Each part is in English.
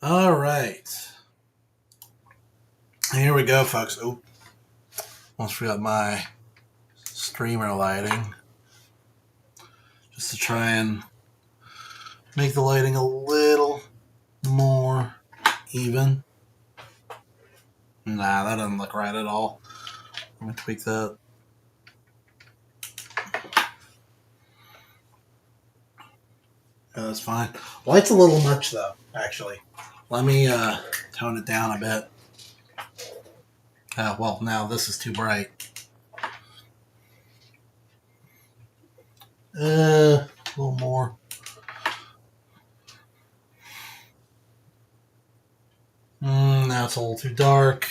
All right. Here we go, folks. Oh, almost forgot my streamer lighting. Just to try and make the lighting a little more even. Nah, that doesn't look right at all. I'm going to tweak that. That's fine. Light's a little much, though, actually. Let me tone it down a bit. Well, now this is too bright. A little more. Now it's a little too dark.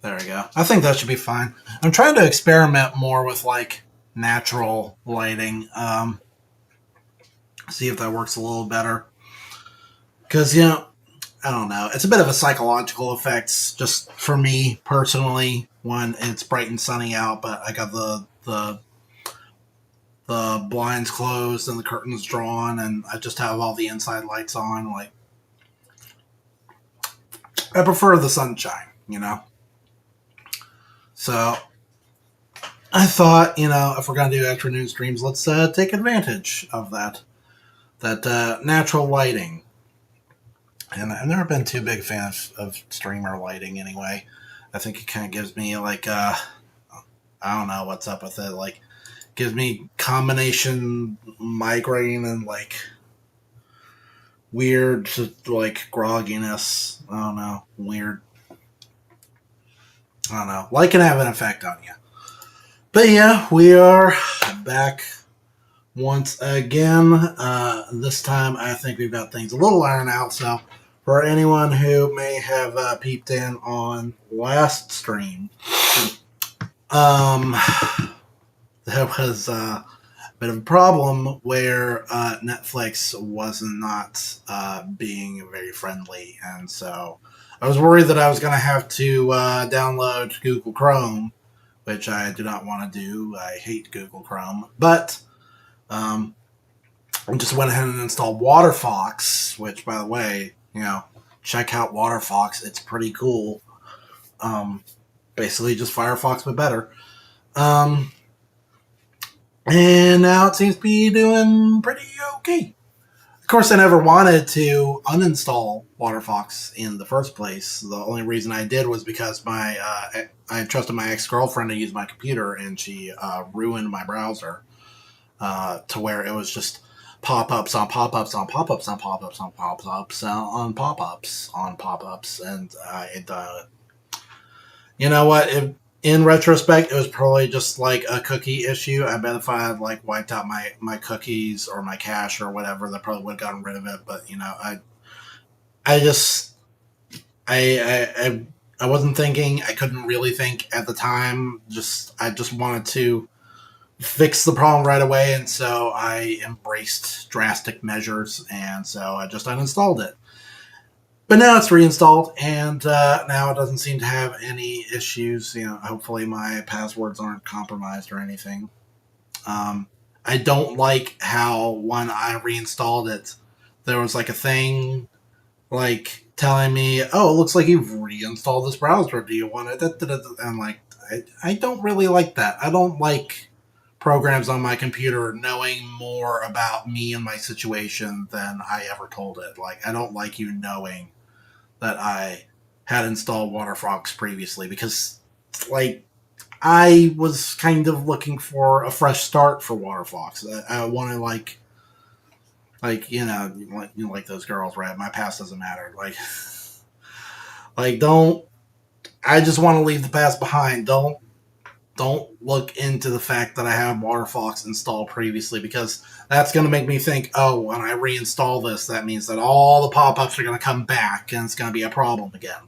There we go. I think that should be fine. I'm trying to experiment more with like natural lighting. See if that works a little better. Because, I don't know. It's a bit of a psychological effect just for me personally when it's bright and sunny out, but I got the blinds closed and the curtains drawn and I just have all the inside lights on. Like, I prefer the sunshine, So I thought, if we're going to do afternoon streams, let's take advantage of that natural lighting. And I've never been too big a fan of streamer lighting anyway. I think it kind of gives me like, I don't know what's up with it. Like, gives me combination migraine and like weird, like grogginess. I don't know. Weird. I don't know. Light can have an effect on you. But yeah, we are back once again. This time I think we've got things a little ironed out. So for anyone who may have peeped in on last stream, there was a bit of a problem where Netflix was not being very friendly. And so I was worried that I was going to have to download Google Chrome, which I do not want to do. I hate Google Chrome. But I just went ahead and installed WaterFox, which, by the way, check out WaterFox. It's pretty cool. Basically just Firefox, but better. And now it seems to be doing pretty okay. Of course, I never wanted to uninstall WaterFox in the first place. The only reason I did was because I trusted my ex-girlfriend to use my computer, and she ruined my browser to where it was just pop-ups on pop-ups on pop-ups on pop-ups on pop-ups on pop-ups on pop-ups, and you know what? In retrospect, it was probably just like a cookie issue. I bet if I had like wiped out my cookies or my cache or whatever, that probably would have gotten rid of it. But I wasn't thinking. I couldn't really think at the time. I just wanted to fix the problem right away, and so I embraced drastic measures, and so I just uninstalled it. But now it's reinstalled, and now it doesn't seem to have any issues. Hopefully my passwords aren't compromised or anything. I don't like how when I reinstalled it, there was like a thing like telling me, "Oh, it looks like you've reinstalled this browser. Do you want it?" And I'm like, I don't really like that. I don't like programs on my computer knowing more about me and my situation than I ever told it. Like, I don't like you knowing that I had installed WaterFox previously because, like, I was kind of looking for a fresh start for WaterFox. I wanted like like those girls, right? My past doesn't matter. Like don't. I just want to leave the past behind. Don't look into the fact that I have WaterFox installed previously, because that's going to make me think, oh, when I reinstall this, that means that all the pop-ups are going to come back and it's going to be a problem again.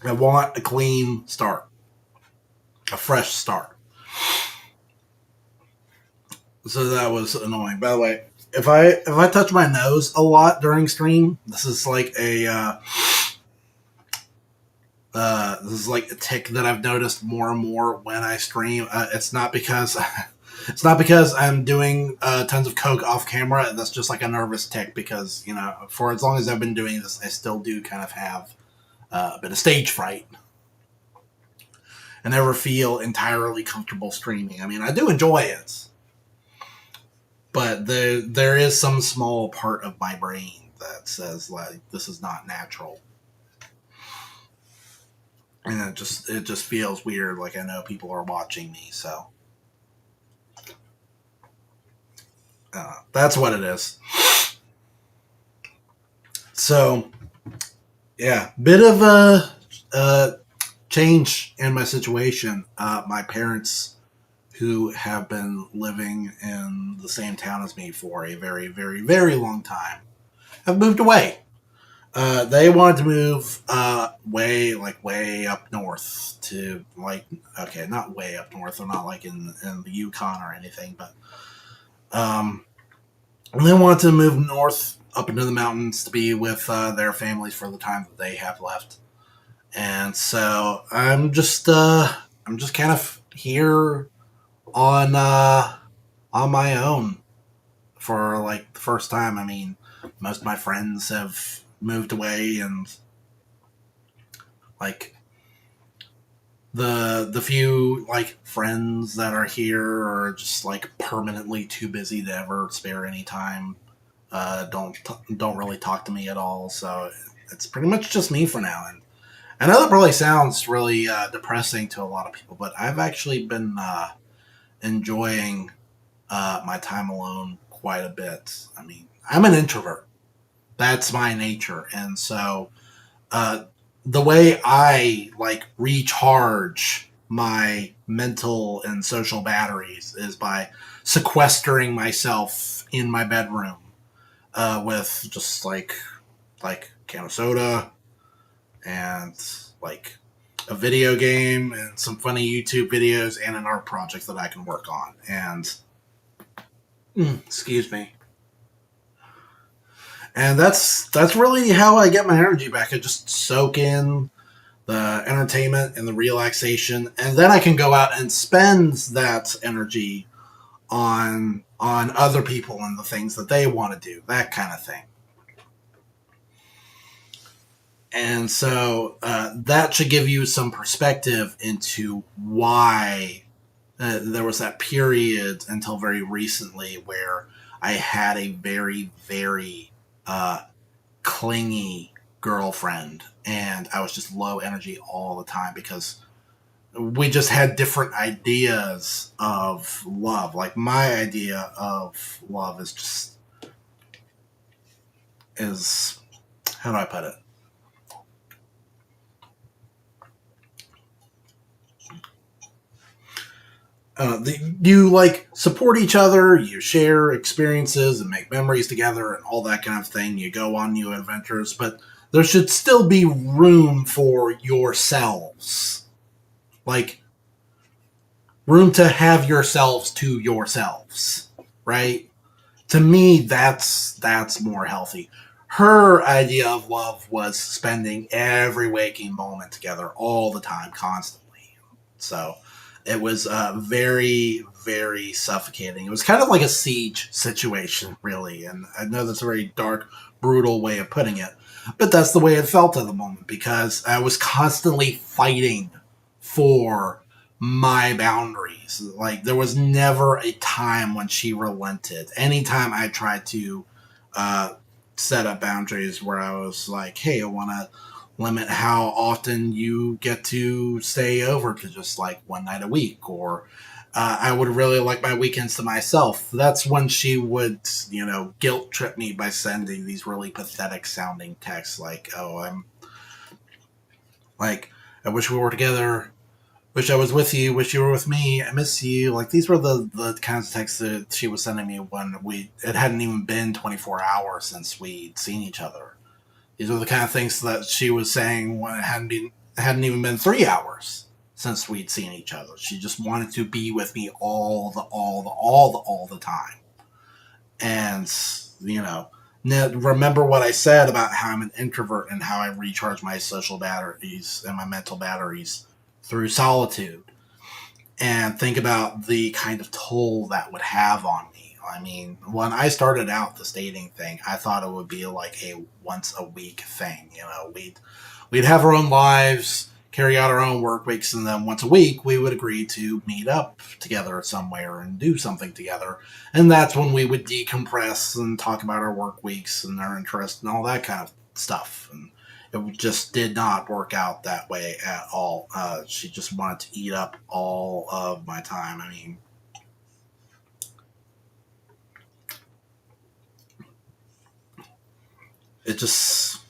I want a clean start, a fresh start. So that was annoying. By the way, if I touch my nose a lot during stream, this is like a tick that I've noticed more and more when I stream. It's not because It's not because I'm doing tons of coke off camera. That's just like a nervous tick because for as long as I've been doing this, I still do kind of have a bit of stage fright. I never feel entirely comfortable streaming. I mean, I do enjoy it, but there is some small part of my brain that says like this is not natural, and it just feels weird. Like I know people are watching me, so that's what it is. So yeah, bit of a change in my situation. My parents, who have been living in the same town as me for a very, very, very long time, have moved away. They wanted to move way up north to okay, not way up north. They're not like in the Yukon or anything, but they wanted to move north up into the mountains to be with their families for the time that they have left. And so I'm just kind of here on my own for like the first time. I mean, most of my friends have moved away, and like the few like friends that are here are just like permanently too busy to ever spare any time. Don't really talk to me at all. So it's pretty much just me for now. And I know that probably sounds really depressing to a lot of people, but I've actually been enjoying my time alone quite a bit. I mean, I'm an introvert. That's my nature, and so the way I like recharge my mental and social batteries is by sequestering myself in my bedroom with just like a can of soda and like a video game and some funny YouTube videos and an art project that I can work on. And excuse me. And that's really how I get my energy back. I just soak in the entertainment and the relaxation, and then I can go out and spend that energy on other people and the things that they want to do, that kind of thing. And so that should give you some perspective into why there was that period until very recently where I had a very, very clingy girlfriend, and I was just low energy all the time because we just had different ideas of love. Like my idea of love is how do I put it? You like support each other, you share experiences and make memories together and all that kind of thing. You go on new adventures, but there should still be room for yourselves. Like room to have yourselves to yourselves, right? To me, that's more healthy. Her idea of love was spending every waking moment together all the time, constantly. So it was very, very suffocating. It was kind of like a siege situation, really. And I know that's a very dark, brutal way of putting it, but that's the way it felt at the moment because I was constantly fighting for my boundaries. Like there was never a time when she relented. Anytime I tried to uh, set up boundaries where I was like, "Hey, I want to limit how often you get to stay over to just like one night a week," or I would really like my weekends to myself. That's when she would, guilt trip me by sending these really pathetic sounding texts like, "Oh, I'm like, I wish we were together. Wish I was with you. Wish you were with me. I miss you." Like these were the kinds of texts that she was sending me when it hadn't even been 24 hours since we'd seen each other. These are the kind of things that she was saying when it hadn't even been 3 hours since we'd seen each other. She just wanted to be with me all the time. And remember what I said about how I'm an introvert and how I recharge my social batteries and my mental batteries through solitude. and think about the kind of toll that would have on me. I mean, when I started out the stating thing, I thought it would be like a once a week thing. You know, we'd have our own lives, carry out our own work weeks, and then once a week we would agree to meet up together somewhere and do something together. And that's when we would decompress and talk about our work weeks and our interests and all that kind of stuff. And it just did not work out that way at all. She just wanted to eat up all of my time. I mean, it just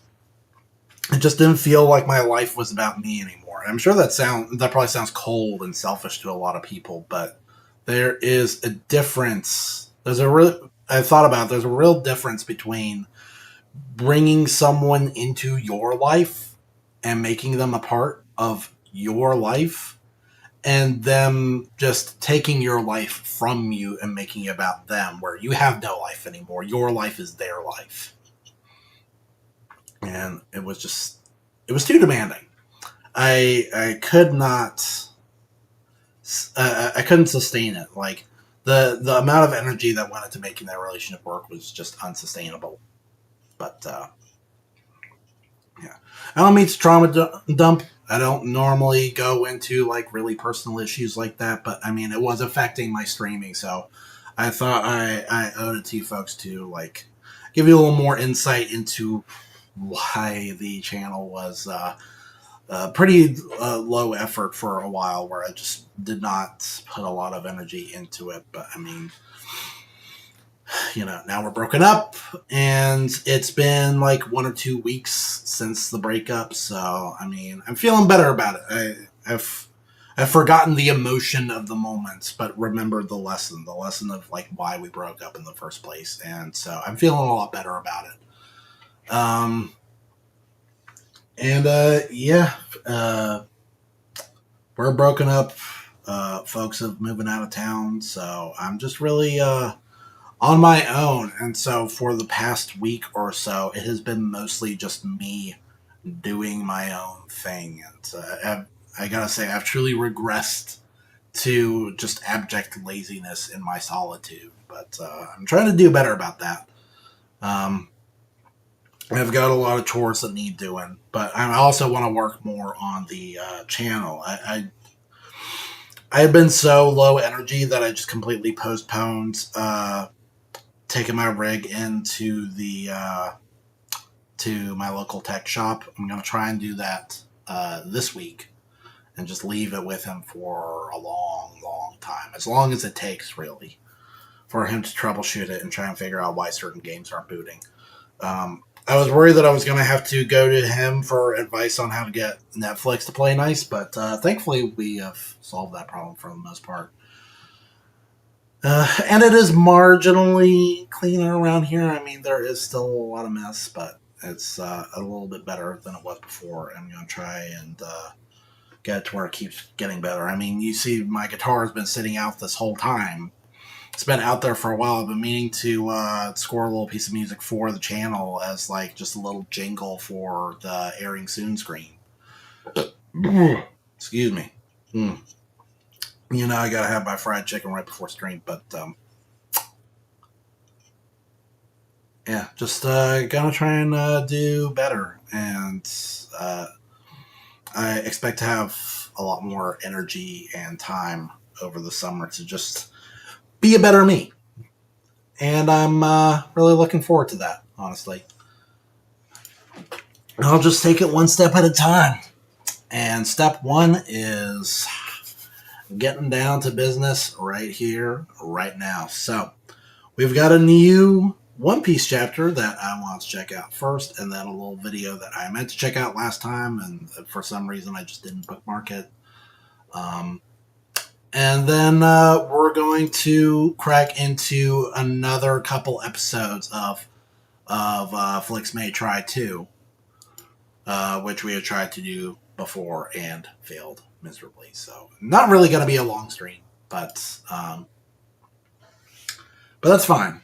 it just didn't feel like my life was about me anymore. I'm sure that probably sounds cold and selfish to a lot of people, but there is a difference. I thought about it, there's a real difference between bringing someone into your life and making them a part of your life and them just taking your life from you and making it about them where you have no life anymore. Your life is their life. And it was too demanding. I could not I couldn't sustain it. Like the amount of energy that went into making that relationship work was just unsustainable. But yeah, I don't mean to dump. I don't normally go into like really personal issues like that, but I mean it was affecting my streaming, so I thought I owed it to you folks to like give you a little more insight into why the channel was pretty low effort for a while, where I just did not put a lot of energy into it. But I mean, now we're broken up, and it's been like 1 or 2 weeks since the breakup. So I mean, I'm feeling better about it. I've forgotten the emotion of the moment, but remembered the lesson of like why we broke up in the first place, and so I'm feeling a lot better about it. And yeah, we're broken up. Folks have moving out of town, so I'm just really on my own. And so for the past week or so, it has been mostly just me doing my own thing. And I gotta say, I've truly regressed to just abject laziness in my solitude. But I'm trying to do better about that. Um, I've got a lot of chores that need doing, but I also want to work more on the channel. I have been so low energy that I just completely postponed taking my rig into the to my local tech shop. I'm going to try and do that this week and just leave it with him for a long, long time, as long as it takes, really, for him to troubleshoot it and try and figure out why certain games aren't booting. I was worried that I was going to have to go to him for advice on how to get Netflix to play nice, but thankfully we have solved that problem for the most part. And it is marginally cleaner around here. I mean, there is still a lot of mess, but it's a little bit better than it was before. I'm going to try and get it to where it keeps getting better. I mean, you see, my guitar has been sitting out this whole time. It's been out there for a while. I've been meaning to score a little piece of music for the channel as like just a little jingle for the airing soon screen. Excuse me. I gotta have my fried chicken right before stream, but yeah, just gonna try and do better, and I expect to have a lot more energy and time over the summer to just be a better me. And I'm really looking forward to that, honestly. I'll just take it one step at a time. And step one is getting down to business right here, right now. So we've got a new One Piece chapter that I want to check out first, and then a little video that I meant to check out last time, and for some reason I just didn't bookmark it. And then we're going to crack into another couple episodes of Flix May Try 2, which we had tried to do before and failed miserably. So not really going to be a long stream, but that's fine.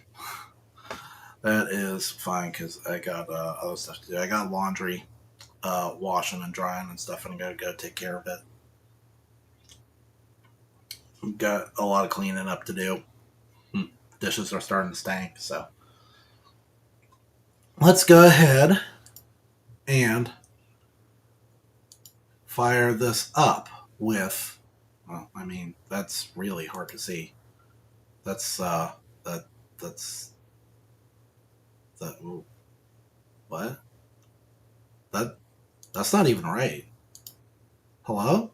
That is fine because I got other stuff to do. I got laundry, washing and drying and stuff, and I'm going to go take care of it. got a lot of cleaning up to do. Dishes are starting to stink, so let's go ahead and fire this up with. Well, I mean, that's really hard to see. That's that that's that. Ooh, what? That that's not even right. Hello?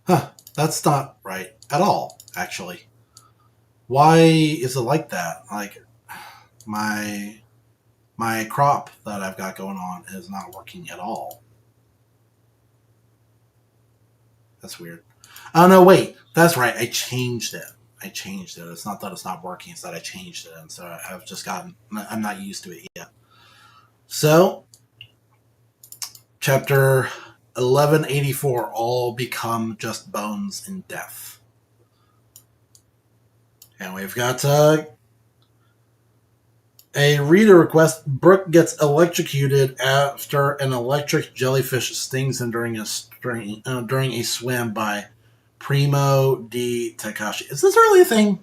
Huh? That's not right at all. Actually, why is it like that? Like my my crop that I've got going on is not working at all. That's weird. Oh no, wait. That's right. I changed it. I changed it. It's not that it's not working. It's that I changed it, and so I've just gotten. I'm not used to it yet. So, chapter 1184. All become just bones in death, and we've got a reader request. Brooke gets electrocuted after an electric jellyfish stings him during a swim by Primo di Takashi. Is this really a thing?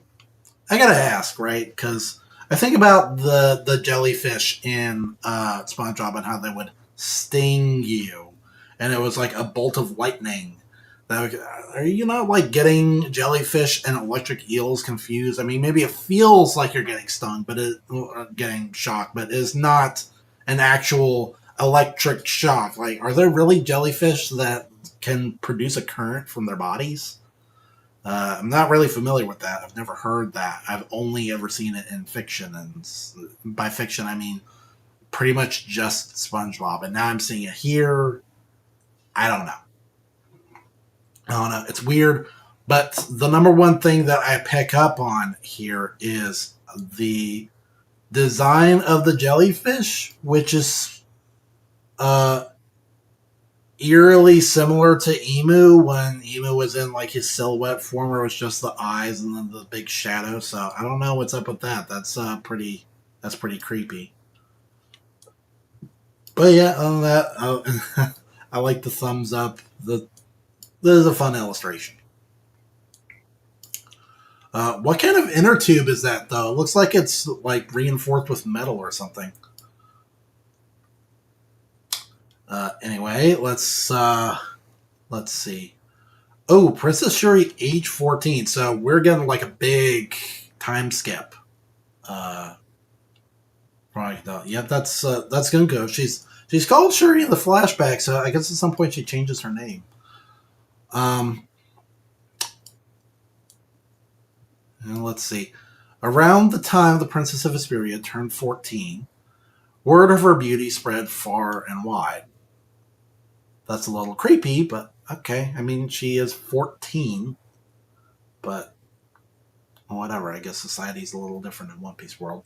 I gotta ask, right? Because I think about the jellyfish in SpongeBob and how they would sting you, and it was like a bolt of lightning. Are you not like getting jellyfish and electric eels confused? I mean, maybe it feels like you're getting stung, but getting shocked, but it's not an actual electric shock. Like, are there really jellyfish that can produce a current from their bodies? I'm not really familiar with that. I've never heard that. I've only ever seen it in fiction, and by fiction I mean pretty much just SpongeBob. And now I'm seeing it here. I don't know. I don't know. It's weird, but the number one thing that I pick up on here is the design of the jellyfish, which is uh, eerily similar to Emu when Emu was in like his silhouette form where it was just the eyes and then the big shadow. So I don't know what's up with that. That's pretty creepy. But yeah, other than that, I like the thumbs up. This is a fun illustration. What kind of inner tube is that though? It looks like it's like reinforced with metal or something. Anyway, let's see. Oh, Princess Shuri, age 14. So we're getting like a big time skip. Right. Yeah, that's gonna go. She's called Shuri in the flashback, so I guess at some point she changes her name. Um, and let's see. Around the time the Princess of Vesperia turned 14, word of her beauty spread far and wide. That's a little creepy, but okay. I mean, she is 14, but whatever. I guess society's a little different in One Piece world.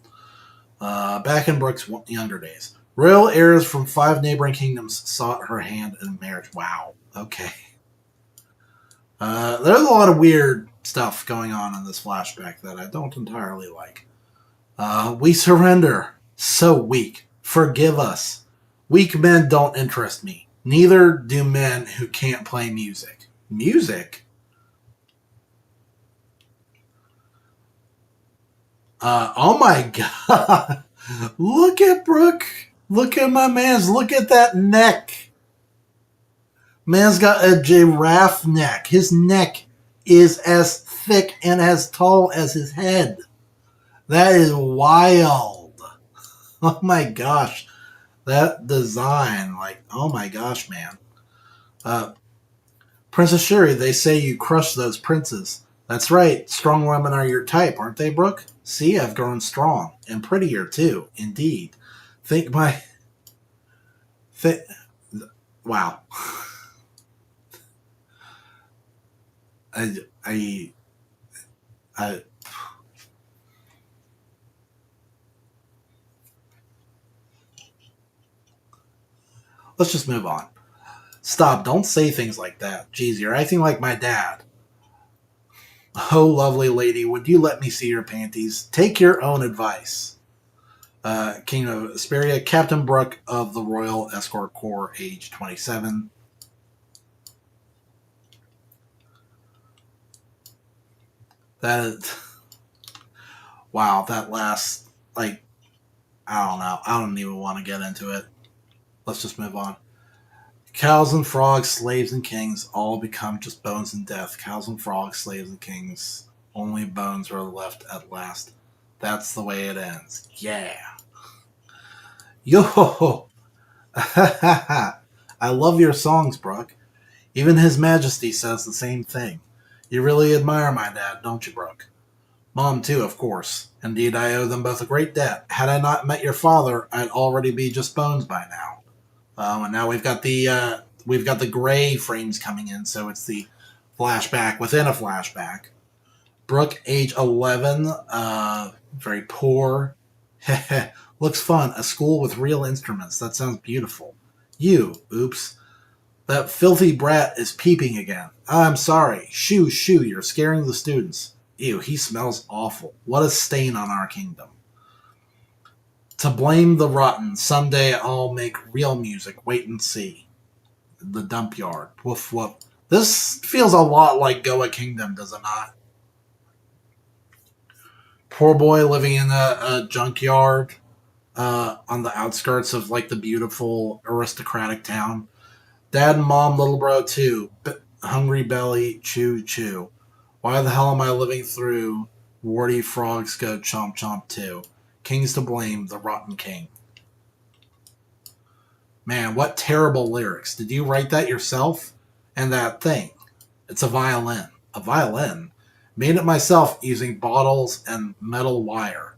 Back in Brooke's younger days, royal heirs from 5 neighboring kingdoms sought her hand in marriage. Wow. Okay. There's a lot of weird stuff going on in this flashback that I don't entirely like. We surrender. So weak. Forgive us. Weak men don't interest me. Neither do men who can't play music. Music? Oh my god. Look at Brooke. Look at my man's. Look at that neck. Man's got a giraffe neck. His neck is as thick and as tall as his head. That is wild. Oh my gosh. That design, like, oh my gosh, man. Uh, Princess Shuri, they say you crush those princes. That's right. Strong women are your type, aren't they, Brooke? See, I've grown strong. And prettier, too. Indeed. Think my... Wow. I, I, I, let's just move on. Stop, don't say things like that. Jeez, you're acting like my dad. Oh, lovely lady, would you let me see your panties? Take your own advice. King of Asperia, Captain Brooke of the Royal Escort Corps, age 27. That is, wow, that last, like, I don't know. I don't even want to get into it. Let's just move on. Cows and frogs, slaves and kings, all become just bones in death. Cows and frogs, slaves and kings, only bones are left at last. That's the way it ends. Yeah. Yo! I love your songs, Brooke. Even His Majesty says the same thing. You really admire my dad, don't you, Brooke? Mom, too, of course. Indeed, I owe them both a great debt. Had I not met your father, I'd already be just bones by now. And now we've got the gray frames coming in, so it's the flashback within a flashback. Brooke, age 11, very poor. Looks fun. A school with real instruments. That sounds beautiful. You, oops. That filthy brat is peeping again. I'm sorry. Shoo, shoo, you're scaring the students. Ew, he smells awful. What a stain on our kingdom. To blame the rotten. Someday I'll make real music. Wait and see. The dump yard. Woof, woof. This feels a lot like Goa Kingdom, does it not? Poor boy living in a junkyard on the outskirts of like the beautiful aristocratic town. Dad and mom, little bro too. Hungry belly, chew chew. Why the hell am I living through? Warty frogs go chomp chomp too. King's to blame, the rotten king. Man, what terrible lyrics. Did you write that yourself? And that thing. It's a violin. A violin? Made it myself using bottles and metal wire.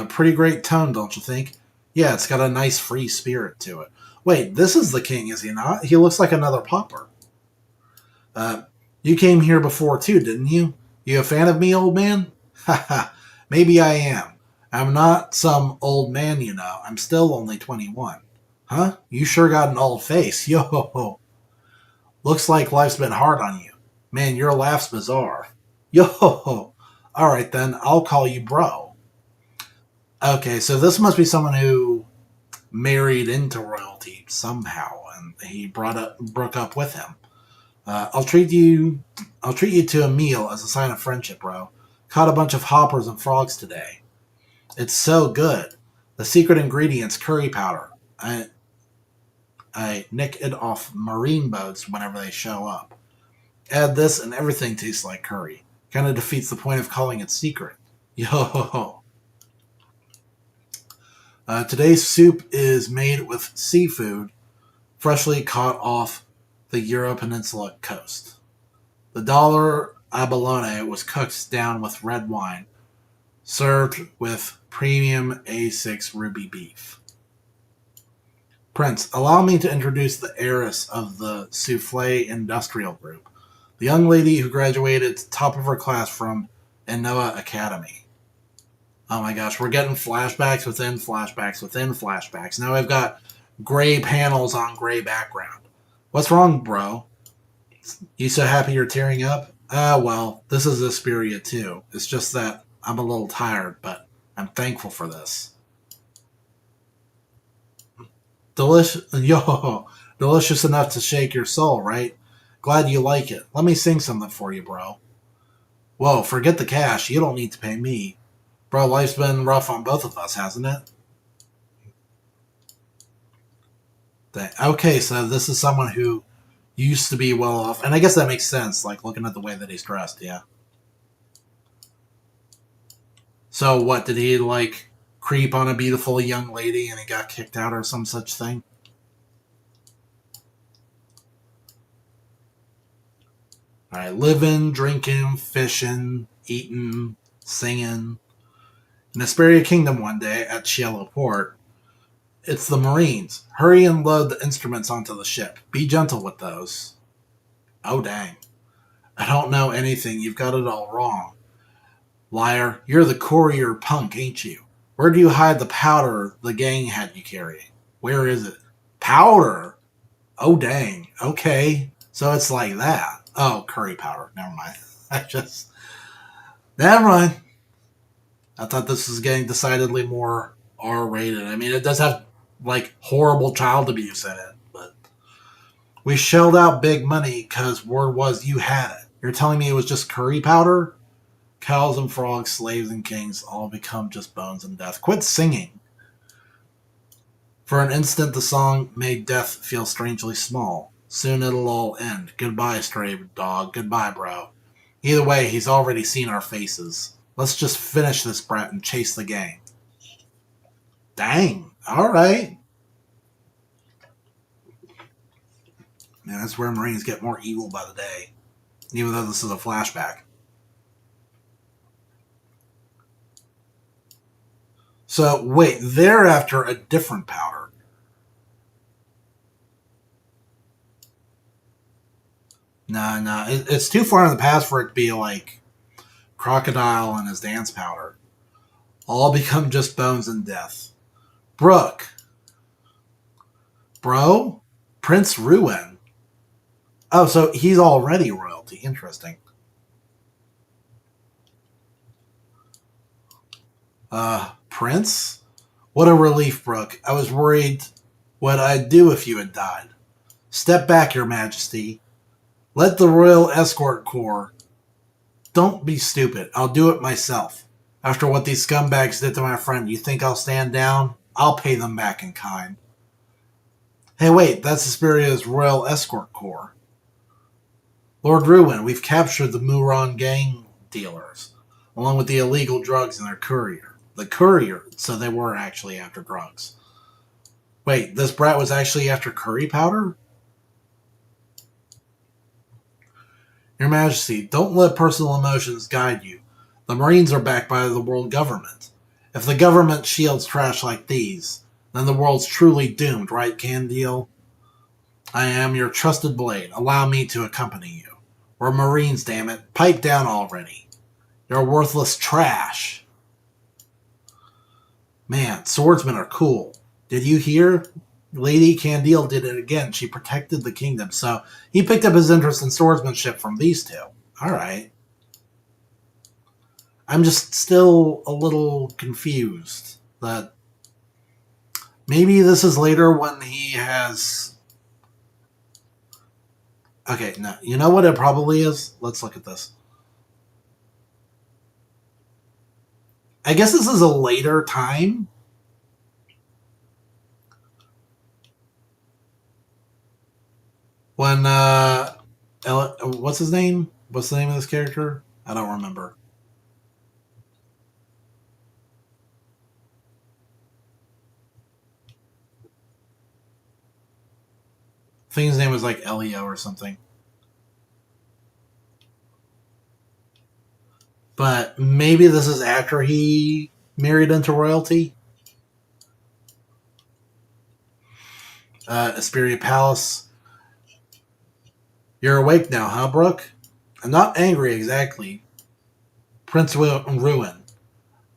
Pretty great tone, don't you think? Yeah, it's got a nice free spirit to it. Wait, this is the king, is he not? He looks like another pauper. You came here before too, didn't you? You a fan of me, old man? Haha, maybe I am. I'm not some old man, you know. I'm still only 21. Huh? You sure got an old face. Yo. Looks like life's been hard on you. Man, your laugh's bizarre. Yo. Alright then, I'll call you bro. Okay, so this must be someone who married into royalty somehow, and he broke up with him. I'll treat you to a meal as a sign of friendship, bro. Caught a bunch of hoppers and frogs today. It's so good. The secret ingredient's curry powder. I nick it off marine boats whenever they show up. Add this and everything tastes like curry. Kind of defeats the point of calling it secret. Yo. Today's soup is made with seafood freshly caught off the Euro Peninsula coast. The dollar abalone was cooked down with red wine, served with premium A6 ruby beef. Prince, allow me to introduce the heiress of the Souffle Industrial Group, the young lady who graduated top of her class from Enoa Academy. Oh my gosh, we're getting flashbacks within flashbacks within flashbacks. Now we've got gray panels on gray background. What's wrong, bro? You so happy you're tearing up? Well, this is Asperia too. It's just that I'm a little tired, but I'm thankful for this. Delicious enough to shake your soul, right? Glad you like it. Let me sing something for you, bro. Whoa, forget the cash. You don't need to pay me. Bro, life's been rough on both of us, hasn't it? Okay, so this is someone who used to be well off, and I guess that makes sense, like looking at the way that he's dressed, yeah. So what, did he like creep on a beautiful young lady and he got kicked out or some such thing? Alright, living, drinking, fishing, eating, singing. In Asperia Kingdom one day at Cielo Port, it's the Marines. Hurry and load the instruments onto the ship. Be gentle with those. Oh, dang. I don't know anything. You've got it all wrong. Liar, you're the courier punk, ain't you? Where do you hide the powder the gang had you carry? Where is it? Powder? Oh, dang. Okay. So it's like that. Oh, curry powder. Never mind. Never mind. I thought this was getting decidedly more R-rated. I mean, it does have like horrible child abuse in it, but we shelled out big money because word was you had it. You're telling me it was just curry powder? Cows and frogs, slaves and kings, all become just bones and death. Quit singing. For an instant, the song made death feel strangely small. Soon it'll all end. Goodbye, stray dog. Goodbye, bro. Either way, he's already seen our faces. Let's just finish this brat and chase the gang. Dang. All right. Man, that's where Marines get more evil by the day. Even though this is a flashback. So, wait, they're after a different powder. No, it's too far in the past for it to be like Crocodile and his dance powder. All become just bones and death. Brooke. Bro? Prince Ruin. Oh, so he's already royalty. Interesting. Prince? What a relief, Brooke. I was worried what I'd do if you had died. Step back, Your Majesty. Let the Royal Escort Corps. Don't be stupid. I'll do it myself. After what these scumbags did to my friend, you think I'll stand down? I'll pay them back in kind. Hey, wait, that's Hesperia's Royal Escort Corps. Lord Ruin, we've captured the Muron gang dealers, along with the illegal drugs in their courier. The courier, so they were actually after drugs. Wait, this brat was actually after curry powder? Your Majesty, don't let personal emotions guide you. The Marines are backed by the world government. If the government shields trash like these, then the world's truly doomed, right, Candile? I am your trusted blade. Allow me to accompany you. We're Marines, damn it. Pipe down already. You're worthless trash. Man, swordsmen are cool. Did you hear? Lady Candile did it again. She protected the kingdom. So he picked up his interest in swordsmanship from these two. All right. I'm just still a little confused that maybe this is later when he has... Okay, no. You know what it probably is? Let's look at this. I guess this is a later time. When, what's his name? What's the name of this character? I don't remember. I think his name was like Elio or something. But maybe this is after he married into royalty. Asperia Palace. You're awake now, huh, Brooke? I'm not angry exactly. Prince Ruin.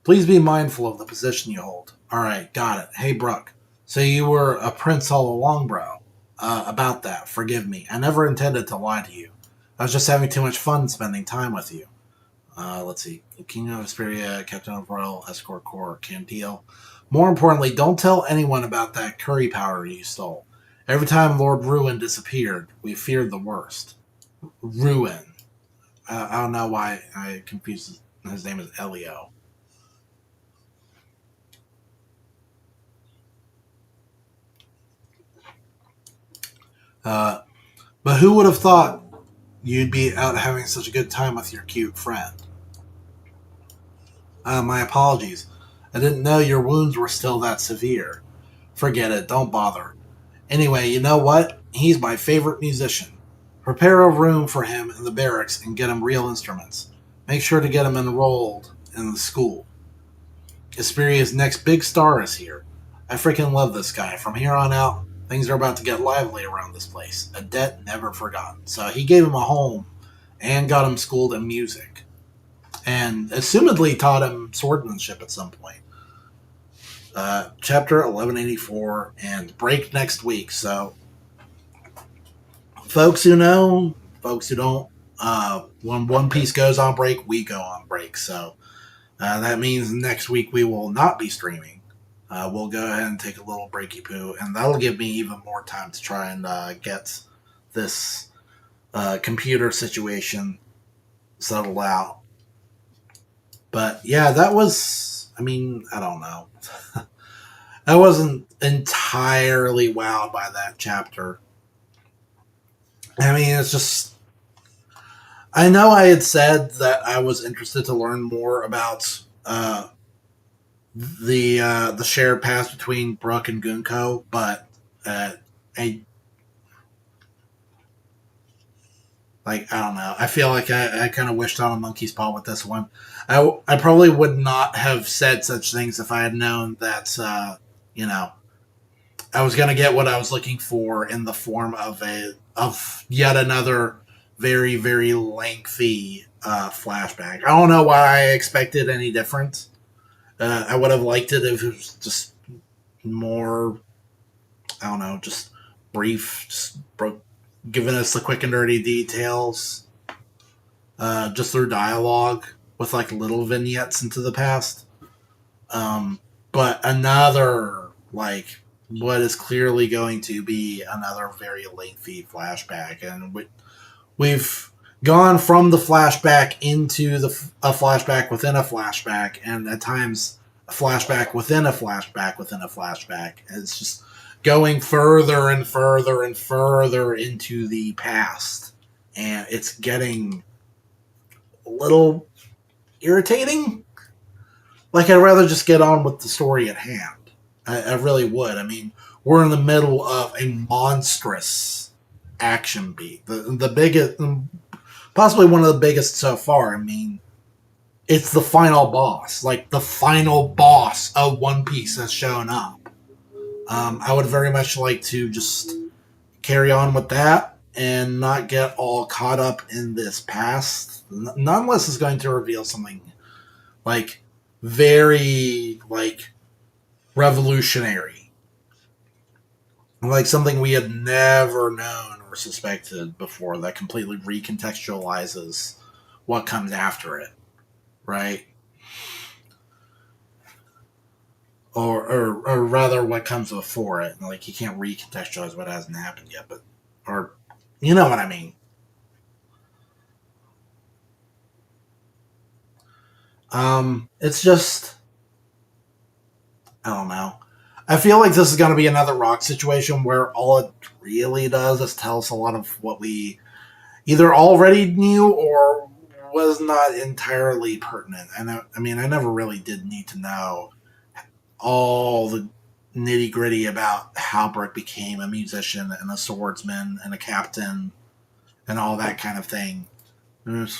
Please be mindful of the position you hold. Alright, got it. Hey, Brooke. So you were a prince all along, bro. About that, forgive me. I never intended to lie to you. I was just having too much fun spending time with you. Let's see. King of Asperia, Captain of Royal Escort Corps, Candile. More importantly, don't tell anyone about that curry powder you stole. Every time Lord Ruin disappeared, we feared the worst. Ruin. I don't know why I confused his name is Elio. But who would have thought you'd be out having such a good time with your cute friend? My apologies. I didn't know your wounds were still that severe. Forget it, don't bother. Anyway, you know what? He's my favorite musician. Prepare a room for him in the barracks and get him real instruments. Make sure to get him enrolled in the school. Asperia's next big star is here. I freaking love this guy. From here on out, things are about to get lively around this place. A debt never forgotten. So he gave him a home and got him schooled in music. And assumedly taught him swordsmanship at some point. Chapter 1184 and break next week. So, folks who know, folks who don't, when One Piece goes on break, we go on break. So, That means next week we will not be streaming. We'll go ahead and take a little breaky poo, and that'll give me even more time to try and get this computer situation settled out. But yeah, that was, I mean, I don't know. I wasn't entirely wowed by that chapter. I mean, it's just, I know I had said that I was interested to learn more about the shared past between Brooke and Gunko, but I like, I don't know. I feel like I kind of wished on a monkey's paw with this one. I probably would not have said such things if I had known that you know, I was gonna get what I was looking for in the form of yet another very very lengthy flashback. I don't know why I expected any different. I would have liked it if it was just more. I don't know, just brief, giving us the quick and dirty details, just through dialogue with like little vignettes into the past. But another, like, what is clearly going to be another very lengthy flashback, and we've gone from the flashback into a flashback within a flashback, and at times a flashback within a flashback within a flashback. And it's just going further and further and further into the past, and it's getting a little irritating. Like, I'd rather just get on with the story at hand. I really would. I mean, we're in the middle of a monstrous action beat. The biggest, possibly one of the biggest so far. I mean, it's the final boss. Like, the final boss of One Piece has shown up. I would very much like to just carry on with that and not get all caught up in this past. Not unless it's going to reveal something, like, very, like, revolutionary. Like something we had never known or suspected before that completely recontextualizes what comes after it, right? Or rather what comes before it. Like, you can't recontextualize what hasn't happened yet, but, or, you know what I mean. It's just, I don't know. I feel like this is going to be another rock situation where all it really does is tell us a lot of what we either already knew or was not entirely pertinent. And I mean, I never really did need to know all the nitty gritty about how Brooke became a musician and a swordsman and a captain and all that kind of thing. It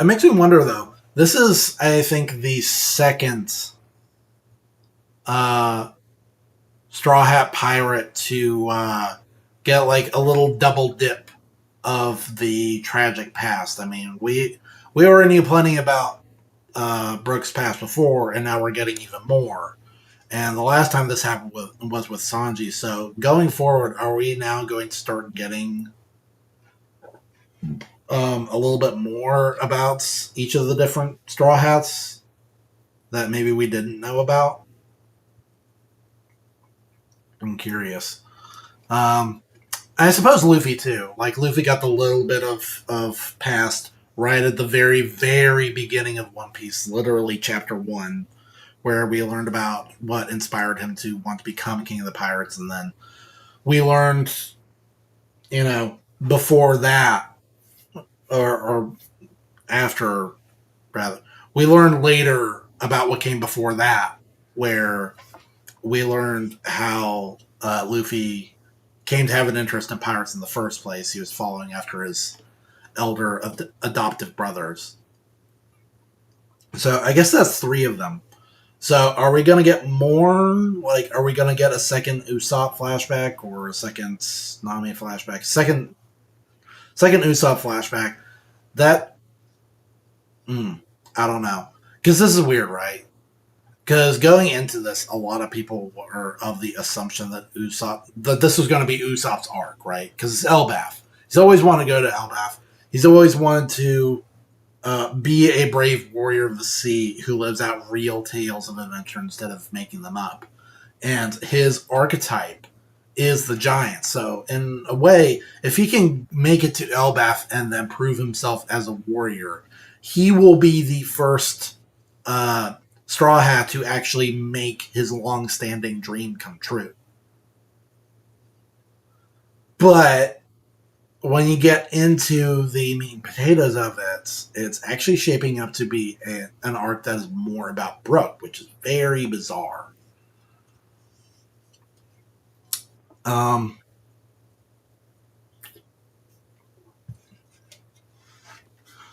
makes me wonder, though. This is, I think, the second Straw Hat Pirate to get like a little double dip of the tragic past. I mean, we already knew plenty about Brooke's past before, and now we're getting even more. And the last time this happened was with Sanji. So going forward, are we now going to start getting a little bit more about each of the different Straw Hats that maybe we didn't know about? I'm curious. I suppose Luffy too. Like, Luffy got the little bit of past right at the very, very beginning of One Piece, literally chapter 1, where we learned about what inspired him to want to become King of the Pirates, and then we learned, before that, or after, rather, we learned later about what came before that, where we learned how Luffy came to have an interest in pirates in the first place. He was following after his elder adoptive brothers. So I guess that's 3 of them. So are we going to get more? Like, are we going to get a second Usopp flashback or a second Nami flashback? Second Usopp flashback. That, I don't know. Because this is weird, right? Because going into this, a lot of people were of the assumption that this was going to be Usopp's arc, right? Because it's Elbaf. He's always wanted to go to Elbaf. he's always wanted to be a brave warrior of the sea who lives out real tales of adventure instead of making them up. And his archetype is the giant. So, in a way, if he can make it to Elbath and then prove himself as a warrior, he will be the first Straw Hat to actually make his long-standing dream come true. But when you get into the meat and potatoes of it, it's actually shaping up to be an arc that is more about Brooke, which is very bizarre. Um,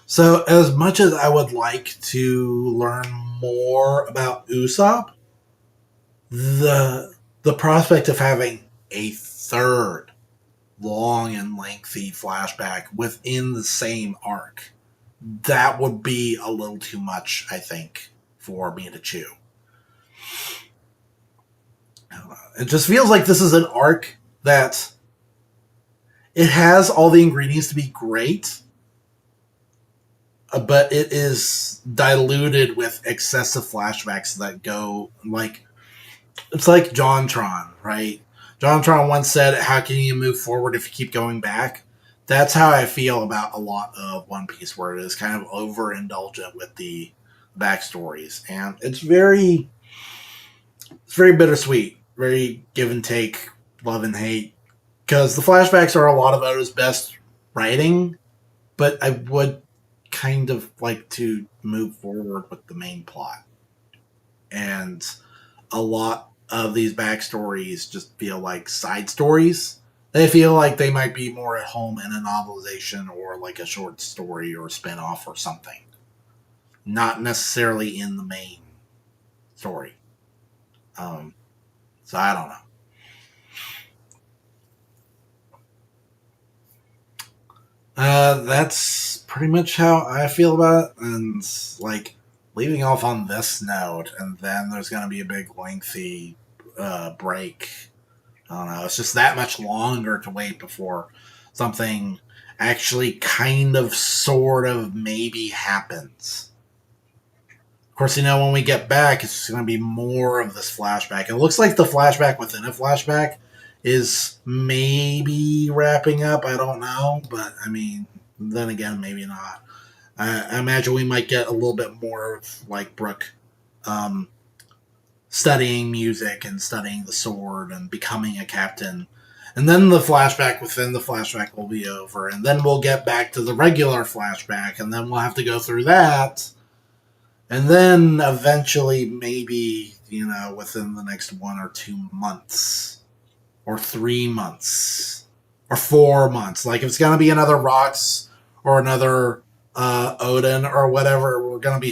so, as much as I would like to learn more about Usopp, the prospect of having a third long and lengthy flashback within the same arc, that would be a little too much, I think, for me to chew. It just feels like this is an arc that it has all the ingredients to be great, but it is diluted with excessive flashbacks that go like it's like JonTron, right? JonTron once said, "How can you move forward if you keep going back?" That's how I feel about a lot of One Piece, where it is kind of overindulgent with the backstories, and it's very bittersweet, very give and take, love and hate, because the flashbacks are a lot of Oda's best writing, but I would kind of like to move forward with the main plot. And a lot of these backstories just feel like side stories. They feel like they might be more at home in a novelization or like a short story or a spin-off or something. Not necessarily in the main story. So I don't know. That's pretty much how I feel about it. And like leaving off on this note, and then there's going to be a big lengthy break. I don't know. It's just that much longer to wait before something actually kind of, sort of, maybe happens. Of course, when we get back, it's going to be more of this flashback. It looks like the flashback within a flashback is maybe wrapping up. I don't know. But, I mean, then again, maybe not. I imagine we might get a little bit more of, like, Brooke studying music and studying the sword and becoming a captain. And then the flashback within the flashback will be over. And then we'll get back to the regular flashback. And then we'll have to go through that. And then eventually, maybe, within the next 1 or 2 months, or 3 months, or 4 months. Like, if it's going to be another Rox or another Odin or whatever, we're gonna be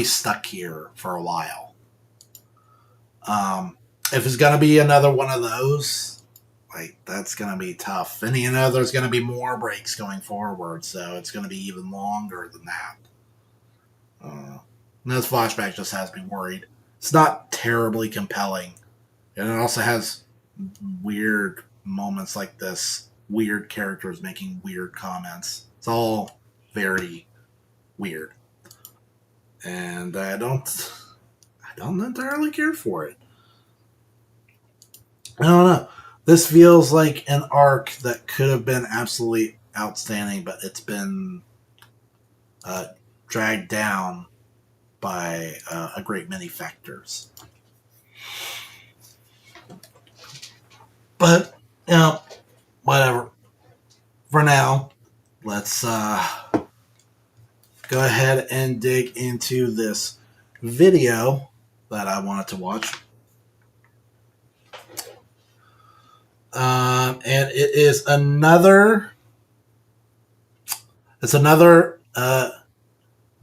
stuck here for a while. If it's going to be another one of those, like, that's going to be tough. And, there's going to be more breaks going forward, so it's going to be even longer than that. And this flashback just has me worried. It's not terribly compelling. And it also has weird moments like this. Weird characters making weird comments. It's all very weird. And I don't entirely care for it. I don't know. This feels like an arc that could have been absolutely outstanding, but it's been dragged down by a great many factors. But, whatever. For now, let's go ahead and dig into this video that I wanted to watch. And it is another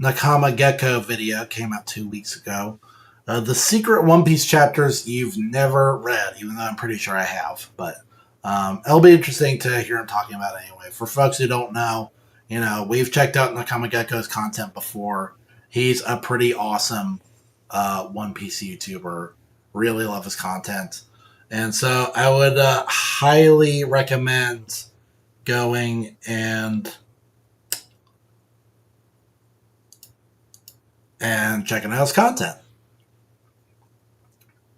Nakama Gecko video. Came out 2 weeks ago. The secret One Piece chapters you've never read, even though I'm pretty sure I have. But it'll be interesting to hear him talking about it anyway. For folks who don't know, we've checked out Nakama Gecko's content before. He's a pretty awesome One Piece YouTuber. Really love his content. And so I would highly recommend going and and checking out his content.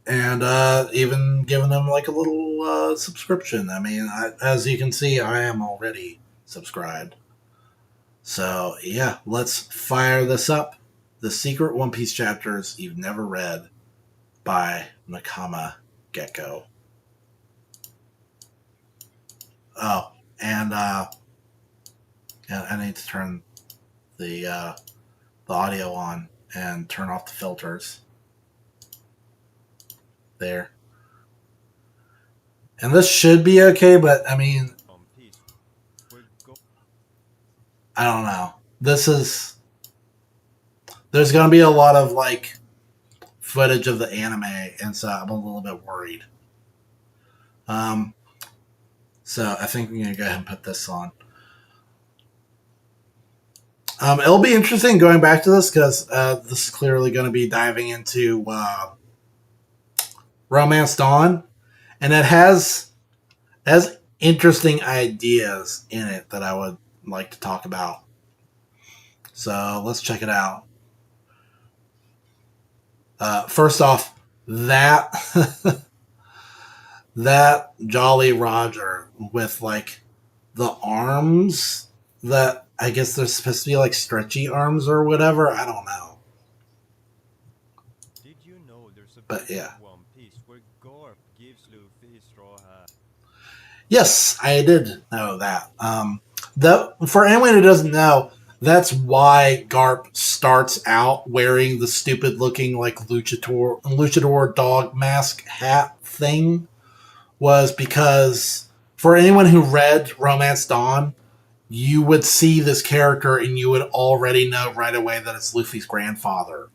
And even giving them like a little subscription. I mean, as you can see, I am already subscribed. So yeah, let's fire this up. The Secret One Piece Chapters You've Never Read by Nakama Gecko. Oh, and yeah, I need to turn the audio on and turn off the filters. There. And this should be okay, but I mean, I don't know. There's going to be a lot of like footage of the anime, and so I'm a little bit worried. So I think we're going to go ahead and put this on. It'll be interesting going back to this because this is clearly going to be diving into Romance Dawn, and it has interesting ideas in it that I would like to talk about. So let's check it out. First off, that that Jolly Roger with like the arms that I guess they're supposed to be like stretchy arms or whatever. I don't know. Did you know there's a But yeah. One Piece where Garp gives Luffy his straw hat? Yes, I did know that. For anyone who doesn't know, that's why Garp starts out wearing the stupid looking like luchador dog mask hat thing, was because for anyone who read Romance Dawn, you would see this character and you would already know right away that it's Luffy's grandfather.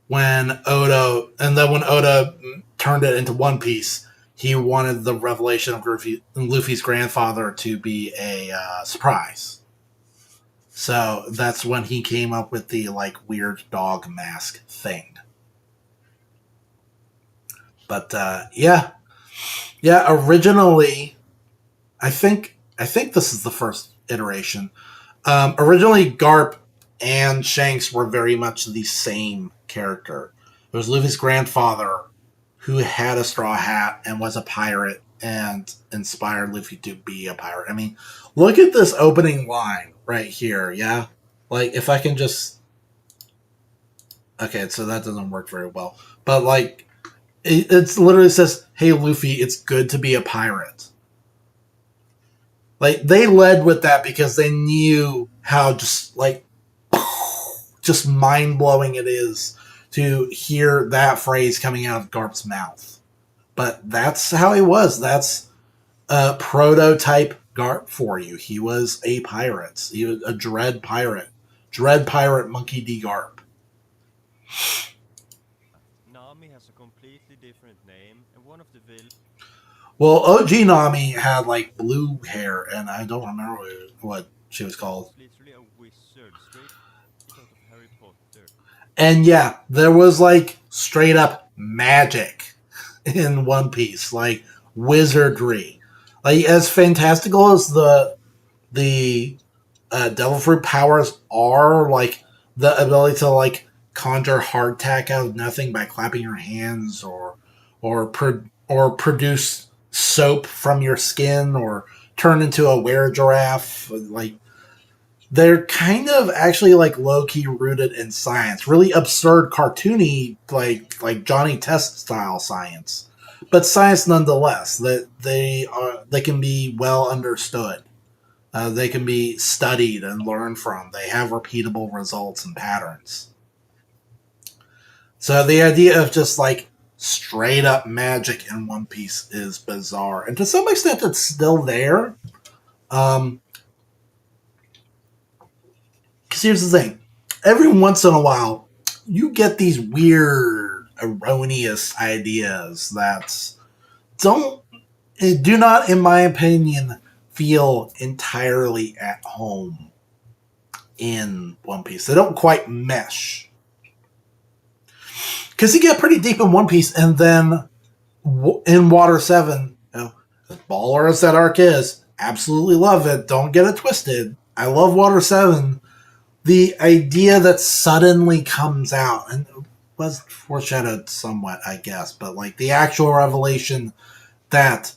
When Oda turned it into One Piece, he wanted the revelation of Luffy's grandfather to be a surprise. So that's when he came up with the like weird dog mask thing. But yeah. Originally, I think this is the first iteration. Originally, Garp and Shanks were very much the same character. It was Luffy's grandfather who had a straw hat and was a pirate and inspired Luffy to be a pirate. I mean, look at this opening line right here, yeah? Like, if I can just... Okay, so that doesn't work very well. But, like, it literally says, "Hey, Luffy, it's good to be a pirate." Like, they led with that because they knew how just, like, just mind-blowing it is to hear that phrase coming out of Garp's mouth. But that's how he was. That's a prototype Garp for you. He was a pirate. He was a Dread Pirate. Dread Pirate Monkey D. Garp. Nami has a completely different name, and one of the villains. Well, OG Nami had, like, blue hair, and I don't remember what she was called. Literally a wizard, straight out of Harry Potter. And yeah, there was like straight up magic in One Piece, like wizardry. Like as fantastical as the devil fruit powers are, like the ability to like conjure hardtack out of nothing by clapping your hands, or produce soap from your skin, or turn into a were giraffe, like they're kind of actually like low key rooted in science, really absurd, cartoony, like Johnny Test style science, but science nonetheless. That they can be well understood. They can be studied and learned from. They have repeatable results and patterns. So the idea of just like straight up magic in One Piece is bizarre, and to some extent, it's still there. Because here's the thing: every once in a while, you get these weird, erroneous ideas that do not, in my opinion, feel entirely at home in One Piece. They don't quite mesh. Because you get pretty deep in One Piece, and then in Water 7, as baller as that arc is, absolutely love it. Don't get it twisted. I love Water 7. the idea that suddenly comes out and was foreshadowed somewhat, I guess, but like the actual revelation that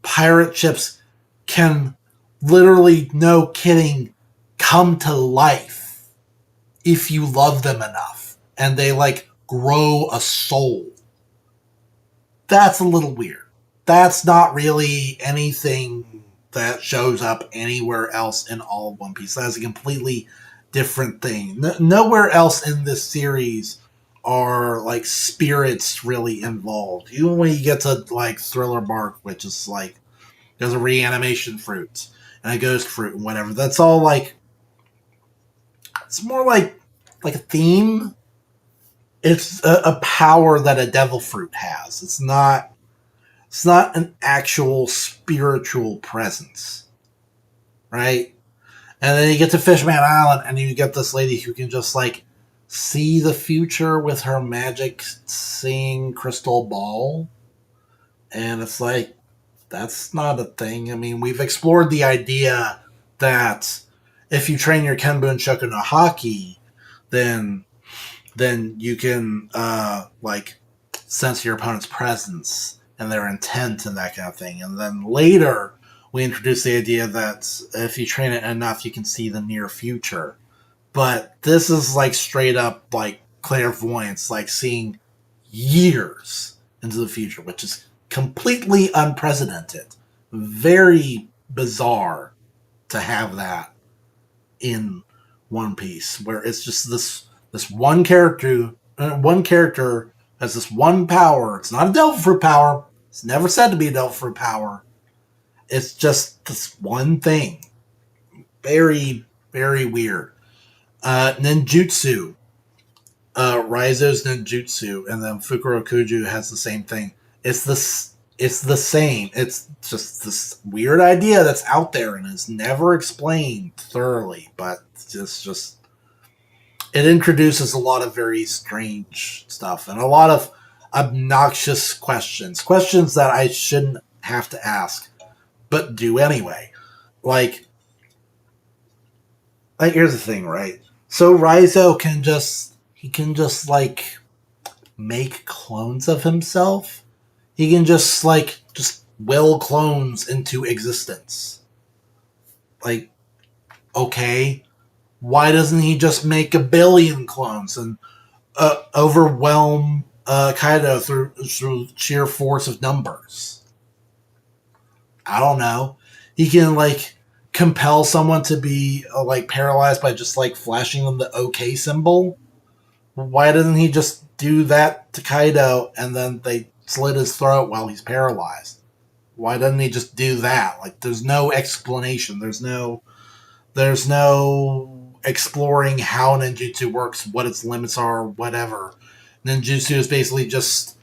pirate ships can literally, no kidding, come to life if you love them enough and they like grow a soul. That's a little weird. That's not really anything that shows up anywhere else in all of One Piece. That's a completely different thing. Nowhere else in this series are like spirits really involved. Even when you get to like Thriller Bark, which is like there's a reanimation fruit and a ghost fruit and whatever. That's all like it's more like a theme. It's a power that a devil fruit has. It's not an actual spiritual presence, right? And then you get to Fishman Island, and you get this lady who can just like see the future with her magic seeing crystal ball, and it's like that's not a thing. I mean, we've explored the idea that if you train your Kenbun Shoku no Haki, then you can like sense your opponent's presence and their intent and that kind of thing. And then later we introduce the idea that if you train it enough, you can see the near future. But this is like straight up like clairvoyance, like seeing years into the future, which is completely unprecedented. Very bizarre to have that in One Piece, where it's just this one character has this one power. It's not a devil fruit power. It's never said to be a devil fruit power. It's just this one thing. Very, very weird. Ninjutsu. Raizo's ninjutsu, and then Fukurokuju has the same thing. It's this. It's the same. It's just this weird idea that's out there and is never explained thoroughly. But it's just it introduces a lot of very strange stuff and a lot of obnoxious questions that I shouldn't have to ask, but do anyway. Like here's the thing, right? So Raizo can just like make clones of himself. He can just will clones into existence. Like, okay, why doesn't he just make a billion clones and overwhelm Kaido through sheer force of numbers? I don't know. He can like compel someone to be like paralyzed by just like flashing them the OK symbol. Why doesn't he just do that to Kaido and then they slit his throat while he's paralyzed? Why doesn't he just do that? Like, there's no explanation. There's no exploring how ninjutsu works, what its limits are, whatever. Ninjutsu is basically just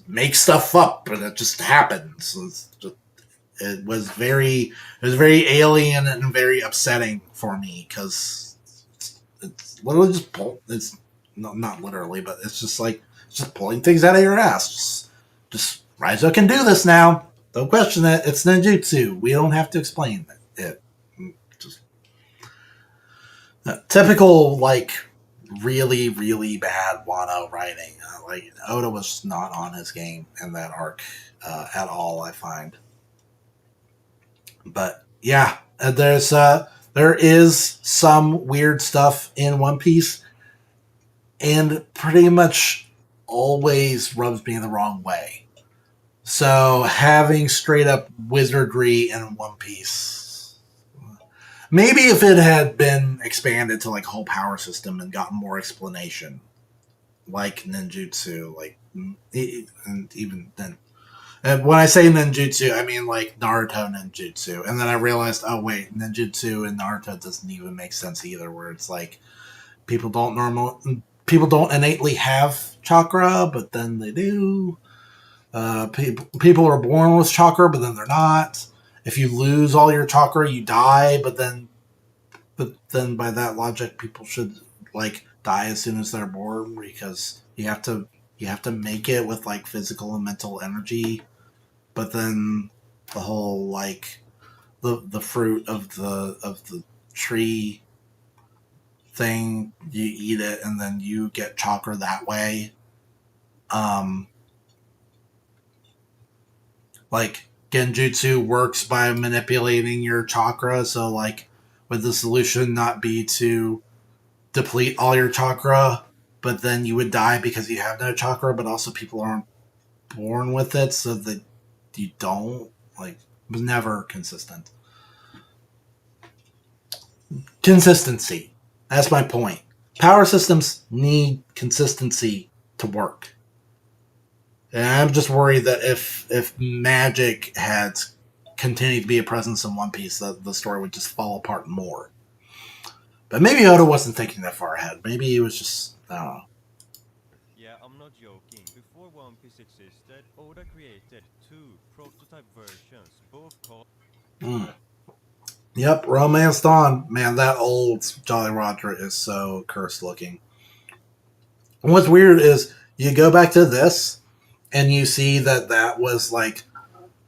make stuff up, and it just happens. It was very alien and very upsetting for me because it's literally it's not literally, but it's just pulling things out of your ass. Just Raizo can do this now. Don't question it. It's ninjutsu. We don't have to explain it. Just typical like really really bad Wano writing. Like Oda was not on his game in that arc at all. I find. But yeah, there is some weird stuff in One Piece, and pretty much always rubs me the wrong way. So having straight up wizardry in One Piece, maybe if it had been expanded to like a whole power system and gotten more explanation, like ninjutsu, like and even then. And when I say ninjutsu, I mean like Naruto ninjutsu. And then I realized, oh wait, ninjutsu and Naruto doesn't even make sense either. Where it's like people don't innately have chakra, but then they do. People are born with chakra, but then they're not. If you lose all your chakra, you die. But then by that logic, people should like die as soon as they're born because you have to make it with like physical and mental energy. But then the whole like the fruit of the tree thing. You eat it, and then you get chakra that way. Um, like genjutsu works by manipulating your chakra. So, like, would the solution not be to deplete all your chakra, but then you would die because you have no chakra, but also people aren't born with it, so that you don't? Like, it was never consistent. Consistency. That's my point. Power systems need consistency to work. And I'm just worried that if magic had continued to be a presence in One Piece, the story would just fall apart more. But maybe Oda wasn't thinking that far ahead. Maybe he was just, I don't know. Yeah, I'm not joking. Before One Piece existed, Oda created two prototype versions, both called. Mm. Yep, Romance Dawn. Man, that old Jolly Roger is so cursed looking. And what's weird is you go back to this and you see that that was like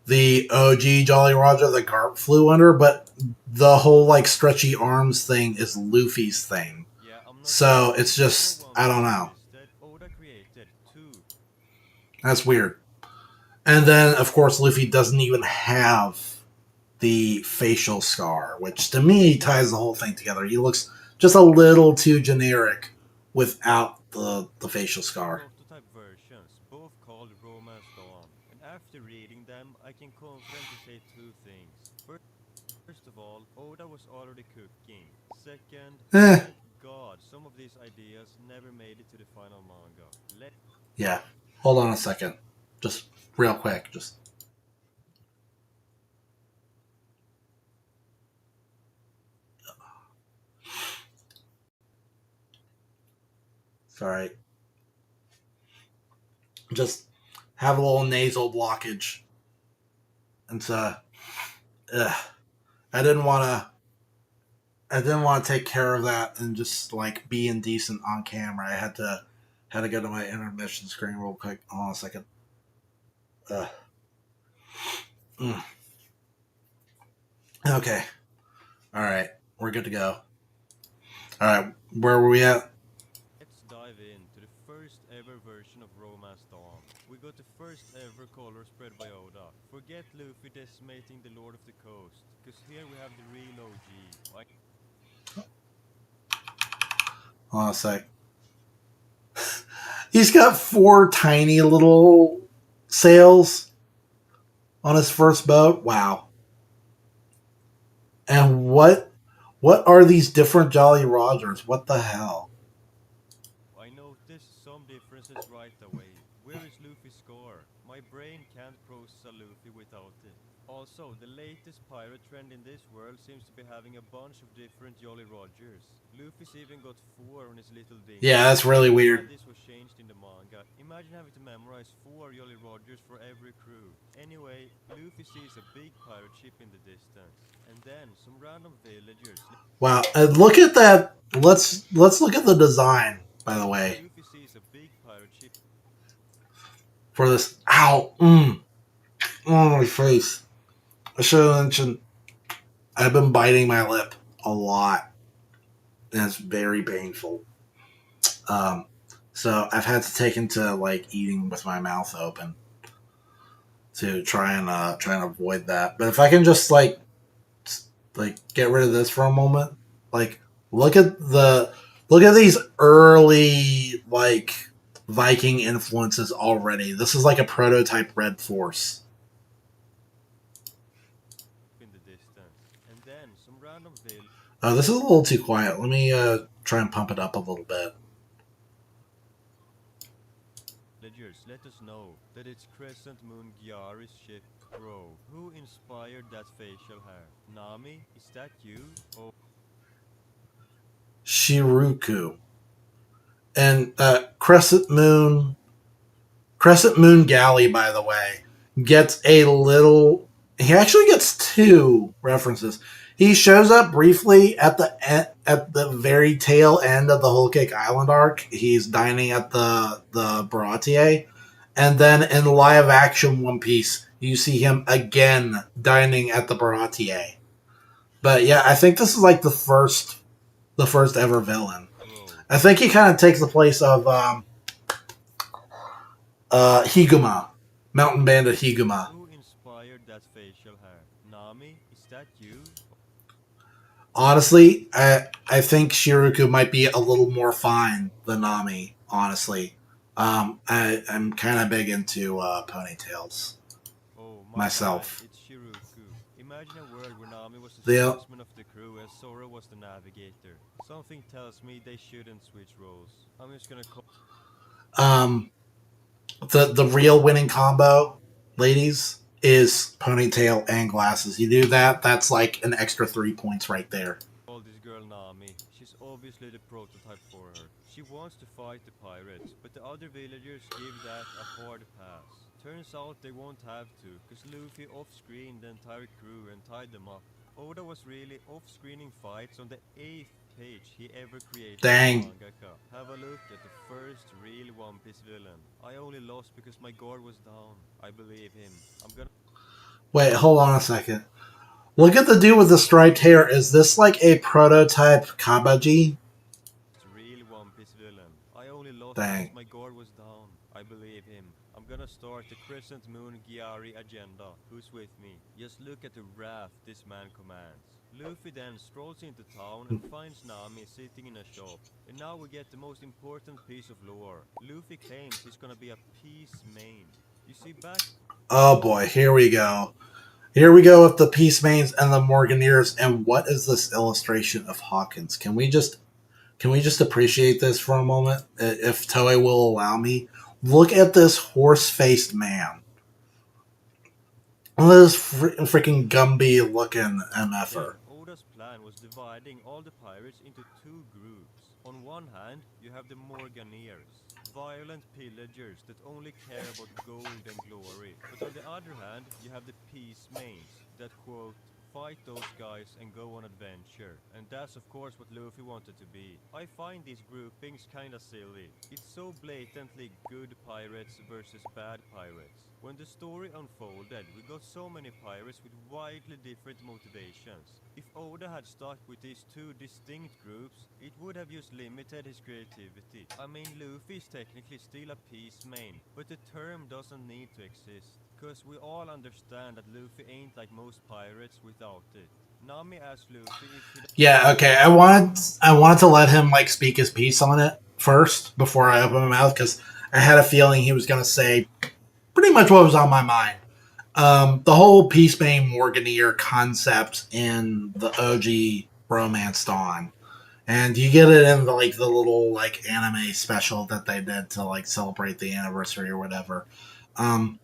the OG Jolly Roger the Garp flew under, but the whole like stretchy arms thing is Luffy's thing. Yeah, I'm not So joking. it's Before just, One I don't Piece know. existed, Oda created two. That's weird. And then, of course, Luffy doesn't even have the facial scar, which to me ties the whole thing together. He looks just a little too generic without the facial scar. Prototype versions, both called Romance Dawn. And after reading them, I can confidently say two things. First of all, Oda was already cooking. Second, Eh, thank God some of these ideas never made it to the final manga. yeah. Hold on a second. Just real quick. Just. Sorry. Just have a little nasal blockage. And so, I didn't want to. I didn't want to take care of that and just like be indecent on camera. I had to go to my intermission screen real quick. Hold on a second. Uh, mm. Okay. All right. We're good to go. All right. Where were we at? Let's dive into the first ever version of Romance Dawn. We got the first ever color spread by Oda. Forget Luffy decimating the Lord of the Coast, because here we have the real OG. Hold on a sec. He's got 4 tiny little sails on his first boat. Wow. And what are these different Jolly Rogers? What the hell? I noticed some differences right away. Where is Luffy's score? My brain can't process a Luffy without it. Also, the latest pirate trend in this world seems to be having a bunch of different Jolly Rogers. Luffy's even got 4 on his little dinghy. Yeah, that's really weird. This was changed in the manga. Imagine having to memorize 4 Jolly Rogers for every crew. Anyway, Luffy sees a big pirate ship in the distance. And then some random villagers. Wow. Look at that. Let's look at the design, by the way. Luffy sees a big pirate ship. For this. Ow. Oh, my face. I should have mentioned I've been biting my lip a lot. And it's very painful. So I've had to take into like eating with my mouth open to try and avoid that. But if I can just like get rid of this for a moment, like look at these early like Viking influences already. This is like a prototype Red Force. In the distance. And then some random Oh, this is a little too quiet. Let me try and pump it up a little bit. villagers let us know that it's Crescent Moon Gyari's ship. Bro, who inspired that facial hair? Nami, is that you? Oh, Shiruku. And Crescent Moon Galley, by the way, gets a little. He actually gets 2 references. He shows up briefly at the very tail end of the Whole Cake Island arc. He's dining at the Baratier, and then in live action One Piece, you see him again dining at the Baratier. But yeah, I think this is like the first the first ever villain. Whoa. I think he kind of takes the place of Higuma, Mountain Bandit Higuma. Who inspired that facial hair? Nami, is that you? Honestly, I think Shiruku might be a little more fine than Nami. Honestly, I'm kind of big into ponytails Oh, my bad, myself. it's Shiruku. Imagine a world where Nami was the The swordsman of the crew and Sora was the navigator. Something tells me they shouldn't switch roles. I'm just gonna call. um the real winning combo, ladies, is ponytail and glasses. You do that, that's like an extra 3 points right there. Call this girl Nami. She's obviously the prototype for her. She wants to fight the pirates, but the other villagers give that a hard pass. Turns out they won't have to, cause Luffy off-screened the entire crew and tied them up. Oda was really off-screening fights on the 8th page he ever created as a Dang. mangaka. Have a look at the first real One Piece villain. I only lost because my guard was down. I believe him. I'm gonna Wait, hold on a second. Look at the dude with the striped hair. Is this like a prototype Kabaji? real One Piece villain. I only lost because Dang. my guard was down. I believe him. I'm gonna start the Crescent Moon Gyari agenda. Who's with me? Just look at the wrath this man commands. Luffy then strolls into town and finds Nami sitting in a shop. And now we get the most important piece of lore. Luffy claims he's gonna be a peace main. You see, back Oh boy, here we go. Here we go with the Peace Mains and the Morganeers. And what is this illustration of Hawkins? Can we just appreciate this for a moment, if Toei will allow me? Look at this horse-faced man. Look at this freaking Gumby looking then, MFer. Oda's plan was dividing all the pirates into two groups. On one hand, you have the Morganeers, violent pillagers that only care about gold and glory. But on the other hand, you have the Peace Mains that quote, fight those guys and go on adventure. And that's of course what Luffy wanted to be. I find these groupings kinda silly. It's so blatantly good pirates versus bad pirates. When the story unfolded, we got so many pirates with widely different motivations. If Oda had stuck with these two distinct groups, it would have just limited his creativity. I mean, Luffy is technically still a peace main, but the term doesn't need to exist. Cause we all understand that Luffy ain't like most pirates without it. Nami asked Luffy if he Yeah, okay. I wanted to let him like speak his piece on it first before I open my mouth because I had a feeling he was gonna say pretty much what was on my mind. The whole Peacemain Morganeer concept in the OG Romance Dawn, and you get it in the little like anime special that they did to like celebrate the anniversary or whatever. Um,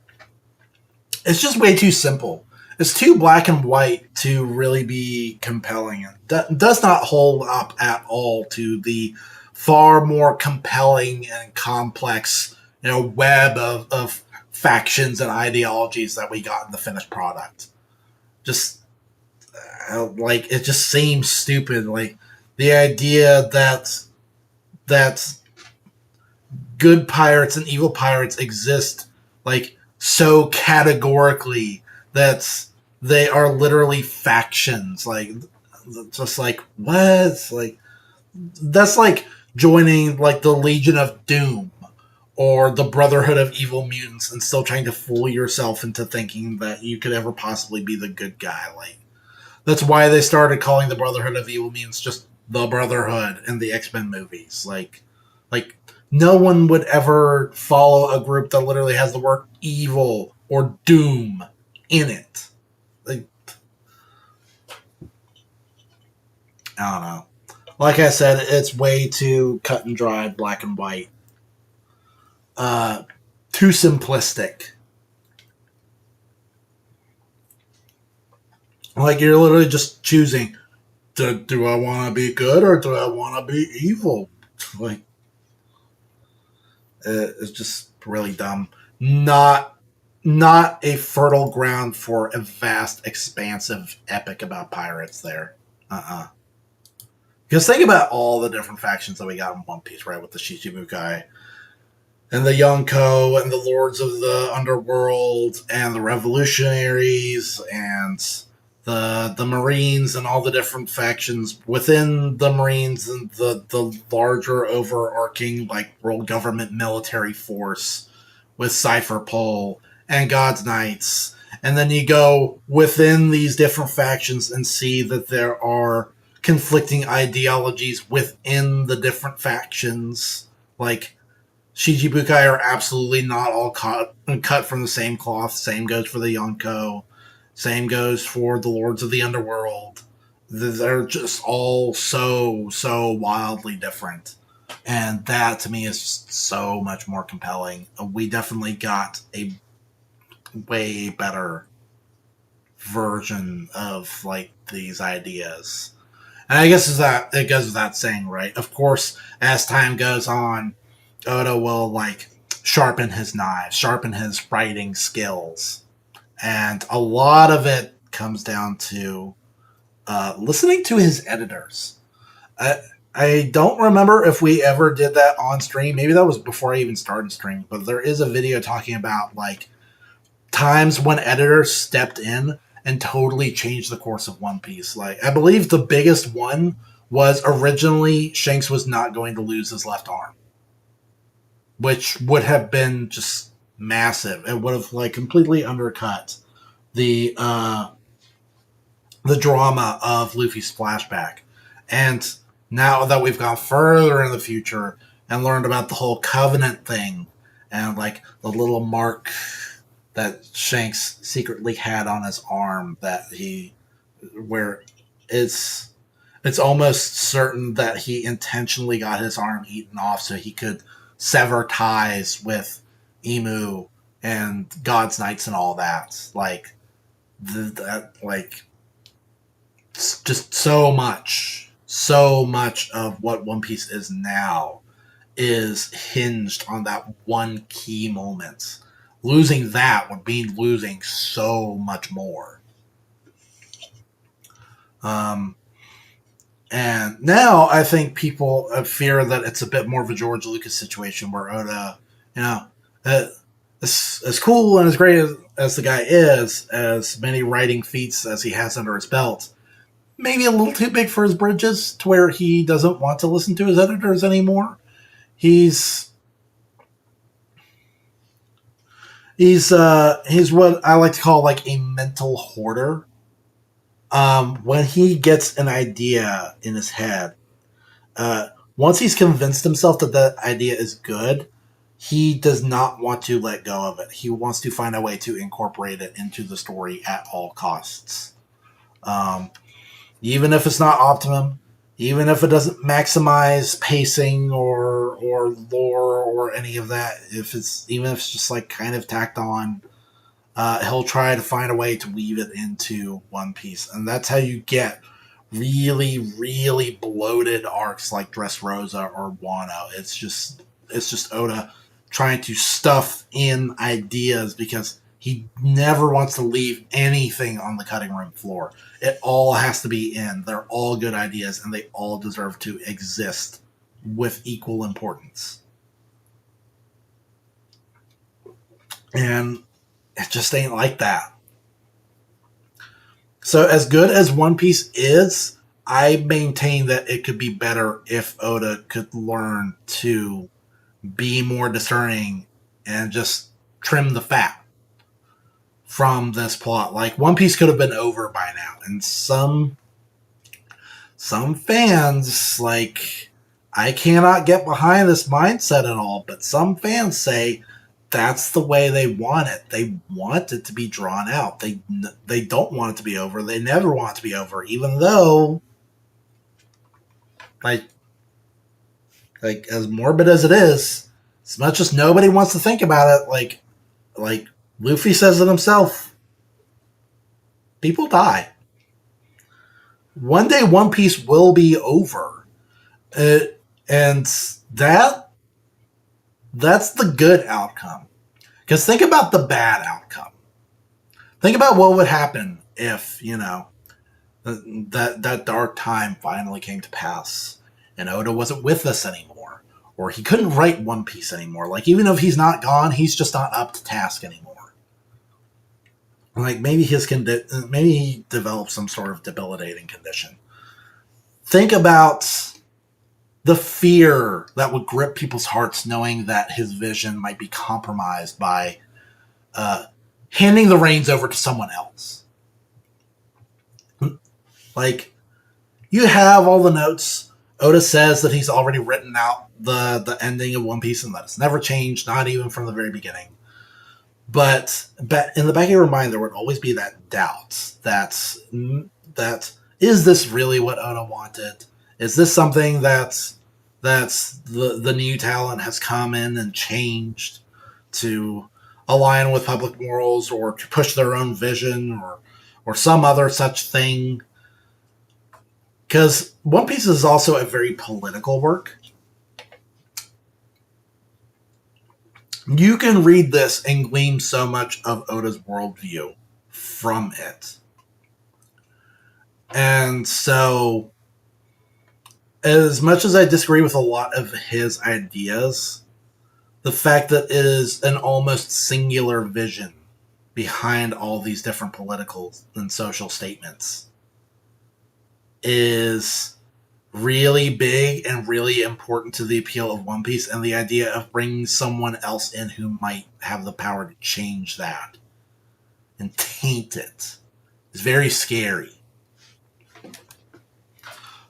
it's just way too simple. It's too black and white to really be compelling. It does not hold up at all to the far more compelling and complex, web of factions and ideologies that we got in the finished product. Just like it just seems stupid. Like the idea that good pirates and evil pirates exist like so categorically that they are literally factions. Like just like what? Like that's like joining like the Legion of Doom or the Brotherhood of Evil Mutants and still trying to fool yourself into thinking that you could ever possibly be the good guy. Like that's why they started calling the Brotherhood of Evil Mutants just the Brotherhood in the X-Men movies. Like no one would ever follow a group that literally has the word evil or doom in it. Like I don't know. Like I said, it's way too cut and dried, black and white. Uh, Too simplistic. Like you're literally just choosing: do I want to be good or do I want to be evil? Like it's just really dumb. Not not a fertile ground for a vast, expansive epic about pirates. There, because think about all the different factions that we got in One Piece, right? With the Shichibukai and the Yonko and the Lords of the Underworld and the Revolutionaries and the Marines and all the different factions within the Marines and the larger overarching like world government military force with Cypher Pole and God's Knights. And then you go within these different factions and see that there are conflicting ideologies within the different factions. Like Shichibukai are absolutely not all cut from the same cloth. Same goes for the Yonko. Same goes for the Lords of the Underworld. They're just all so wildly different. And that to me is just so much more compelling. We definitely got a way better version of like these ideas. And I guess is that it goes without saying, right? Of course, as time goes on, Oda will like sharpen his knives, sharpen his writing skills, and a lot of it comes down to listening to his editors. I, I don't remember if we ever did that on stream. Maybe that was before I even started streaming, but there is a video talking about like times when editors stepped in and totally changed the course of One Piece. Like I believe the biggest one was originally Shanks was not going to lose his left arm, which would have been just massive. It would have like completely undercut the uh, the drama of Luffy's flashback. And now that we've gone further in the future and learned about the whole Covenant thing and like the little mark that Shanks secretly had on his arm that he where it's almost certain that he intentionally got his arm eaten off so he could sever ties with Emu and God's Knights and all that. Like that like just so much of what One Piece is now is hinged on that one key moment. Losing that would mean losing so much more. Um, and now I think people fear that it's a bit more of a George Lucas situation where Oda, you know, as cool and as great as the guy is, as many writing feats as he has under his belt, maybe a little too big for his britches to where he doesn't want to listen to his editors anymore. He's he's what I like to call like a mental hoarder. When he gets an idea in his head, once he's convinced himself that that idea is good, he does not want to let go of it. He wants to find a way to incorporate it into the story at all costs. Um, Even if it's not optimum, even if it doesn't maximize pacing or lore or any of that, if it's even if it's just like kind of tacked on, he'll try to find a way to weave it into One Piece, and that's how you get really bloated arcs like Dressrosa or Wano. It's just Oda trying to stuff in ideas because he never wants to leave anything on the cutting room floor. It all has to be in. They're all good ideas, and they all deserve to exist with equal importance. And it just ain't like that. So, as good as One Piece is, I maintain that it could be better if Oda could learn to be more discerning and just trim the fat from this plot. Like One Piece could have been over by now, and some fans like I cannot get behind this mindset at all, but some fans say that's the way they want it. They want it to be drawn out. They don't want it to be over. They never want it to be over, even though like like as morbid as it is, as much as nobody wants to think about it, like Luffy says it himself, people die. One day One Piece will be over. And that's the good outcome. Because think about the bad outcome. Think about what would happen if, that dark time finally came to pass and Oda wasn't with us anymore. Or he couldn't write One Piece anymore. Like, even if he's not gone, he's just not up to task anymore. like maybe he developed some sort of debilitating condition. Think about the fear that would grip people's hearts knowing that his vision might be compromised by uh, handing the reins over to someone else. Like, you have all the notes. Oda says that he's already written out the ending of One Piece and that it's never changed, not even from the very beginning. But in the back of your mind, there would always be that doubt that is this really what Oda wanted? Is this something that's the new talent has come in and changed to align with public morals or to push their own vision or some other such thing? Because One Piece is also a very political work. You can read this and glean so much of Oda's worldview from it. And so, as much as I disagree with a lot of his ideas, the fact that it is an almost singular vision behind all these different political and social statements is really big and really important to the appeal of One Piece and the idea of bringing someone else in who might have the power to change that and taint it is very scary.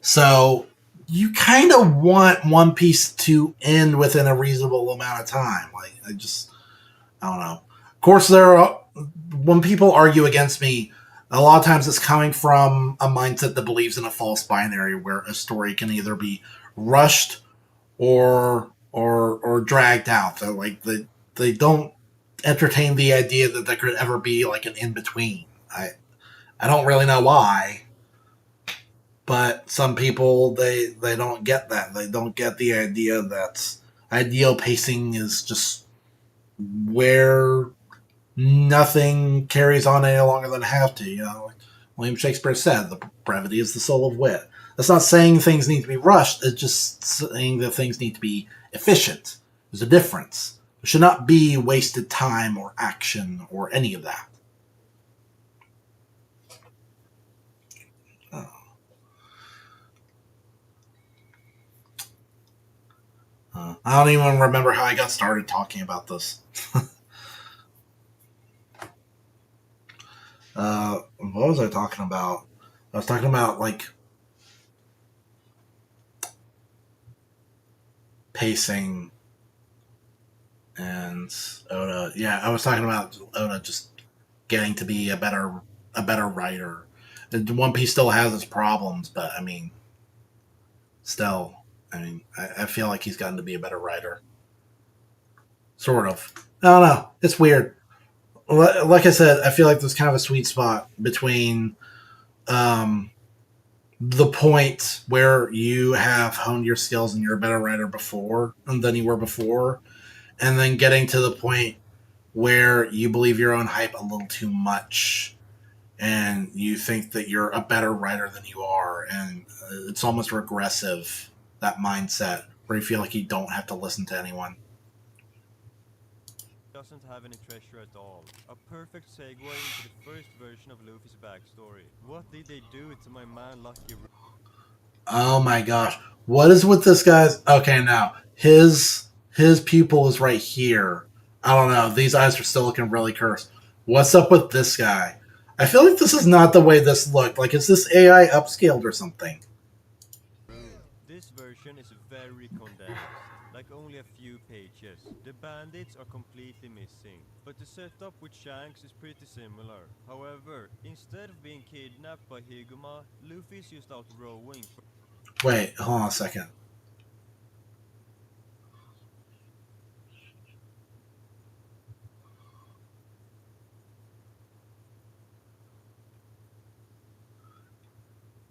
So you kind of want One Piece to end within a reasonable amount of time. Like, I don't know. Of course, when people argue against me, a lot of times it's coming from a mindset that believes in a false binary where a story can either be rushed or dragged out. So like they don't entertain the idea that there could ever be like an in between. I don't really know why, but some people they don't get that. They don't get the idea that ideal pacing is just where nothing carries on any longer than have to. Like William Shakespeare said, the brevity is the soul of wit. That's not saying things need to be rushed. It's just saying that things need to be efficient. There's a difference. There should not be wasted time or action or any of that. I don't even remember how I got started talking about this. What was I talking about? I was talking about like pacing and Oda. Yeah, I was talking about Oda just getting to be a better writer. One Piece still has its problems, but I mean, still, I feel like he's gotten to be a better writer. Sort of. I don't know. It's weird. Like I said, I feel like there's kind of a sweet spot between um, the point where you have honed your skills and you're a better writer before than you were before, and then getting to the point where you believe your own hype a little too much and you think that you're a better writer than you are, and it's almost regressive, that mindset where you feel like you don't have to listen to anyone. Doesn't have any treasure at all. A perfect segue into the first version of Luffy's backstory. What did they do to my man Lucky? Oh my gosh, what is with this guy's? Okay, now his pupil is right here. I don't know. These eyes are still looking really cursed. What's up with this guy? I feel like this is not the way this looked. Like, is this AI upscaled or something? This version is very condensed, like only a few pages. The bandits are completely missing, but the setup with Shanks is pretty similar. However, instead of being kidnapped by Higuma, Luffy is just out rowing for Wait, hold on a second.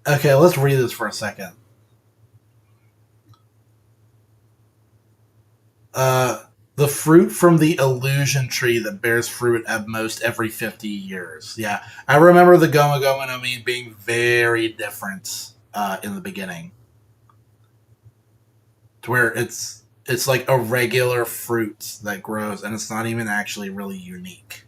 Okay, let's read this for a second. Uh, the fruit from the illusion tree that bears fruit at most every 50 years. Yeah, I remember the Goma Goma no Mi being very different in the beginning, to where it's like a regular fruit that grows, and it's not even actually really unique.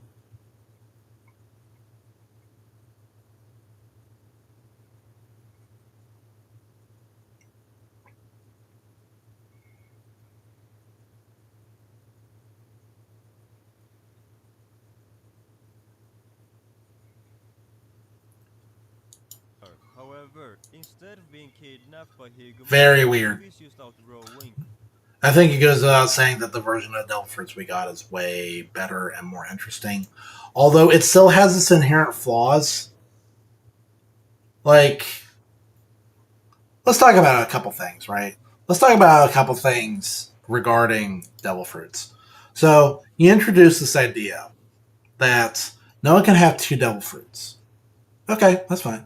However, instead of being kidnapped by Higumon, Very weird. Luffy is just out rowing. I think it goes without saying that the version of Devil Fruits we got is way better and more interesting. Although it still has its inherent flaws. Like, let's talk about a couple things, right? Let's talk about a couple things regarding Devil Fruits. So, you introduce this idea that no one can have two Devil Fruits. Okay, that's fine.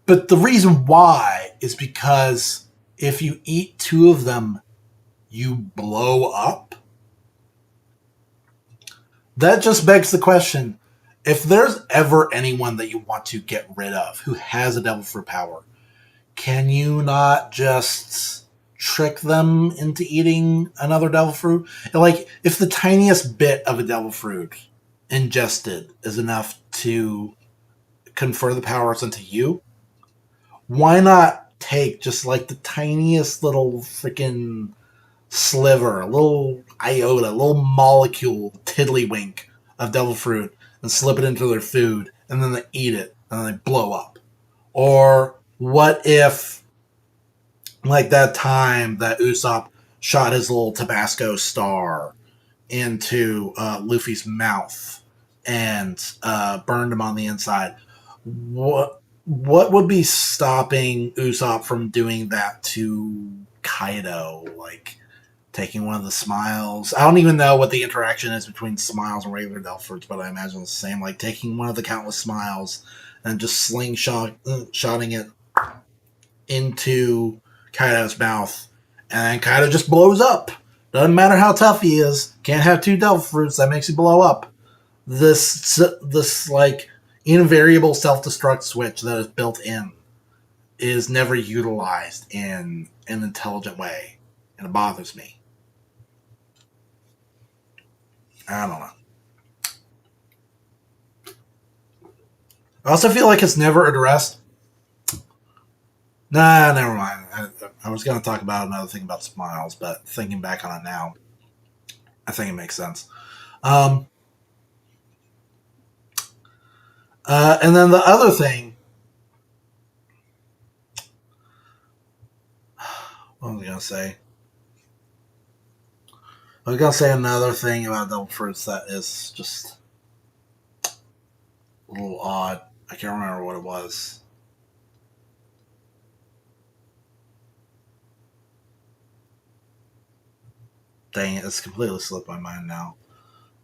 But the reason why is because if you eat two of them, you blow up. That just begs the question, if there's ever anyone that you want to get rid of who has a devil fruit power, can you not just trick them into eating another devil fruit? Like, if the tiniest bit of a devil fruit ingested is enough to confer the powers into you, why not take just like the tiniest little freaking sliver, a little iota, a little molecule, tiddlywink of devil fruit and slip it into their food, and then they eat it and then they blow up? Or what if, like that time that Usopp shot his little Tabasco star into Luffy's mouth and burned him on the inside? What would be stopping Usopp from doing that to Kaido? Like, taking one of the smiles. I don't even know what the interaction is between smiles and regular Delfords, but I imagine it's the same. Like taking one of the countless smiles and just shotting it into Kaido's mouth, and then Kaido just blows up. Doesn't matter how tough he is. Can't have two Devil Fruits. That makes you blow up. This like invariable self destruct switch that is built in is never utilized in an intelligent way, and it bothers me. I don't know. I also feel like it's never addressed. Nah, never mind. I was going to talk about another thing about smiles, but thinking back on it now, I think it makes sense. Um, and then the other thing, what was I going to say? I was going to say another thing about Devil Fruits that is just a little odd. I can't remember what it was. Dang it, it's completely slipped my mind now.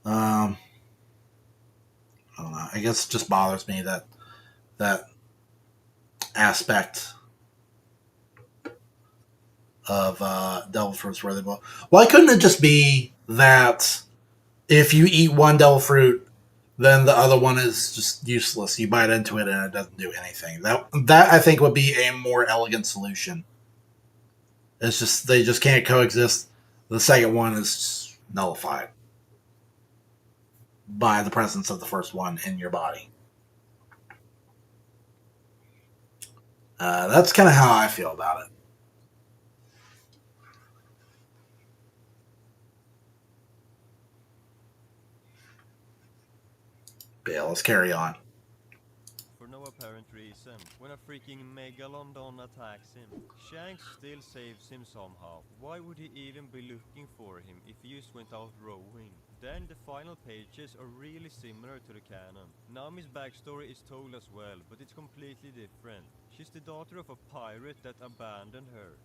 Um, I don't know. I guess it just bothers me that aspect of devil fruits where they both. Why couldn't it just be that if you eat one devil fruit, then the other one is just useless? You bite into it and it doesn't do anything. That I think would be a more elegant solution. It's just they just can't coexist. The second one is nullified by the presence of the first one in your body. That's kind of how I feel about it. But yeah, let's carry on. For no apparent reason, when a freaking Megalodon attacks him. Shanks still saves him somehow. Why would he even be looking for him if he just went out rowing? Then the final pages are really similar to the canon. Nami's backstory is told as well, but it's completely different. She's the daughter of a pirate that abandoned her.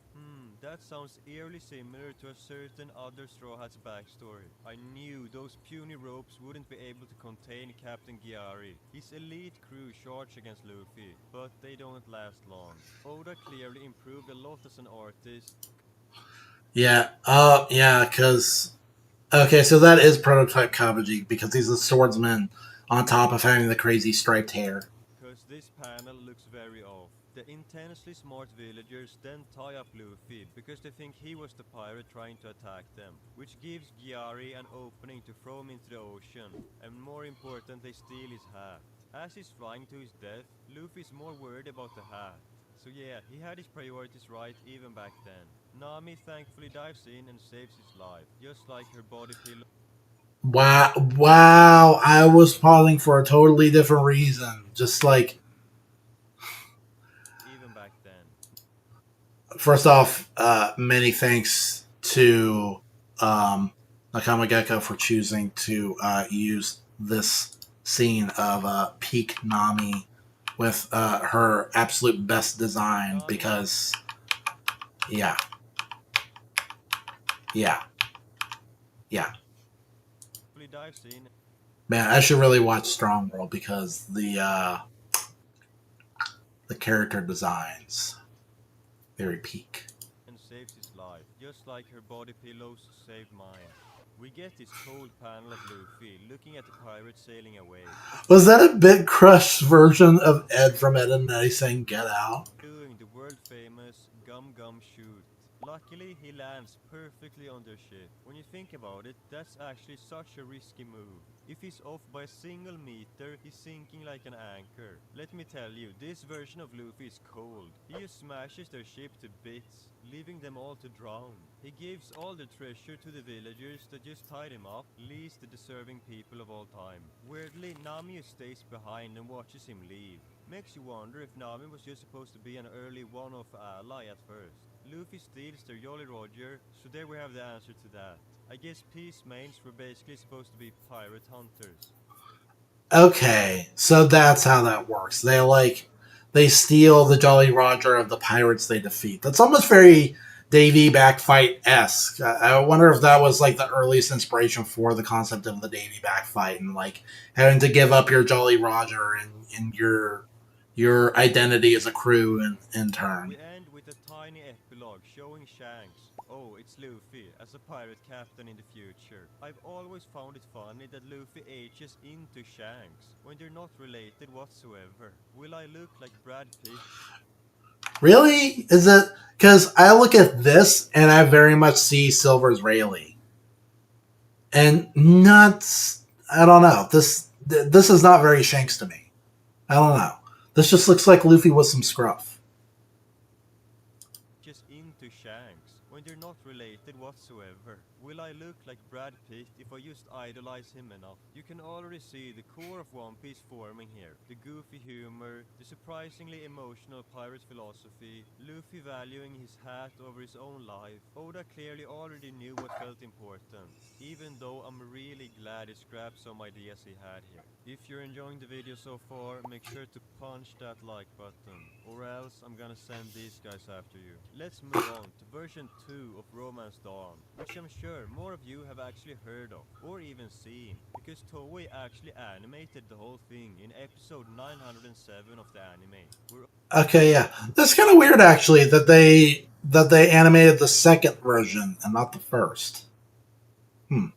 That sounds eerily similar to a certain other Straw Hat's backstory. I knew those puny ropes wouldn't be able to contain Captain Gyari. His elite crew charge against Luffy, but they don't last long. Oda clearly improved a lot as an artist. Yeah, yeah, because okay, so that is prototype Kabuji because he's a swordsman on top of having the crazy striped hair. Cause this panel looks very off. The intensely smart villagers then tie up Luffy because they think he was the pirate trying to attack them, which gives Gyari an opening to throw him into the ocean, and more important, they steal his hat. As he's flying to his death, Luffy's more worried about the hat. So yeah, he had his priorities right even back then. Nami thankfully dives in and saves his life, just like her body pillow. Wow, wow! I was pausing for a totally different reason. Just like first off, many thanks to Nakamageka for choosing to use this scene of peak Nami with her absolute best design Nami because, yeah, yeah, yeah. fully dives in. Man, I should really watch Strong World because the character designs very peak. And saves his life, just like her body pillows saved mine. We get this cold panel of Luffy looking at the pirate sailing away. It's Was that a bit crushed version of Ed from Ed and Eddie saying "Get Out"? doing the world famous gum gum shoot. Luckily, he lands perfectly on their ship. When you think about it, that's actually such a risky move. If he's off by a single meter, he's sinking like an anchor. Let me tell you, this version of Luffy is cold. He just smashes their ship to bits, leaving them all to drown. He gives all the treasure to the villagers that just tied him up, least the deserving people of all time. Weirdly, Nami stays behind and watches him leave. Makes you wonder if Nami was just supposed to be an early one-off ally at first. Luffy steals their Jolly Roger, so there we have the answer to that. I guess Peace Mains were basically supposed to be pirate hunters. Okay, so that's how that works. They steal the Jolly Roger of the pirates they defeat. That's almost very Davy backfight esque. I wonder if that was like the earliest inspiration for the concept of the Davy backfight and like having to give up your Jolly Roger and your identity as a crew in turn. We end with a tiny epilogue showing Shanks, oh, it's Luffy, as a pirate captain in the future. I've always found it funny that Luffy ages into Shanks when they're not related whatsoever. Will I look like Brad Pitt? Really? Is it because I look at this and I very much see Silver's Rayleigh and not. I don't know. This is not very Shanks to me. I don't know. This just looks like Luffy with some scruff. Just into Shanks when they're not related whatsoever. Will I look like Brad Pitt if I just idolize him enough? You can already see the core of One Piece forming here. The goofy humor, the surprisingly emotional pirate philosophy, Luffy valuing his hat over his own life. Oda clearly already knew what felt important, even though I'm really glad he scrapped some ideas he had here. If you're enjoying the video so far, make sure to punch that like button, or else I'm gonna send these guys after you. Let's move on to version 2 of Romance Dawn, which I'm sure more of you have actually heard of, or even seen, because Toei actually animated the whole thing in episode 907 of the anime. We're Okay, yeah, that's kind of weird actually that they animated the second version and not the first. Hmm.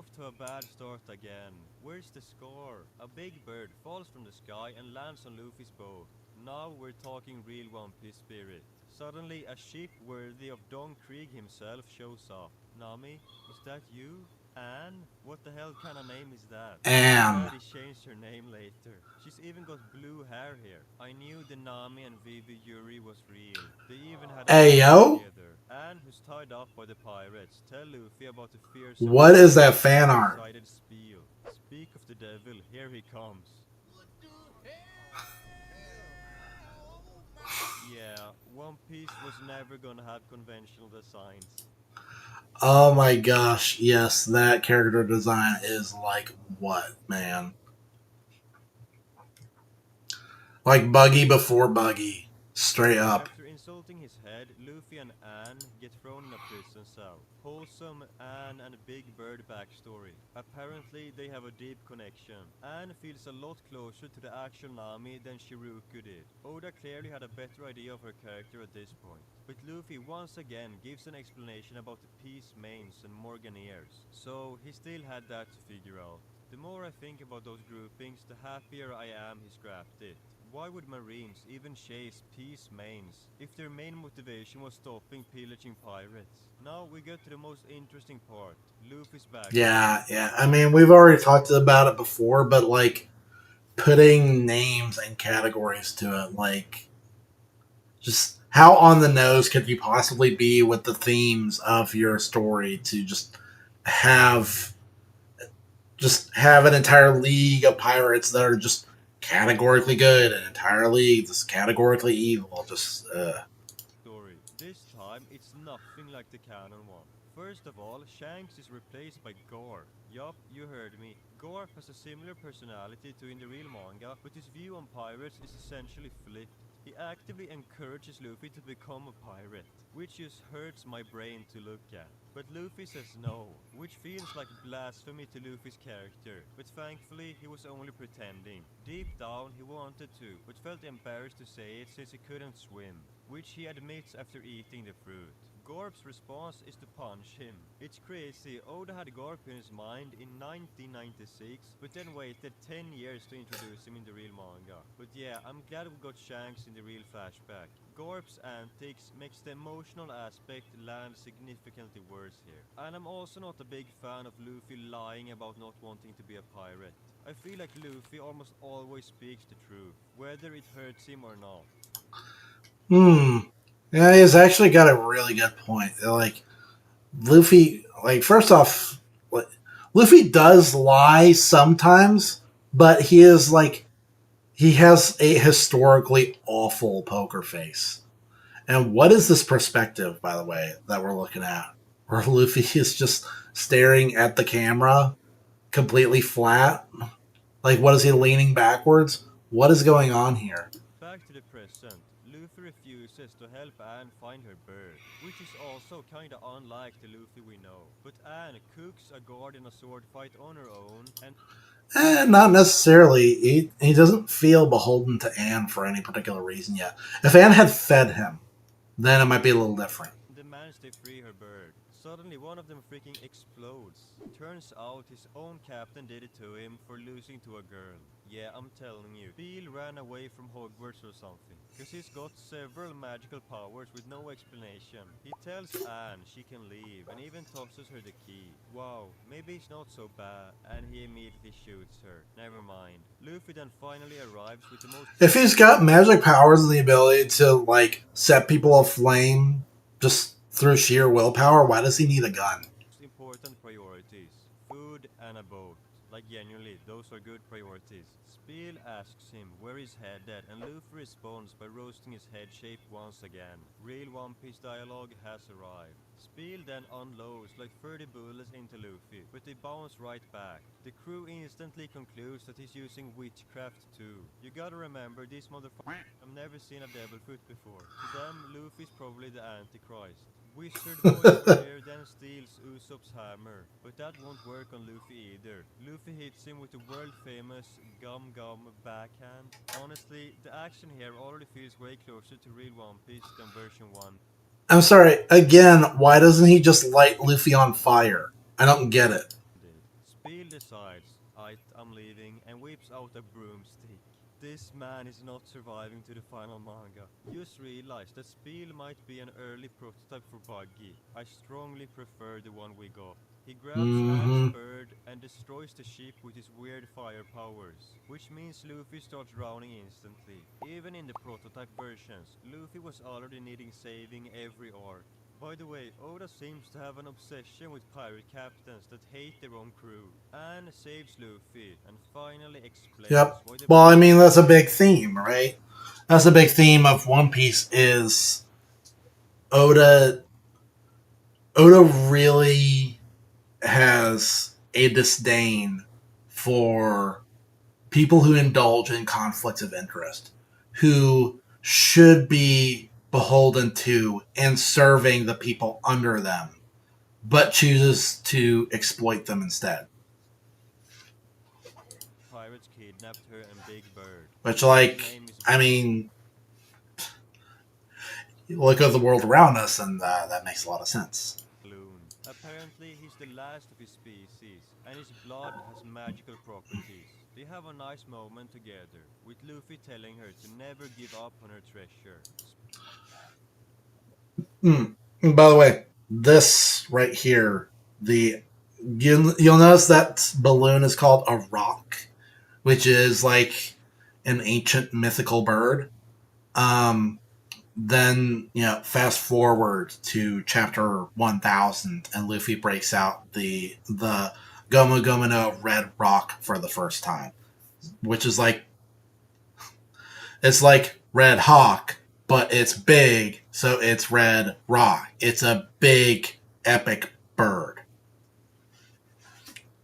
off to a bad start again. Where's the score? A big bird falls from the sky and lands on Luffy's boat. Now we're talking real One Piece spirit. Suddenly, a ship worthy of Don Krieg himself shows up. Nami, is that you? Anne? What the hell kind of name is that? I'm And glad he changed her name later. She's even got blue hair here. I knew the Nami and Vivi Yuri was real. They even had a hey baby yo, together. Anne, who's tied up by the pirates, tell Luffy about the fearsome what is that pirate with fan the art? two-sided spiel. Speak of the devil, here he comes. Yeah, One Piece was never gonna have conventional designs. Oh my gosh, yes, that character design is like what, man? Like Buggy before Buggy, straight up. After insulting his head, Luffy and Anne get thrown in a prison cell. Wholesome Anne and Big Bird backstory. Apparently, they have a deep connection. Anne feels a lot closer to the actual Nami than Shiruku did. Oda clearly had a better idea of her character at this point. But Luffy once again gives an explanation about the Peace Mains and Morganeers. So he still had that to figure out. The more I think about those groupings, the happier I am he scrapped it. Why would Marines even chase peace mains if their main motivation was stopping pillaging pirates? Now we get to the most interesting part, Luffy's backstory. Yeah, yeah. I mean, we've already talked about it before, but like putting names and categories to it, like just how on the nose could you possibly be with the themes of your story to have have an entire league of pirates that are just categorically good and an entire league that's categorically evil. Just time, it's nothing like the canon one. First of all, Shanks is replaced by Garp. Yup, you heard me. Garp has a similar personality to in the real manga, but his view on pirates is essentially flipped. He actively encourages Luffy to become a pirate, which just hurts my brain to look at. But Luffy says no, which feels like blasphemy to Luffy's character. But thankfully, he was only pretending. Deep down, he wanted to, but felt embarrassed to say it since he couldn't swim, which he admits after eating the fruit. Garp's response is to punch him. It's crazy, Oda had Garp in his mind in 1996, but then waited 10 years to introduce him in the real manga. But yeah, I'm glad we got Shanks in the real flashback. Garp's antics makes the emotional aspect land significantly worse here. And I'm also not a big fan of Luffy lying about not wanting to be a pirate. I feel like Luffy almost always speaks the truth, whether it hurts him or not. Hmm. Yeah, he's actually got a really good point. Like Luffy, like first off, like, Luffy does lie sometimes, but he is like he has a historically awful poker face. And what is this perspective, by the way, that we're looking at? Where Luffy is just staring at the camera completely flat? Like, what is he leaning backwards? What is going on here? Back to the present, Luffy refuses to help Anne find her bird, which is also kinda unlike the Luffy we know. But Anne cooks a guard in a sword fight on her own, and Not necessarily. He doesn't feel beholden to Anne for any particular reason yet. If Anne had fed him, then it might be a little different. demands they free her bird. Suddenly, one of them freaking explodes. Turns out his own captain did it to him for losing to a girl. Yeah, I'm telling you, Beale ran away from Hogwarts or something. Cause he's got several magical powers with no explanation. He tells Anne she can leave and even tosses her the key. Wow, maybe he's not so bad. And he immediately shoots her. Never mind. Luffy then finally arrives with the most If he's got magic powers and the ability to like set people aflame just through sheer willpower, why does he need a gun? important priorities: food and a boat. Like, genuinely, those are good priorities. Spiel asks him where he's headed, and Luffy responds by roasting his head shape once again. Real One Piece dialogue has arrived. Spiel then unloads like 30 bullets into Luffy, but they bounce right back. The crew instantly concludes that he's using witchcraft too. You gotta remember, these motherfuckers have never seen a devil foot before. To them, Luffy's probably the Antichrist. Wizard Boy Spear then steals Usopp's hammer, but that won't work on Luffy either. Luffy hits him with the world famous Gum Gum backhand. Honestly, the action here already feels way closer to real One Piece than version 1 I'm sorry, again, why doesn't he just light Luffy on fire? I don't get it. did. Spiel decides, I'm leaving, and whips out a broomstick. This man is not surviving to the final manga. Just realized that Spiel might be an early prototype for Buggy. I strongly prefer the one we got. He grabs Anne's Hmm. bird and destroys the ship with his weird fire powers, which means Luffy starts drowning instantly. Even in the prototype versions, Luffy was already needing saving every arc. By the way, Oda seems to have an obsession with pirate captains that hate their own crew. Anne saves Luffy and finally explains Yep. why the Well, I mean, that's a big theme, right? That's a big theme of One Piece is Oda. Oda really has a disdain for people who indulge in conflicts of interest, who should be beholden to and serving the people under them, but chooses to exploit them instead. pirates kidnapped her and Big Bird. Which, His like, name is I mean, you look at the world around us, and that makes a lot of sense. Balloon. Apparently, he's the last of his species, and his blood has magical properties. They have a nice moment together, with Luffy telling her to never give up on her treasure. Mm. And by the way, this right here, the you'll notice that balloon is called a rock, which is like an ancient mythical bird. Um, then fast forward to chapter 1000, and Luffy breaks out the Gomu Gomu no Red Rock for the first time, which is like it's like Red Hawk, but it's big, so it's red rock. It's a big, epic bird.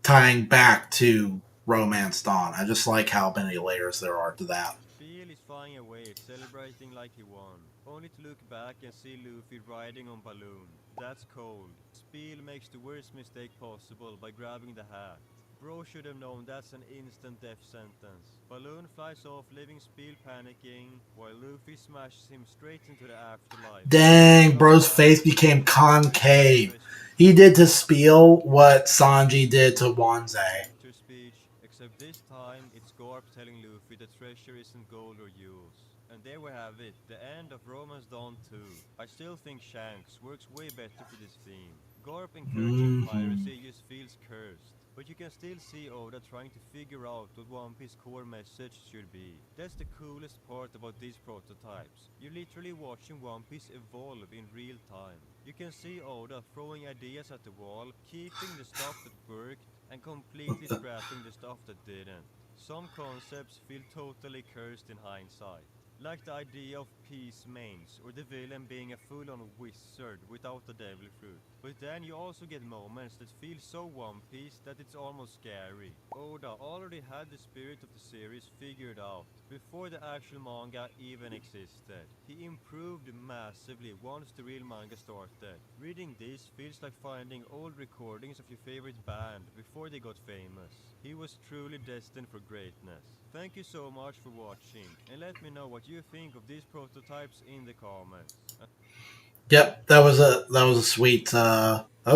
Tying back to Romance Dawn. I just like how many layers there are to that. Spiel is flying away, celebrating like he won, only to look back and see Luffy riding on Balloon. That's cold. Spiel makes the worst mistake possible by grabbing the hat. Bro should have known that's an instant death sentence. Balloon flies off, leaving Spiel panicking, while Luffy smashes him straight into the afterlife. Dang, Cut bro's back face to the became Luffy finally getting concave. rescued. He did to Spiel what Sanji did to Wanze. Victor's speech, except this time it's Garp telling Luffy the treasure isn't gold or jewels. And there we have it, the end of Romance Dawn 2. I still think Shanks works way better for this theme. Garp encouraging Mm-hmm. piracy just feels cursed. But you can still see Oda trying to figure out what One Piece core message should be. That's the coolest part about these prototypes. You're literally watching One Piece evolve in real time. You can see Oda throwing ideas at the wall, keeping the stuff that worked, and completely scrapping the stuff that didn't. Some concepts feel totally cursed in hindsight. Like the idea of peace mains, or the villain being a full-on wizard without the devil fruit. But then you also get moments that feel so One Piece that it's almost scary. Oda already had the spirit of the series figured out, before the actual manga even existed. He improved massively once the real manga started. Reading this feels like finding old recordings of your favorite band before they got famous. He was truly destined for greatness. Thank you so much for watching, and let me know what you think of these prototypes in the comments. Yep, that was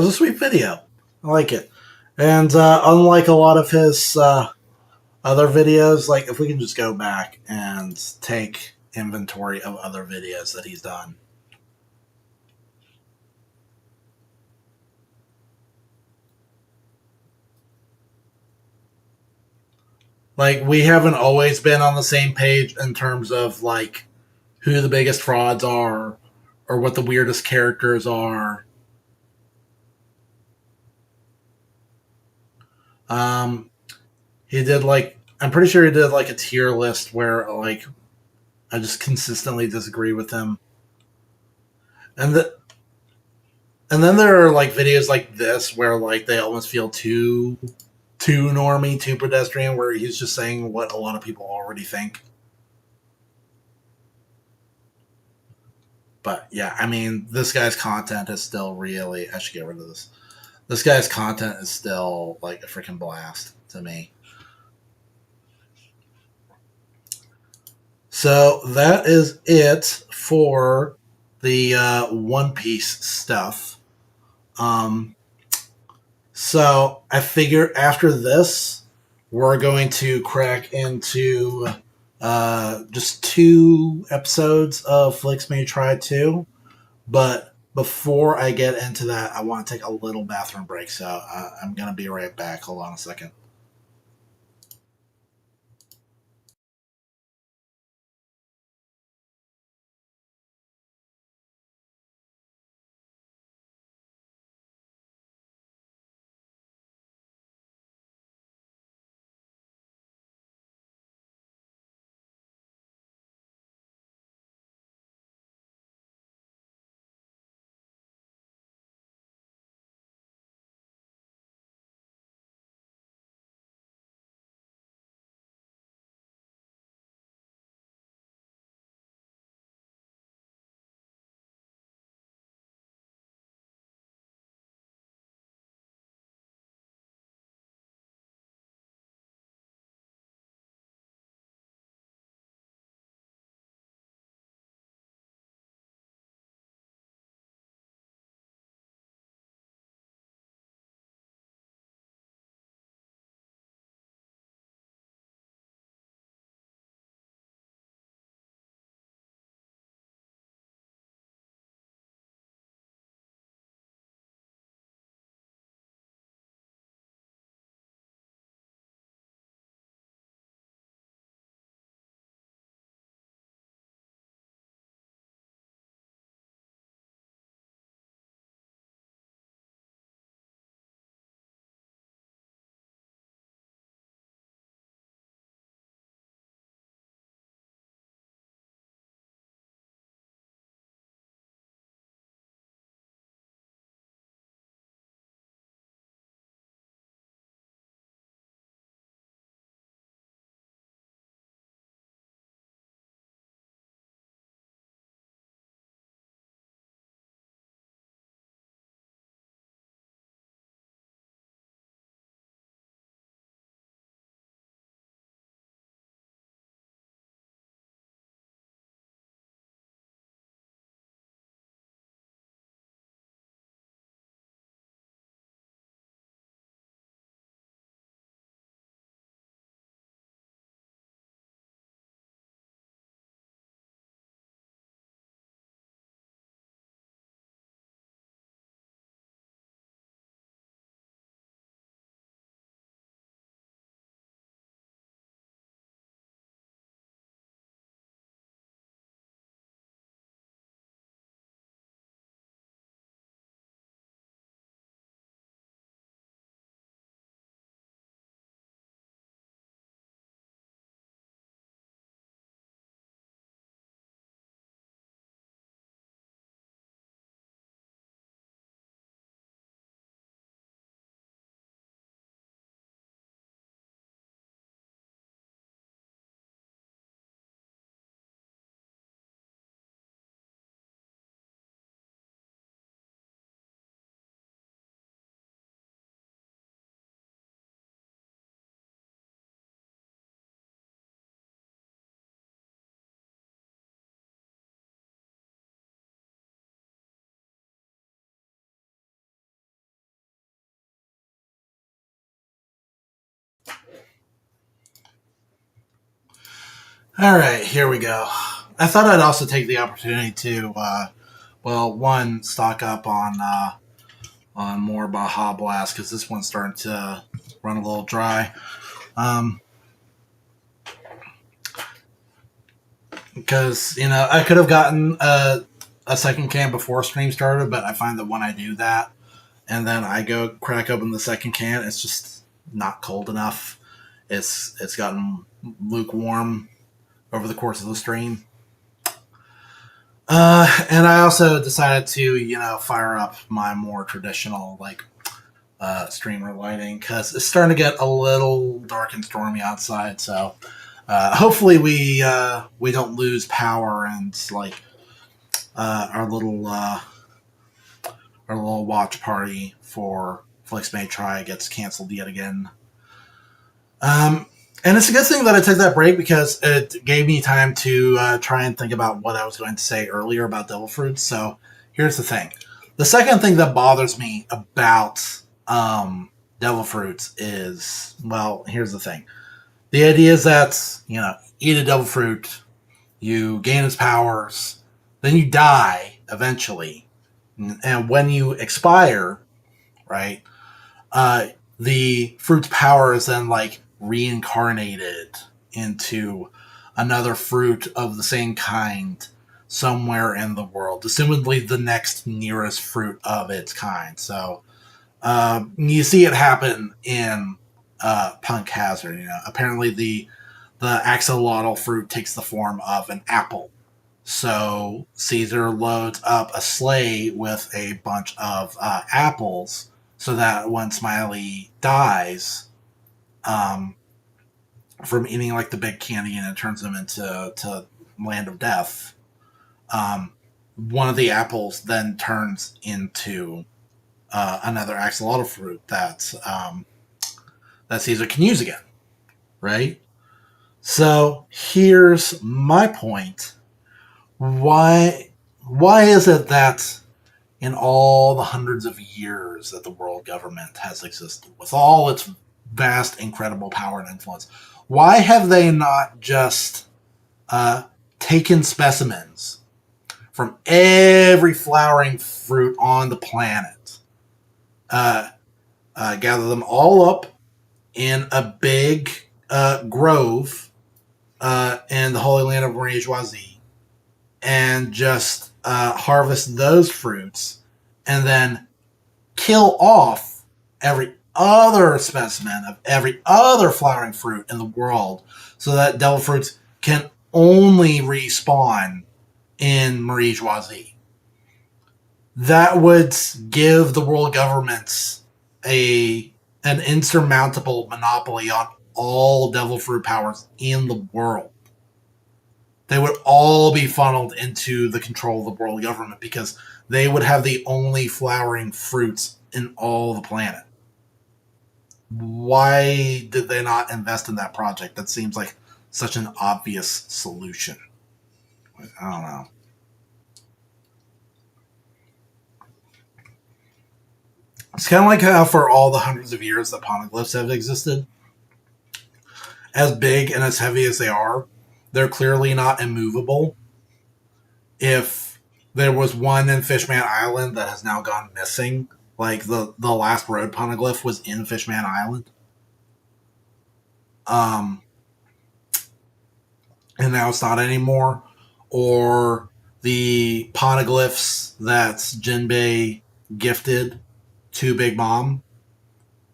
a sweet video. I like it. And unlike a lot of his other videos, like if we can just go back and take inventory of other videos that he's done. Like we haven't always been on the same page in terms of like who the biggest frauds are or what the weirdest characters are. Um, he did like I'm pretty sure he did like a tier list where like I just consistently disagree with him. And the, and then there are like videos like this where like they almost feel too normie, too pedestrian, where he's just saying what a lot of people already think. But yeah, I mean, this guy's content is still really. I should get rid of this. This guy's content is still like a freaking blast to me. So that is it for the One Piece stuff. Um, so I figure after this, we're going to crack into just 2 episodes of Flix May Try 2. But before I get into that, I want to take a little bathroom break. So I'm going to be right back. Hold on a second. All right, here we go. I thought I'd also take the opportunity to, well, one, stock up on more Baja Blast because this one's starting to run a little dry. Um, because I could have gotten a second can before stream started, but I find that when I do that and then I go crack open the second can, it's just not cold enough. It's gotten lukewarm over the course of the stream. And I also decided to, fire up my more traditional, like, streamer lighting because it's starting to get a little dark and stormy outside. So hopefully we don't lose power and like our little watch party for Flix May Try gets canceled yet again. Um, and it's a good thing that I took that break because it gave me time to try and think about what I was going to say earlier about devil fruits. So here's the thing. The second thing that bothers me about devil fruits is, well, here's the thing. The idea is that, eat a devil fruit, you gain its powers, then you die eventually. And when you expire, right, uh, the fruit's power is then like reincarnated into another fruit of the same kind somewhere in the world, assumedly the next nearest fruit of its kind. So you see it happen in Punk Hazard. Apparently the axolotl fruit takes the form of an apple. So Caesar loads up a sleigh with a bunch of apples so that when Smiley dies um, from eating like the big candy and it turns him into land of death, um, one of the apples then turns into another axolotl fruit that Caesar can use again, right? So here's my point. Why is it that in all the hundreds of years that the world government has existed, with all its vast, incredible power and influence, why have they not just uh, taken specimens from every flowering fruit on the planet, uh, gather them all up in a big grove in the Holy Land of Marie Joisie, and just harvest those fruits and then kill off every other specimen of every other flowering fruit in the world so that devil fruits can only respawn in Marie Joisie. That would give the world governments an insurmountable monopoly on all devil fruit powers in the world. They would all be funneled into the control of the world government because they would have the only flowering fruits in all the planet. Why did they not invest in that project? That seems like such an obvious solution. I don't know. It's kind of like how for all the hundreds of years that poneglyphs have existed, as big and as heavy as they are, they're clearly not immovable. If there was one in Fishman Island that has now gone missing, like the last road poneglyph was in Fishman Island, um, and now it's not anymore, or the poneglyphs that Jinbei gifted to Big Mom,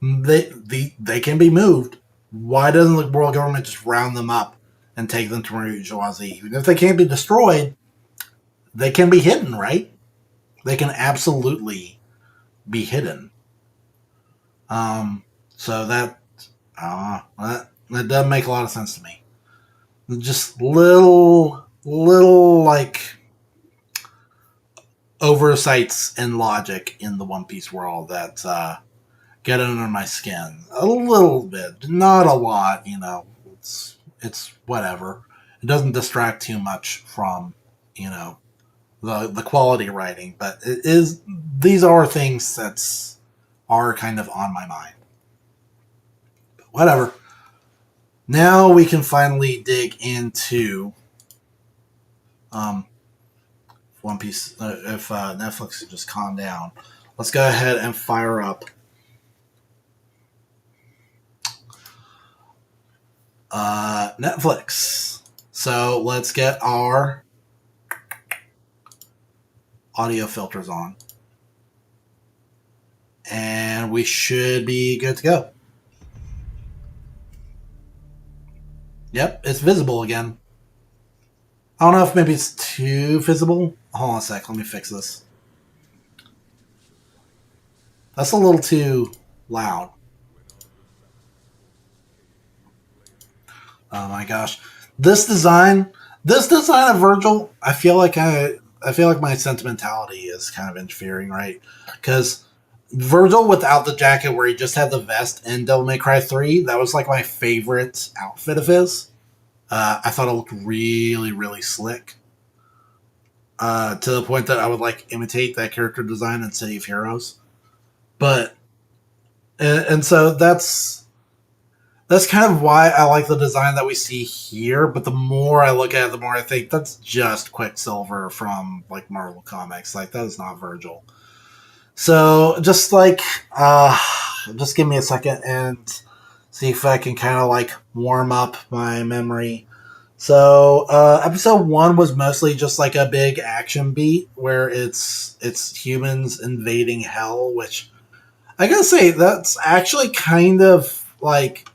they can be moved. Why doesn't the world government just round them up and take them to Marie Joisie? Even if they can't be destroyed, they can be hidden, right? They can absolutely be hidden. So that doesn't make a lot of sense to me. Just little like oversights in logic in the One Piece world that get under my skin a little bit, not a lot. It's whatever. It doesn't distract too much from you know the quality writing, but it is these are things that are kind of on my mind. But whatever. now we can finally dig into um, One Piece. If Netflix could just calm down, let's go ahead and fire up Netflix. So let's get our audio filters on, and we should be good to go. Yep, it's visible again. I don't know if maybe it's too visible. Hold on a sec, let me fix this. That's a little too loud. Oh my gosh. This design of Virgil, I feel like my sentimentality is kind of interfering, right? Because Virgil without the jacket where he just had the vest in Devil May Cry 3, that was like my favorite outfit of his. I thought it looked really, really slick. To the point that I would like imitate that character design in City of Heroes. But and so that's kind of why I like the design that we see here. But the more I look at it, the more I think that's just Quicksilver from like Marvel Comics. Like that is not Virgil. So just give me a second and see if I can kind of like warm up my memory. So episode one was mostly just like a big action beat where it's humans invading hell, which I gotta say that's actually kind of like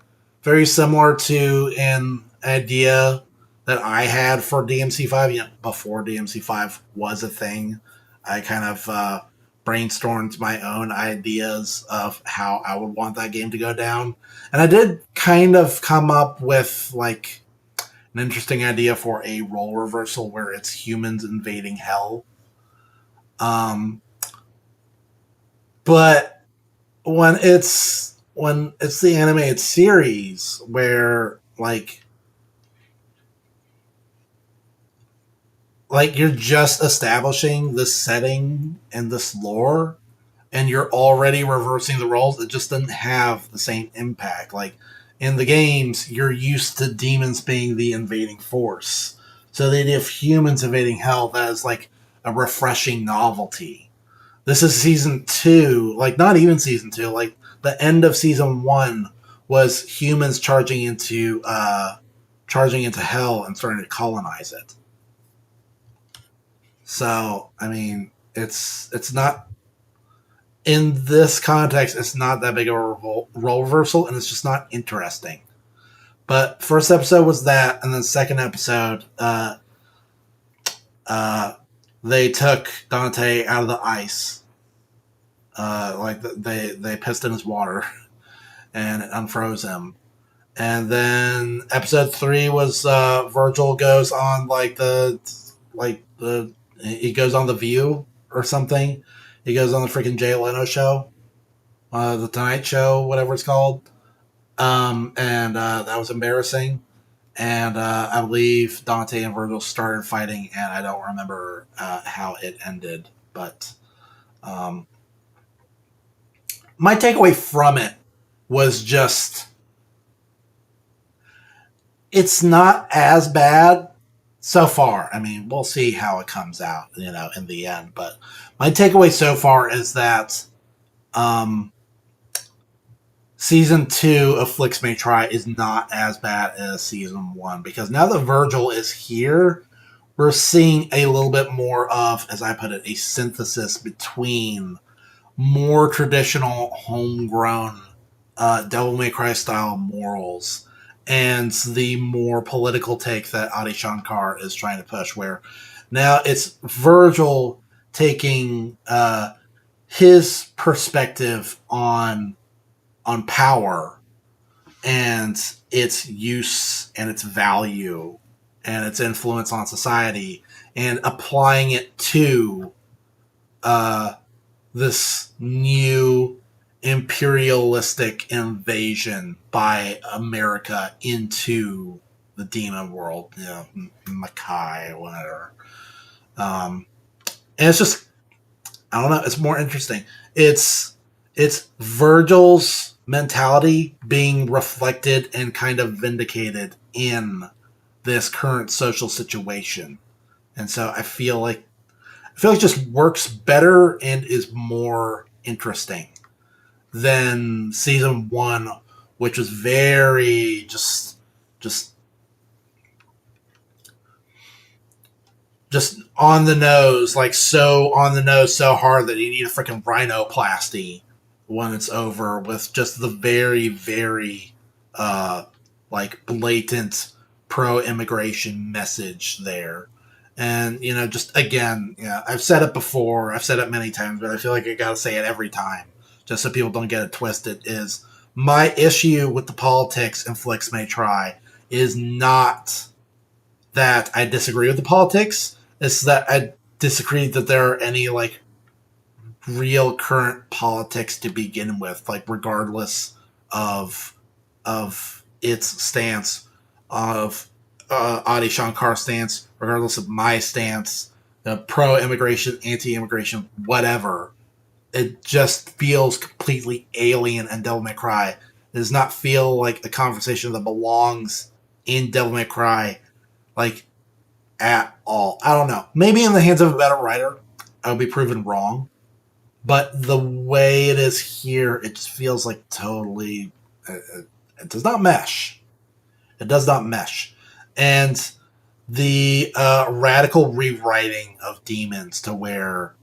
very similar to an idea that I had for DMC5. You know, before DMC5 was a thing, I kind of brainstormed my own ideas of how I would want that game to go down, and I did kind of come up with like an interesting idea for a role reversal where it's humans invading hell. Um, but when it's the animated series where like you're just establishing this setting and this lore and you're already reversing the roles, it just doesn't have the same impact. Like in the games you're used to demons being the invading force, so the idea of humans invading hell, that is like a refreshing novelty. This is season two, like not even season two, like the end of season one was humans charging into hell and starting to colonize it. So I mean, it's not in this context. It's not that big of a role reversal, and it's just not interesting. But first episode was that, and then second episode, uh, they took Dante out of the ice. They pissed in his water and it unfroze him. And then episode three was Virgil goes on he goes on the View or something. He goes on the freaking Jay Leno show, the Tonight Show, whatever it's called. And that was embarrassing. And I believe Dante and Virgil started fighting, and I don't remember how it ended. But my takeaway from it was just it's not as bad so far. I mean, we'll see how it comes out, in the end. But my takeaway so far is that um, season two of Flix May Try is not as bad as season one, because now that Virgil is here, we're seeing a little bit more of, as I put it, a synthesis between more traditional homegrown Devil May Cry style morals and the more political take that Adi Shankar is trying to push, where now it's Virgil taking his perspective on power and its use and its value and its influence on society and applying it to this new imperialistic invasion by America into the demon world, Makai or whatever. And it's just, I don't know, it's more interesting. It's Virgil's mentality being reflected and kind of vindicated in this current social situation. And so I feel like it just works better and is more interesting than season one, which was very just just on the nose, like so on the nose, so hard that you need a freaking rhinoplasty when it's over, with just the very uh like blatant pro immigration message there. And just again, I've said it before, I've said it many times, but I feel like I gotta say it every time, just so people don't get it twisted. Is my issue with the politics and Flix may try is not that I disagree with the politics. It's that I disagree that there are any like real current politics to begin with, like regardless of its stance, of Adi Shankar's stance, regardless of my stance, pro immigration, anti immigration, whatever. It just feels completely alien in Devil May Cry. It does not feel like a conversation that belongs in Devil May Cry, like at all. I don't know. Maybe in the hands of a better writer, I will be proven wrong. But the way it is here, it just feels like totally. It does not mesh. It does not mesh. And the radical rewriting of demons to where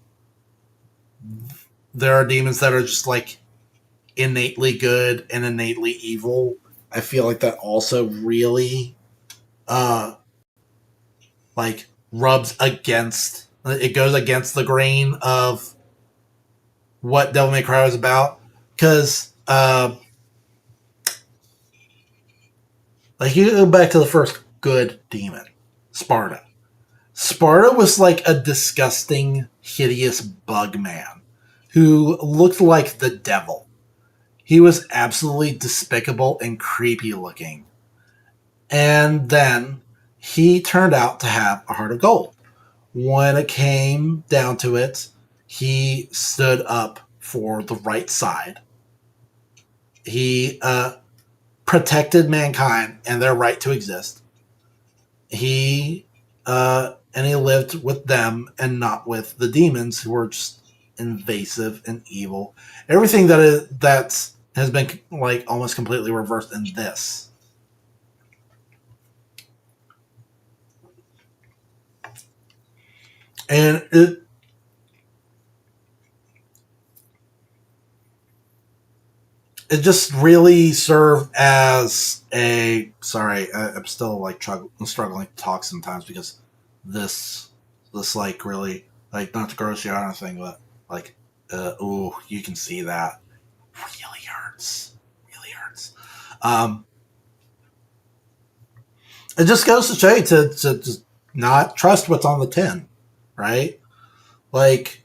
there are demons that are just like innately good and innately evil. I feel like that also really uh like rubs against, it goes against the grain of what Devil May Cry was about. Because like you go back to the first good demon, Sparta. Sparta was like a disgusting, hideous bug man who looked like the devil. He was absolutely despicable and creepy looking. And then he turned out to have a heart of gold. When it came down to it, he stood up for the right side. He protected mankind and their right to exist. He lived with them and not with the demons who were just invasive and evil. Everything that has been like almost completely reversed in this. And it just really served as a, sorry, I'm still like struggling to talk sometimes because this like really, like, not to gross you out or anything, but like ooh, you can see that really hurts, really hurts. um it just goes to show you to just not trust what's on the tin, right? Like,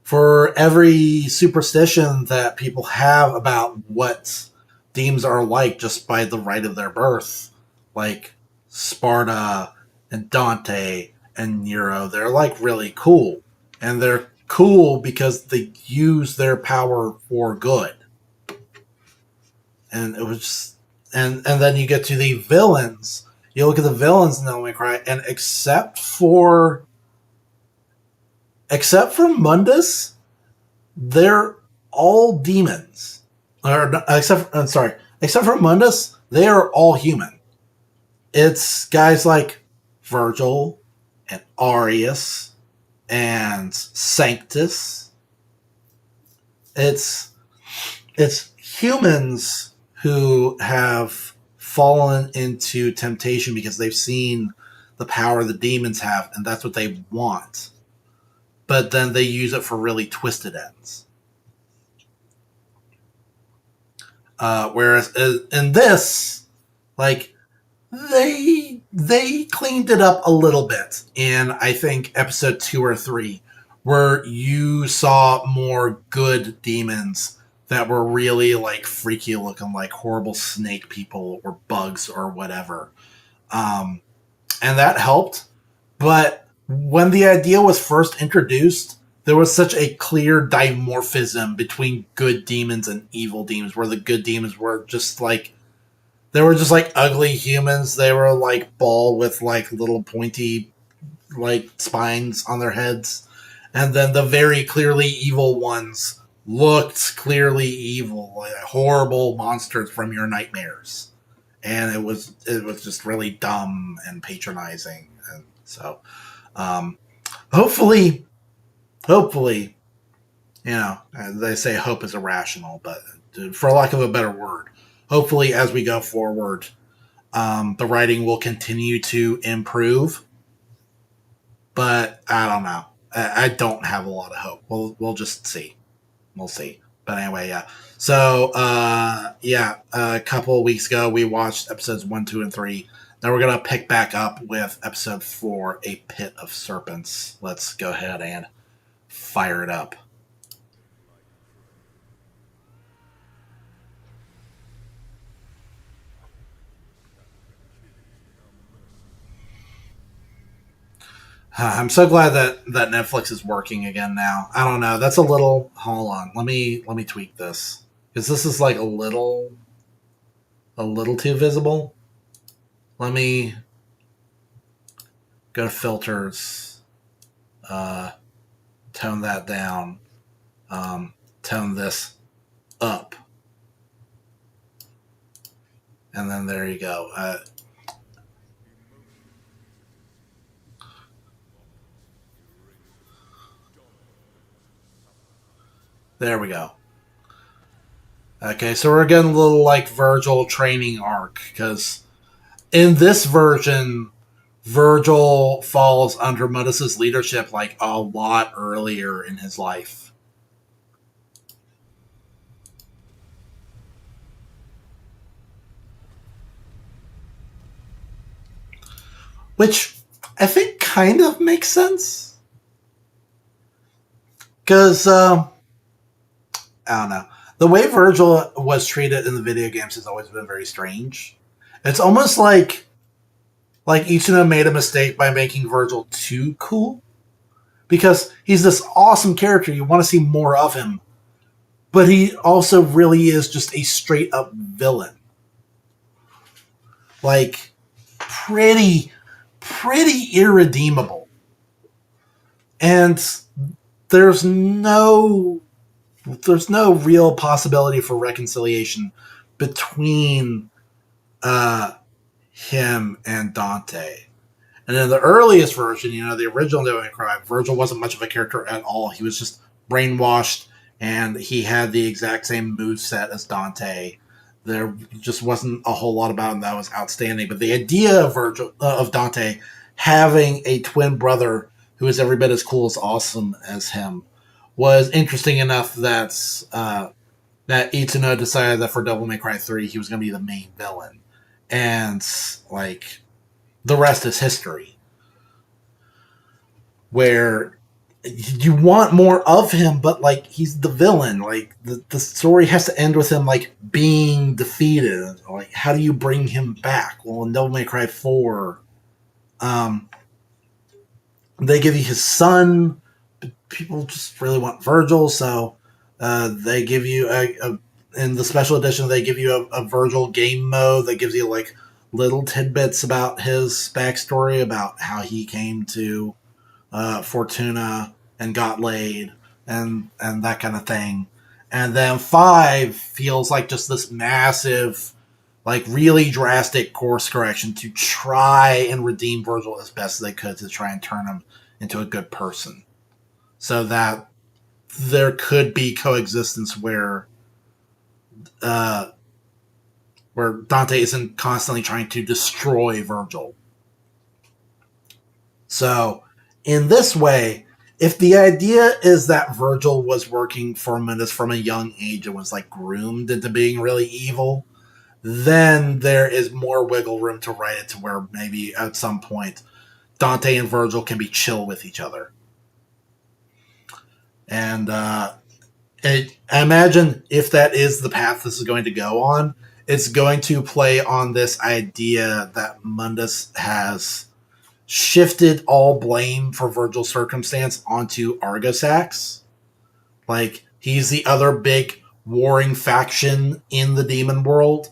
for every superstition that people have about what demons are like just by the right of their birth, like Sparta and Dante and Nero, they're like really cool. And they're cool because they use their power for good. And it was just, and then you get to the villains. You look at the villains in Devil May Cry, and except for Mundus, they're all demons. Or except for Mundus, they are all human. It's guys like Virgil and Arius and Sanctus. It's it's humans who have fallen into temptation because they've seen the power the demons have, and that's what they want. But then they use it for really twisted ends. Whereas in this, like, they cleaned it up a little bit in, I think, episode 2 or 3, where you saw more good demons that were really like freaky looking, like horrible snake people or bugs or whatever. And that helped. But when the idea was first introduced there was such a clear dimorphism between good demons and evil demons, where the good demons were just like they were just like ugly humans. They were like bald with like little pointy like spines on their heads, and then the very clearly evil ones looked clearly evil, like horrible monsters from your nightmares. And it was just really dumb and patronizing, and so um, hopefully, hopefully, they say hope is irrational, but for lack of a better word, hopefully, as we go forward, the writing will continue to improve. But I don't know. I don't have a lot of hope. We'll just see. We'll see. But anyway, yeah. So yeah, a couple of weeks ago we watched episodes 1, 2, and 3. Now we're gonna pick back up with episode 4, A Pit of Serpents. Let's go ahead and fire it up. I'm so glad that Netflix is working again now. I don't know. That's a little. Hold on. Let me tweak this because this is like a little too visible. Let me go to filters, tone that down, tone this up, and then there you go. There we go. Okay, so we're getting a little like Virgil training arc because in this version, Virgil falls under Mundus's leadership like a lot earlier in his life. Which I think kind of makes sense. Because, I don't know. The way Virgil was treated in the video games has always been very strange. It's almost like Ichino made a mistake by making Virgil too cool. Because he's this awesome character. You want to see more of him. But he also really is just a straight up villain. Like, pretty irredeemable. And there's no real possibility for reconciliation between him and Dante. And in the earliest version, the original Devil May Cry, Virgil wasn't much of a character at all. He was just brainwashed, and he had the exact same moveset as Dante. There just wasn't a whole lot about him that was outstanding. But the idea of Dante having a twin brother who is every bit as cool as awesome as him was interesting enough that Itsuno decided that for Devil May Cry 3 he was going to be the main villain, and like the rest is history. Where you want more of him, but like he's the villain. Like the story has to end with him like being defeated. Like how do you bring him back? Well, in Devil May Cry 4, they give you his son. People just really want Virgil, so they give you in the special edition they give you a Virgil game mode that gives you like little tidbits about his backstory, about how he came to Fortuna and got laid and that kind of thing. And then 5 feels like just this massive, like really drastic course correction to try and redeem Virgil as best as they could, to try and turn him into a good person, so that there could be coexistence where Dante isn't constantly trying to destroy Virgil. So, in this way, if the idea is that Virgil was working for Mundus from a young age and was like groomed into being really evil, then there is more wiggle room to write it to where maybe at some point Dante and Virgil can be chill with each other. And I imagine if that is the path this is going to go on, it's going to play on this idea that Mundus has shifted all blame for Virgil's circumstance onto Argosax. Like he's the other big warring faction in the demon world,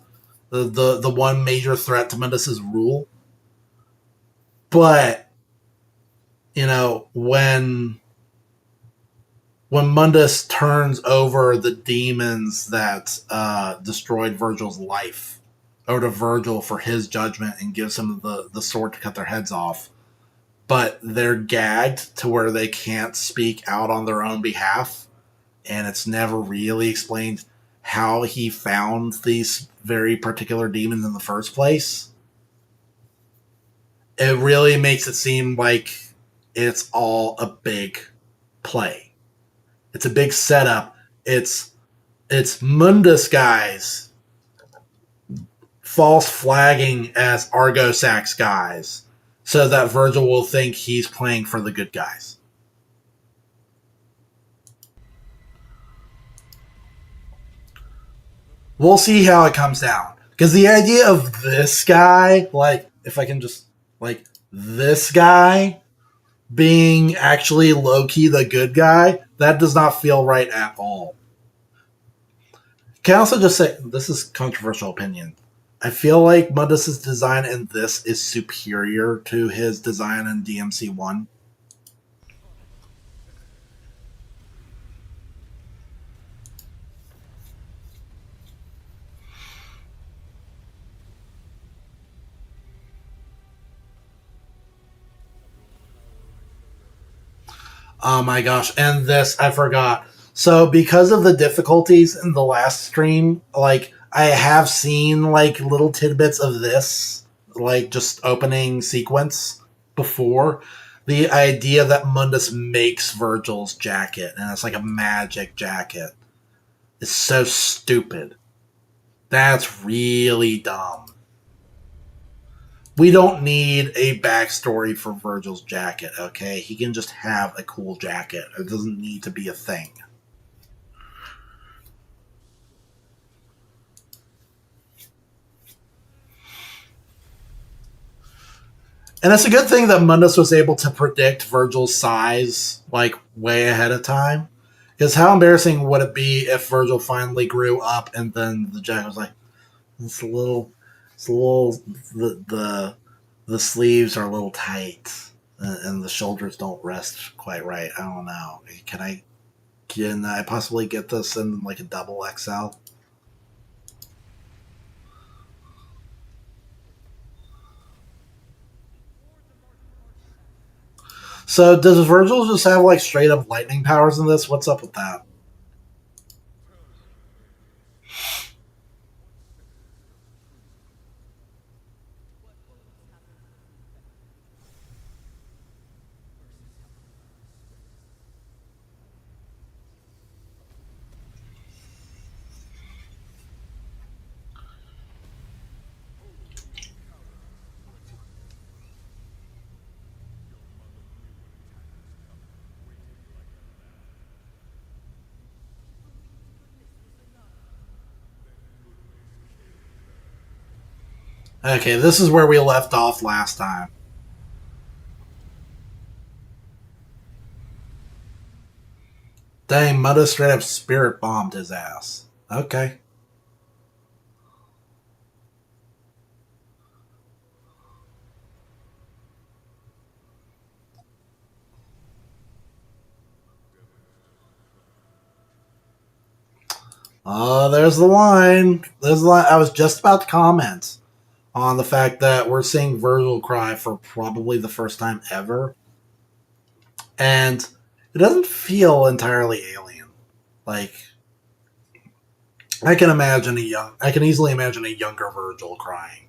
the one major threat to Mundus's rule. But when Mundus turns over the demons that destroyed Virgil's life over to Virgil for his judgment and gives him the sword to cut their heads off, but they're gagged to where they can't speak out on their own behalf, and it's never really explained how he found these very particular demons in the first place. It really makes it seem like it's all a big play. It's a big setup. It's Mundus guys false flagging as Argosax guys so that Virgil will think he's playing for the good guys. We'll see how it comes down. Because the idea of this guy, like, if I can just, like, this guy being actually low key the good guy, that does not feel right at all. Can I also just say, this is controversial opinion. I feel like Mundus's design in this is superior to his design in DMC 1. Oh my gosh. And this, I forgot. So, because of the difficulties in the last stream, like, I have seen, like, little tidbits of this, like, just opening sequence before. The idea that Mundus makes Virgil's jacket, and it's like a magic jacket, is so stupid. That's really dumb. We don't need a backstory for Virgil's jacket, okay? He can just have a cool jacket. It doesn't need to be a thing. And it's a good thing that Mundus was able to predict Virgil's size, like, way ahead of time. Because how embarrassing would it be if Virgil finally grew up and then the jacket was like, it's a little, the sleeves are a little tight and the shoulders don't rest quite right. I don't know. Can I possibly get this in like a double XL? So does Virgil just have like straight up lightning powers in this? What's up with that? Okay, this is where we left off last time. Dang, Mudda straight up spirit bombed his ass. Okay. Oh, there's the line. There's the line. I was just about to comment on the fact that we're seeing Virgil cry for probably the first time ever. And it doesn't feel entirely alien. Like, I can easily imagine a younger Virgil crying.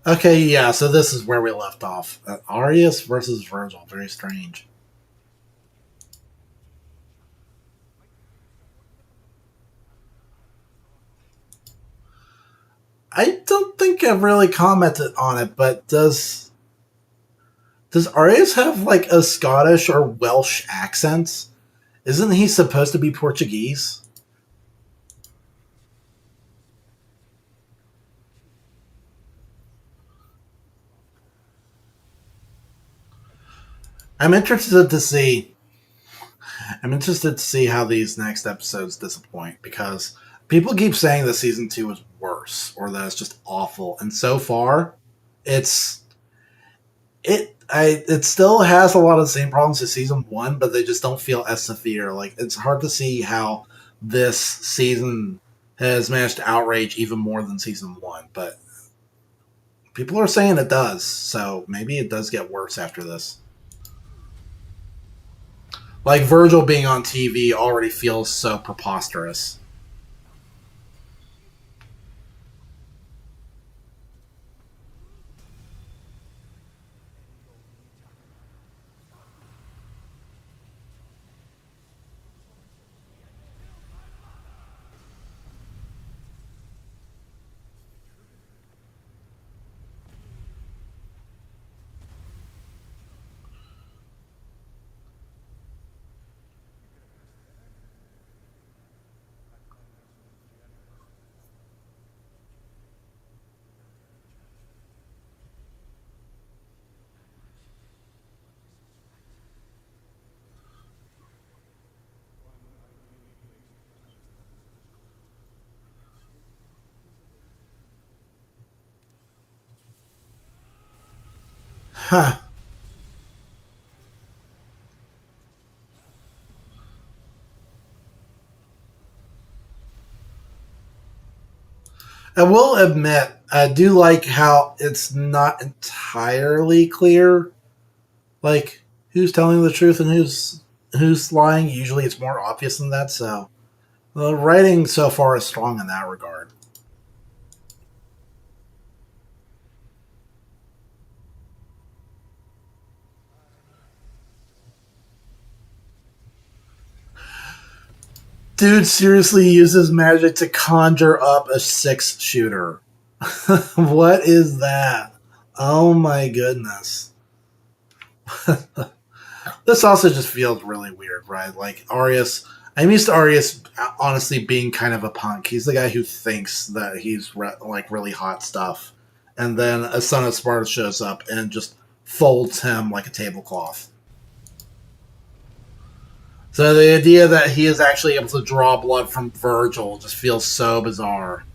Okay, yeah, so this is where we left off. Arius versus Virgil. Very strange. I don't think I've really commented on it, but does Arius have like a Scottish or Welsh accent? Isn't he supposed to be Portuguese? I'm interested to see. I'm interested to see how these next episodes disappoint because people keep saying that season two is worse or that it's just awful, and so far, it's it still has a lot of the same problems as season one, but they just don't feel as severe. Like it's hard to see how this season has managed to outrage even more than season one, but people are saying it does, so maybe it does get worse after this. Like Virgil being on TV already feels so preposterous. Huh. I will admit, I do like how it's not entirely clear, like who's telling the truth and who's lying. Usually, it's more obvious than that. So the writing so far is strong in that regard. Dude seriously uses magic to conjure up a six shooter. What is that? Oh my goodness. This also just feels really weird, right? Like Arius, I'm used to Arius honestly being kind of a punk. He's the guy who thinks that he's like really hot stuff, and then a son of Sparta shows up and just folds him like a tablecloth. So the idea that he is actually able to draw blood from Virgil just feels so bizarre.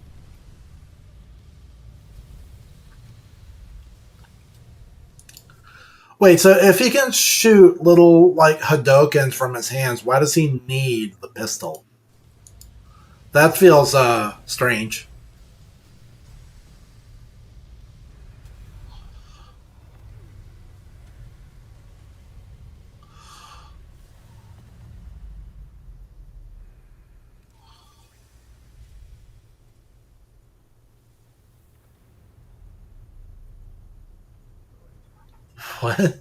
Wait, so if he can shoot little like Hadokens from his hands, why does he need the pistol? That feels strange. What?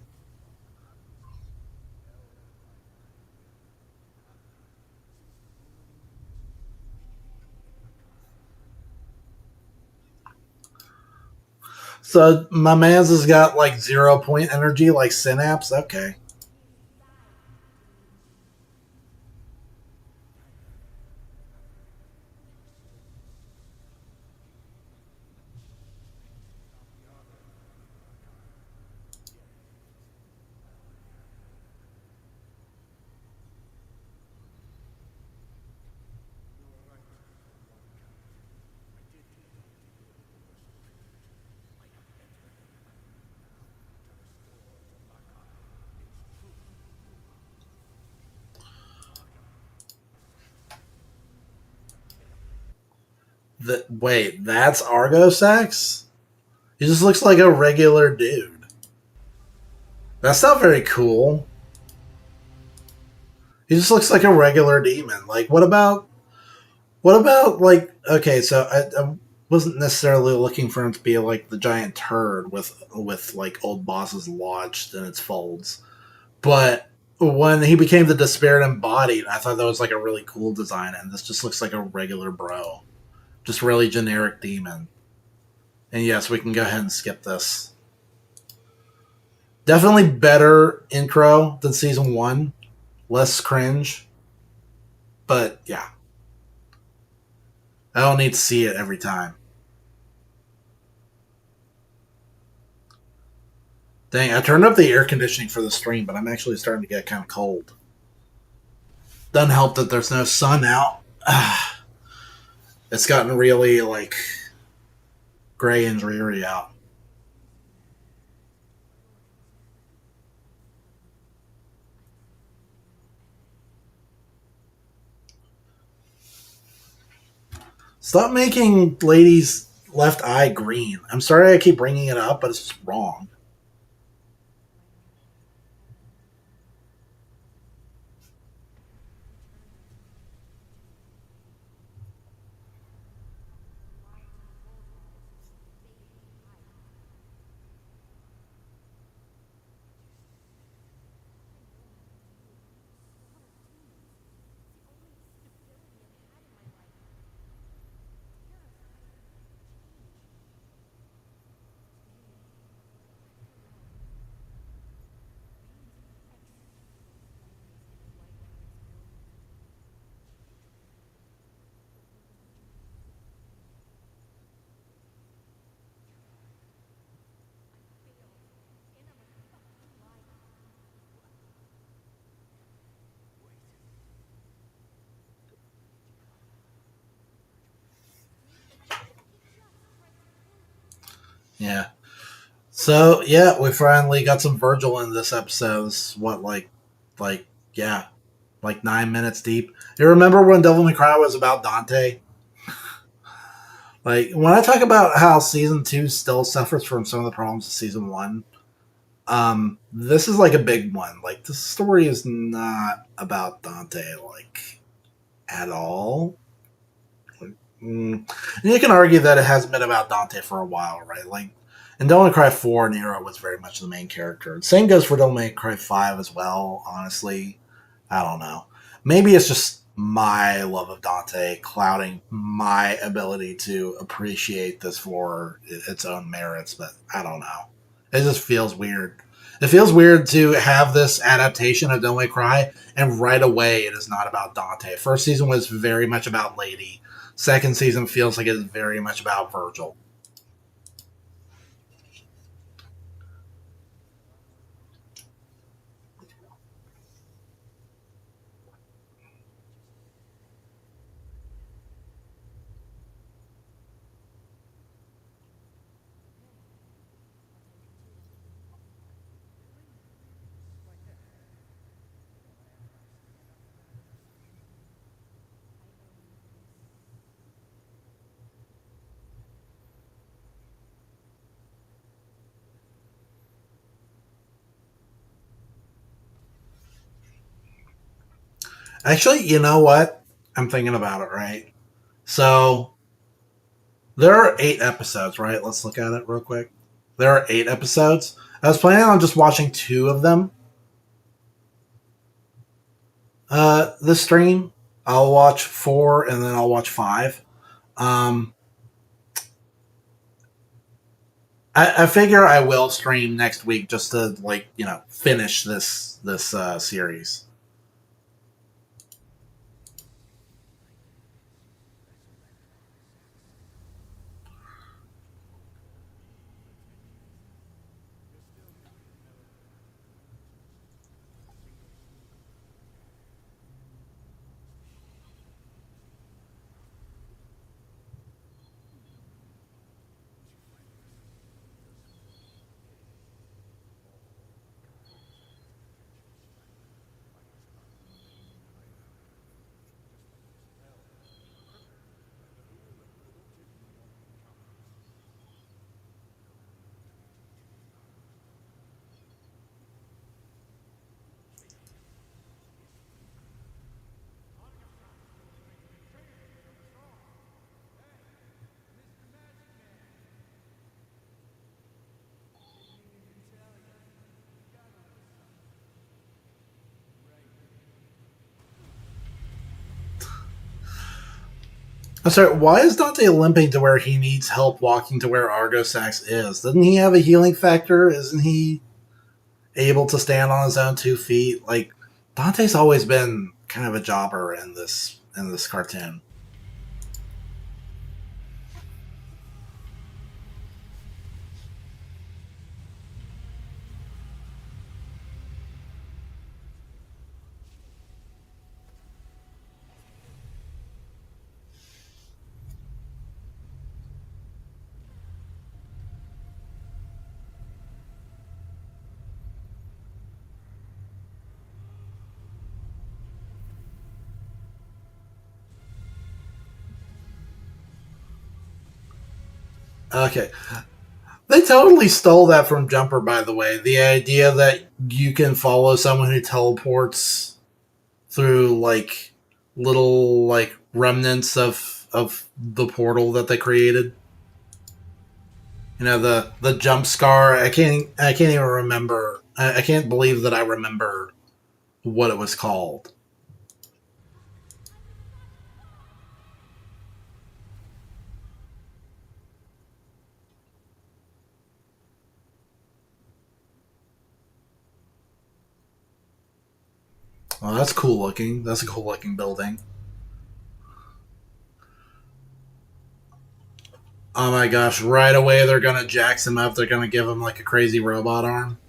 So my man's has got like 0 point energy, like synapse. Okay. Wait, that's Argosax? He just looks like a regular dude. That's not very cool. He just looks like a regular demon. Like, what about like? Okay, so wasn't necessarily looking for him to be like the giant turd with like old bosses lodged in its folds. But when he became the Despair Embodied, I thought that was like a really cool design, and this just looks like a regular bro, just really generic demon. And yes, we can go ahead and skip this. Definitely better intro than season one, less cringe, but yeah, I don't need to see it every time. Dang, I turned up the air conditioning for the stream, but I'm actually starting to get kind of cold. Doesn't help that there's no sun out. It's gotten really like gray and dreary out. Stop making ladies' left eye green. I'm sorry I keep bringing it up, but it's just wrong. Yeah. So yeah, we finally got some Virgil in this episode. This is what like yeah, like 9 minutes deep. You remember when Devil May Cry was about Dante? Like when I talk about how season two still suffers from some of the problems of season one, this is like a big one. Like the story is not about Dante like at all. And you can argue that it hasn't been about Dante for a while, right? Like in Devil May Cry 4, Nero was very much the main character. Same goes for Devil May Cry 5 as well, honestly. I don't know. Maybe it's just my love of Dante clouding my ability to appreciate this for its own merits, but I don't know. It just feels weird. It feels weird to have this adaptation of Devil May Cry, and right away it is not about Dante. First season was very much about Lady. Second season feels like it's very much about Virgil. Actually, you know what? I'm thinking about it, right? So there are 8 episodes, right? Let's look at it real quick. There are 8 episodes. I was planning on just watching 2 of them. This stream, I'll watch 4 and then I'll watch 5. Um, I figure I will stream next week just to like finish this series. I'm sorry, why is Dante limping to where he needs help walking to where Argosax is? Doesn't he have a healing factor? Isn't he able to stand on his own 2 feet? Like Dante's always been kind of a jobber in this cartoon. Okay. They totally stole that from Jumper, by the way. The idea that you can follow someone who teleports through like little like remnants of the portal that they created. You know, the jump scar. I can't even remember. I can't believe that I remember what it was called. Oh, that's cool looking. That's a cool looking building. Oh my gosh! Right away, they're gonna jax him up. They're gonna give him like a crazy robot arm.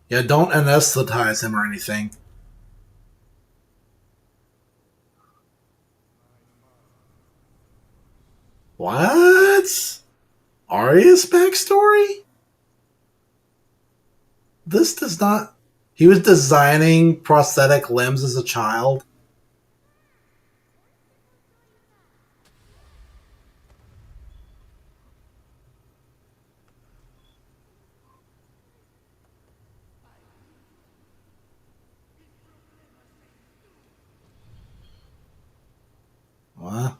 Yeah, don't anesthetize him or anything. What? Arya's backstory? This does not. He was designing prosthetic limbs as a child. What?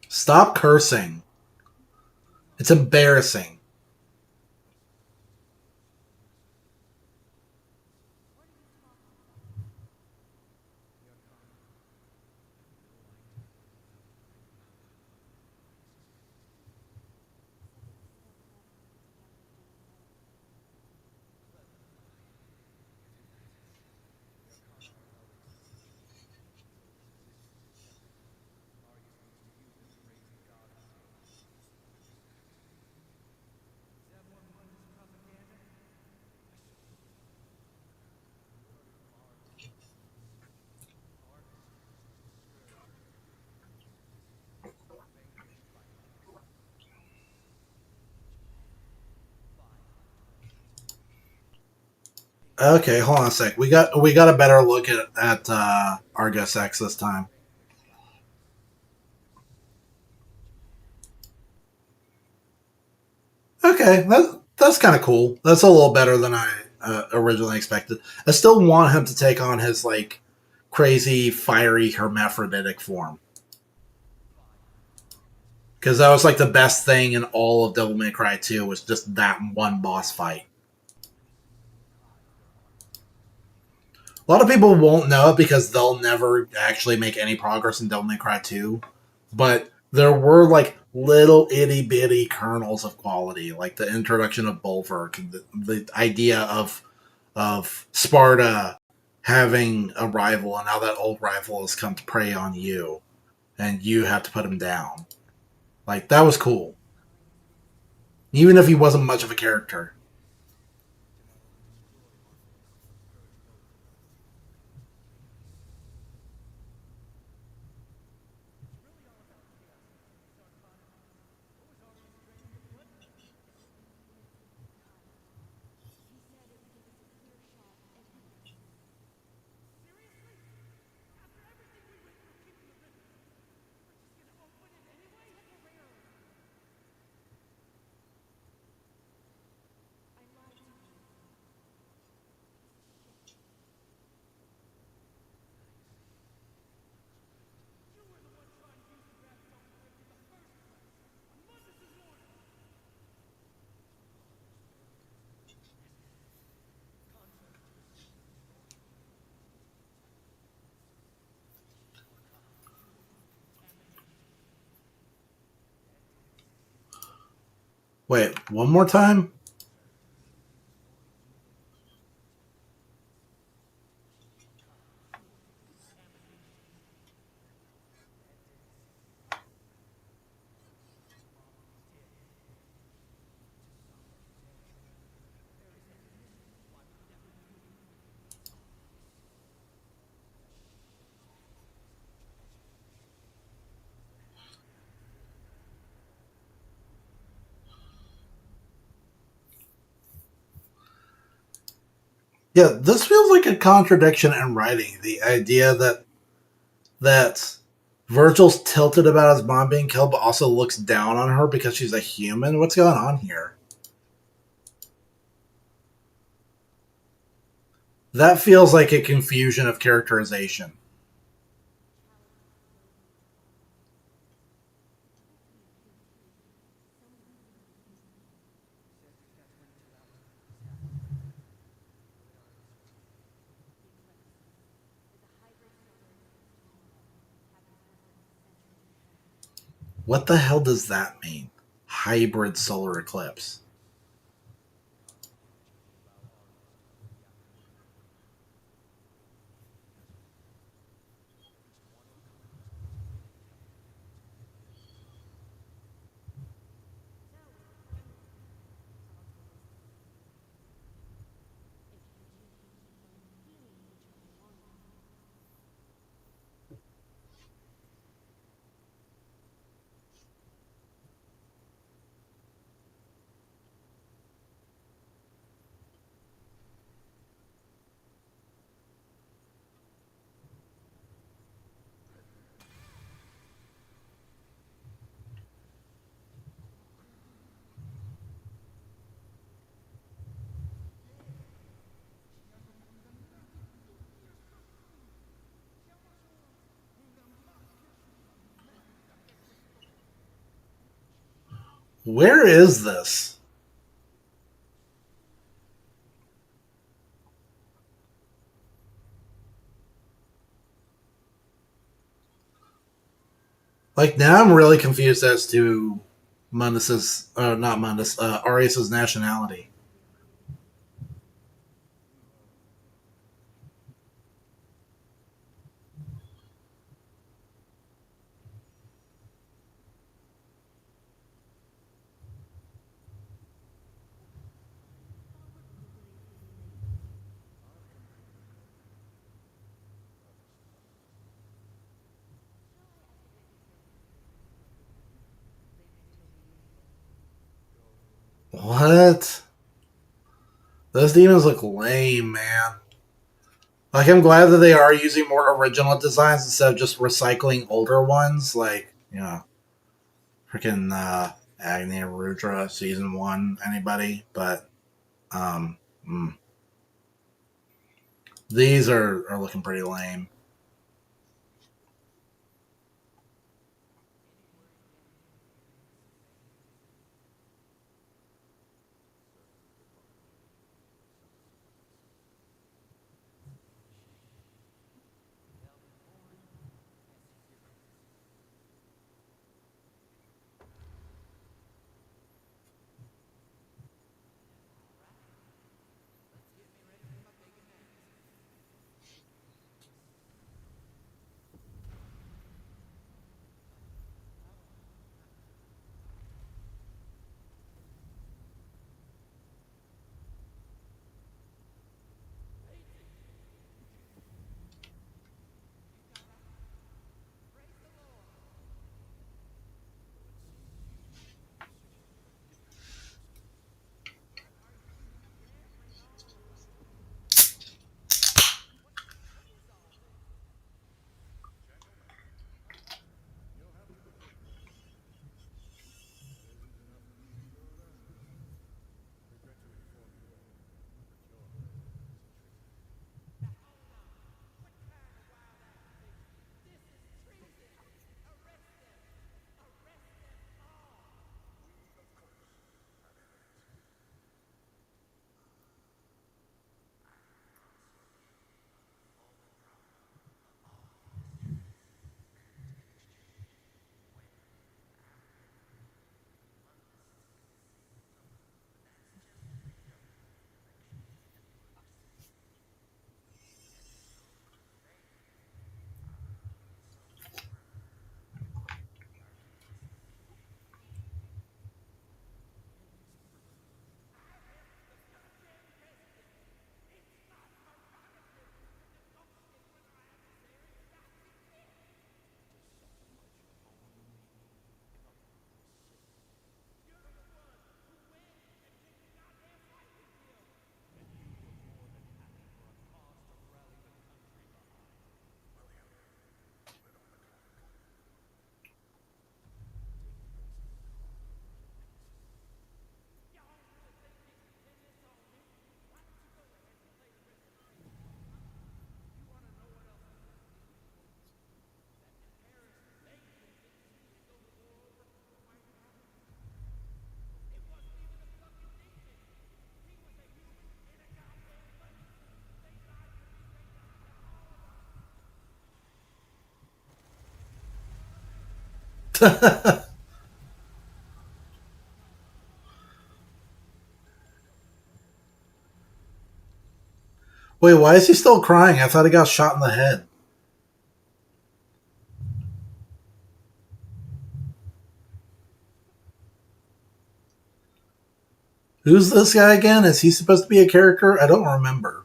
Stop cursing. It's embarrassing. Okay, hold on a sec. We got a better look at Argus X this time. Okay, that's kind of cool. That's a little better than I originally expected. I still want him to take on his like crazy fiery hermaphroditic form because that was like the best thing in all of Devil May Cry 2 was just that one boss fight. A lot of people won't know it because they'll never actually make any progress in Devil May Cry 2. But there were like little itty bitty kernels of quality, like the introduction of Bulwark, the idea of Sparta having a rival, and now that old rival has come to prey on you, and you have to put him down. Like that was cool, even if he wasn't much of a character. Wait, one more time? Yeah, this feels like a contradiction in writing. The idea that Virgil's tilted about his mom being killed, but also looks down on her because she's a human. What's going on here? That feels like a confusion of characterization. What the hell does that mean? Hybrid solar eclipse. Where is this? Like now, I'm really confused as to Mundus's, not Mundus, Arius's nationality. What? Those demons look lame, man. Like, I'm glad that they are using more original designs instead of just recycling older ones. Like, freaking Agni Rudra season one. Anybody? But um, mm, these are looking pretty lame. Wait, why is he still crying? I thought he got shot in the head. Who's this guy again? Is he supposed to be a character? I don't remember.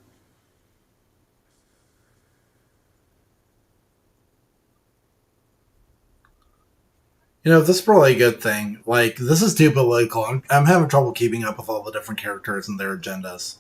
You know, this is probably a good thing. Like, this is too political. I'm having trouble keeping up with all the different characters and their agendas.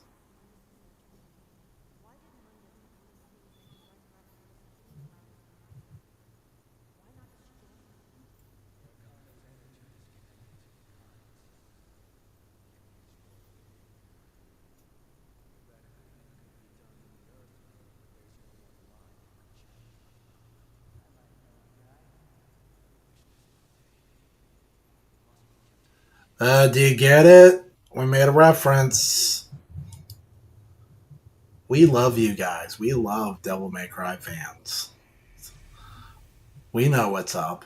Do you get it? We made a reference. We love you guys. We love Devil May Cry fans. We know what's up.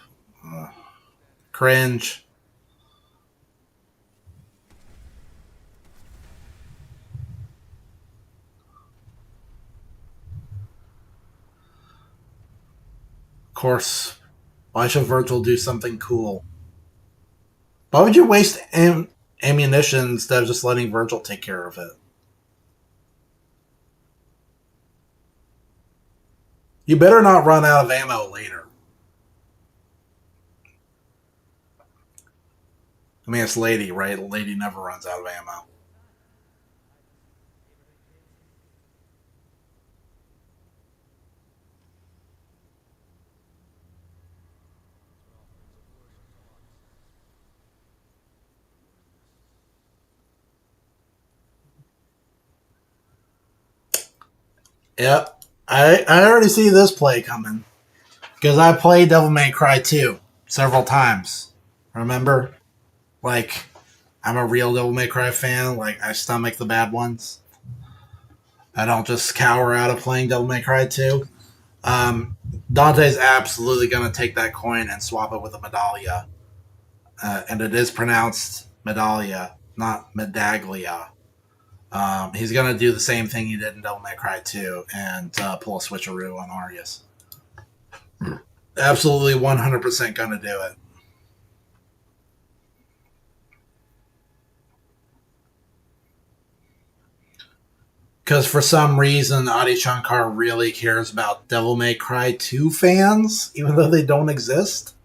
Cringe. Of course. Why should Virgil do something cool? Why would you waste ammunition instead of just letting Virgil take care of it? You better not run out of ammo later. I mean, it's Lady, right? Lady never runs out of ammo. Yep. I already see this play coming. Because I played Devil May Cry 2 several times. Remember? Like, I'm a real Devil May Cry fan. Like, I stomach the bad ones. I don't just cower out of playing Devil May Cry 2. Um, Dante's absolutely going to take that coin and swap it with a Medaglia. And it is pronounced Medaglia, not Medaglia. He's going to do the same thing he did in Devil May Cry 2 and pull a switcheroo on Arius. Absolutely 100% going to do it. Because for some reason, Adi Shankar really cares about Devil May Cry 2 fans, even though they don't exist.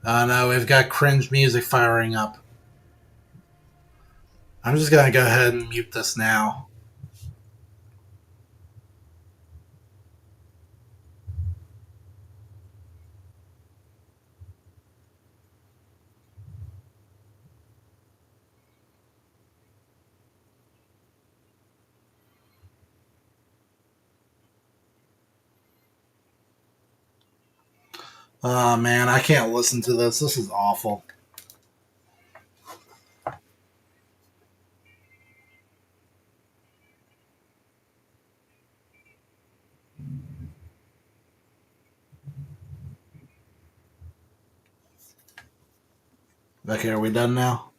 No, we've got cringe music firing up. I'm just going to go ahead and mute this now. Oh man, I can't listen to this. This is awful. Okay, are we done now?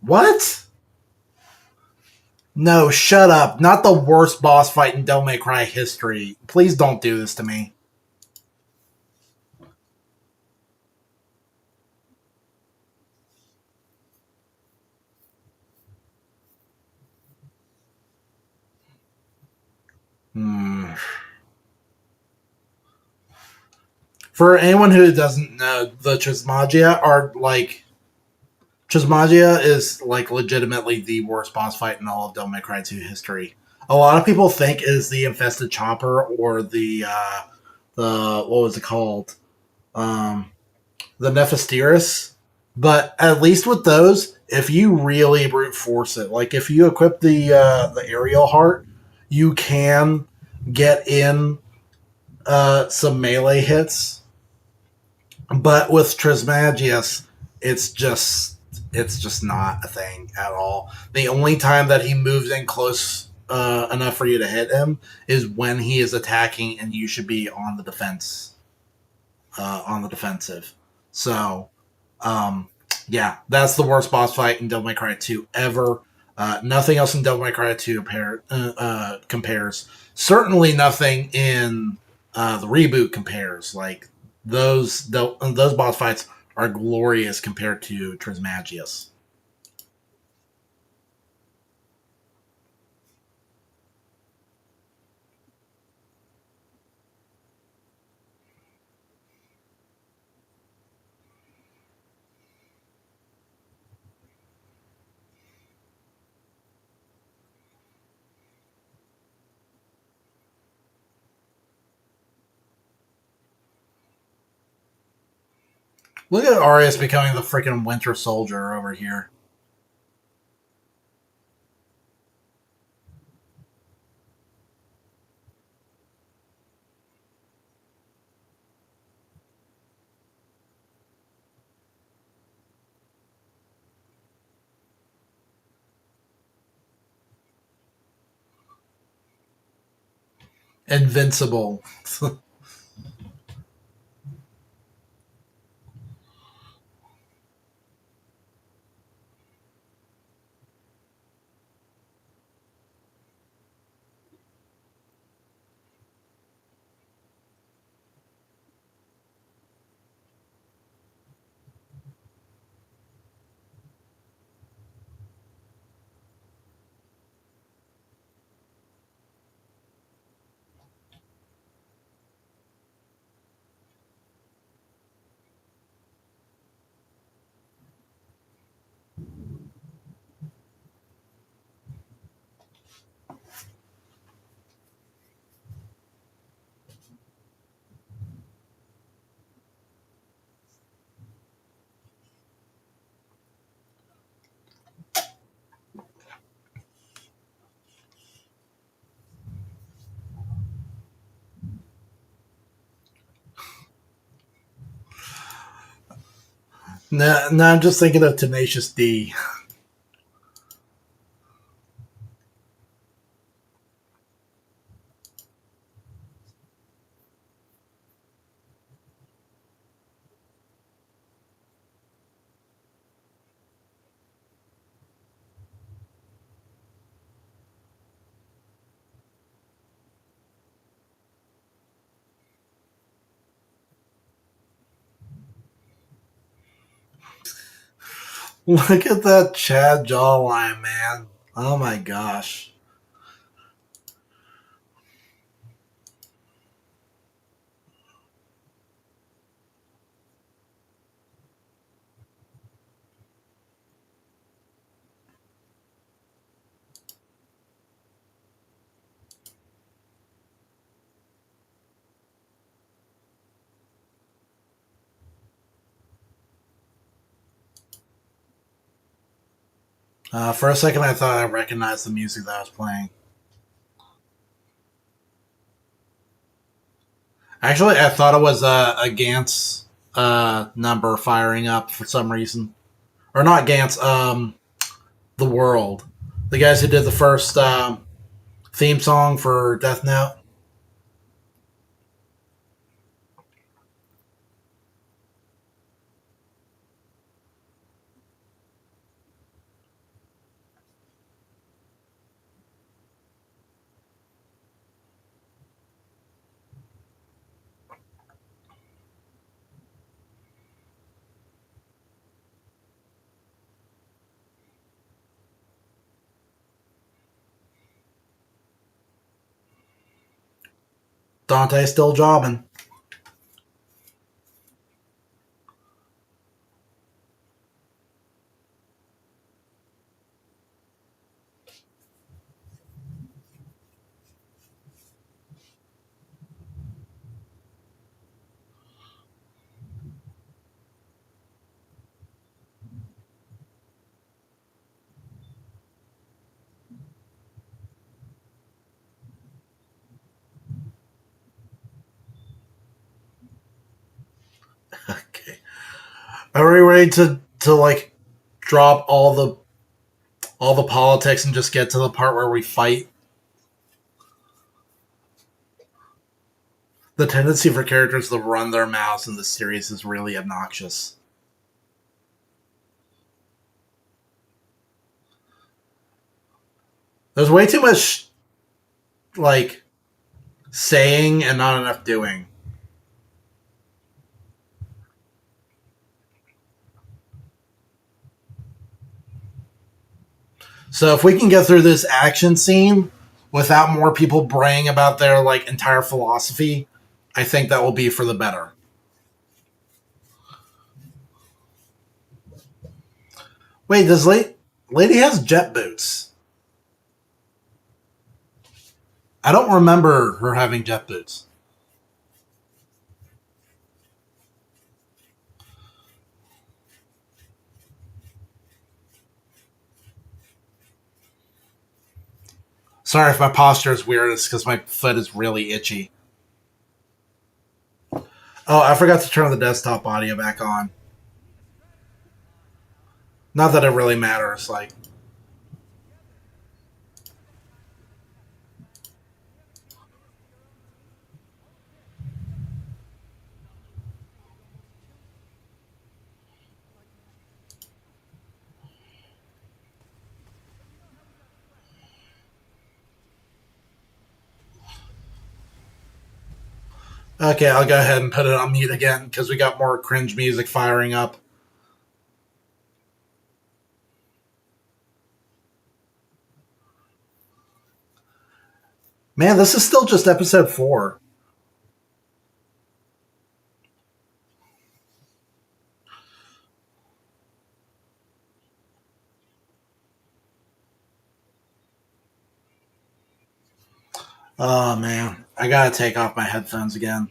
What? No, shut up. Not the worst boss fight in Devil May Cry history. Please don't do this to me. Hmm. For anyone who doesn't know, the Trismagia are like Trismagia is like legitimately the worst boss fight in all of Devil May Cry 2 history. A lot of people think it is the infested chopper or the what was it called? Um the Nephisteris. But at least with those, if you really brute force it, like if you equip the aerial heart, you can get in some melee hits. But with Trismegius, it's just it's just not a thing at all. The only time that he moves in close enough for you to hit him is when he is attacking, and you should be on the defense, on the defensive. So, um, yeah, that's the worst boss fight in Devil May Cry 2 ever. Nothing else in Devil May Cry 2 compares. Certainly nothing in the reboot compares. Like those boss fights are glorious compared to Trismegius. Look at Arius becoming the freaking Winter Soldier over here. Invincible. No, I'm just thinking of Tenacious D. Look at that Chad jawline, man. Oh my gosh. For a second, I thought I recognized the music that I was playing. Actually, I thought it was a Gantz number firing up for some reason, or not Gantz. The World, the guys who did the first theme song for Death Note. Dante's still jobbing. Okay. Are we ready to like drop all the politics and just get to the part where we fight? The tendency for characters to run their mouths in this series is really obnoxious. There's way too much like saying and not enough doing. So if we can get through this action scene without more people braying about their like entire philosophy, I think that will be for the better. Wait, does lady has jet boots? I don't remember her having jet boots. Sorry if my posture is weird. It's because my foot is really itchy. Oh, I forgot to turn the desktop audio back on. Not that it really matters. Like, okay, I'll go ahead and put it on mute again because we got more cringe music firing up. Man, this is still just episode 4. Oh man, I gotta take off my headphones again.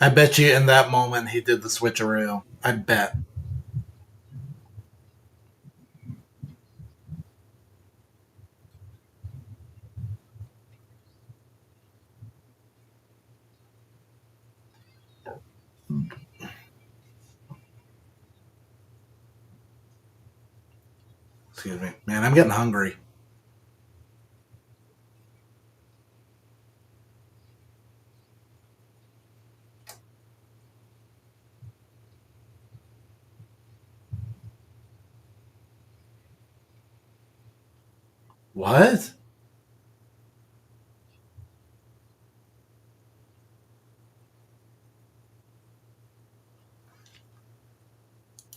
I bet you in that moment he did the switcheroo. I bet. Excuse me. Man, I'm getting hungry. What?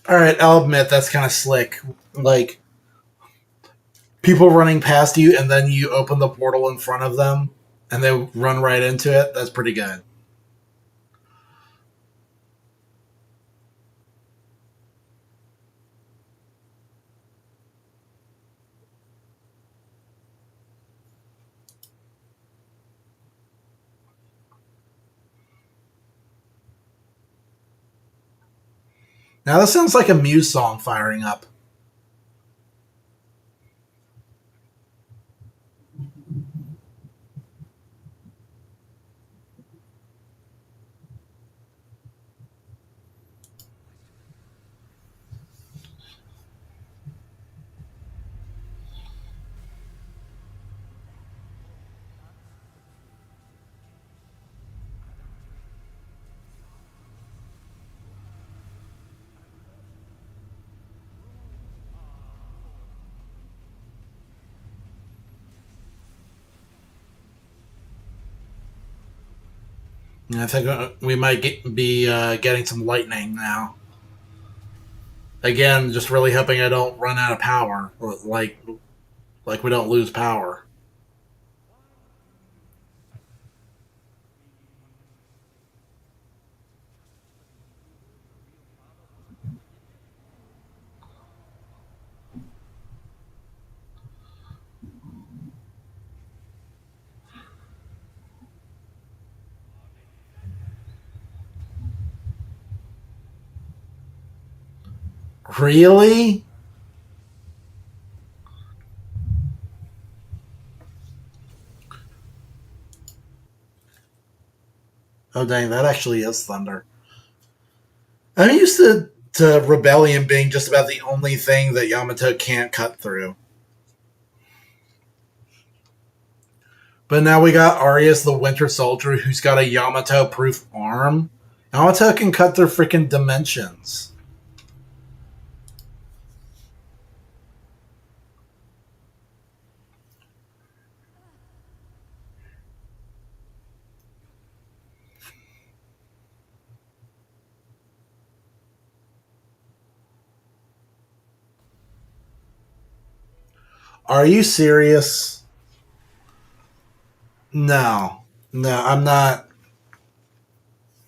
Alright, I'll admit that's kind of slick. Like, people running past you and then you open the portal in front of them and they run right into it. That's pretty good. Now, this sounds like a Muse song firing up. I think we might be getting some lightning now. Again, just really hoping I don't run out of power. Like we don't lose power. Really? Oh dang, that actually is thunder. I'm used to rebellion being just about the only thing that Yamato can't cut through. But now we got Arius the Winter Soldier who's got a Yamato proof arm. Yamato can cut through freaking dimensions. Are you serious? No. No, I'm not.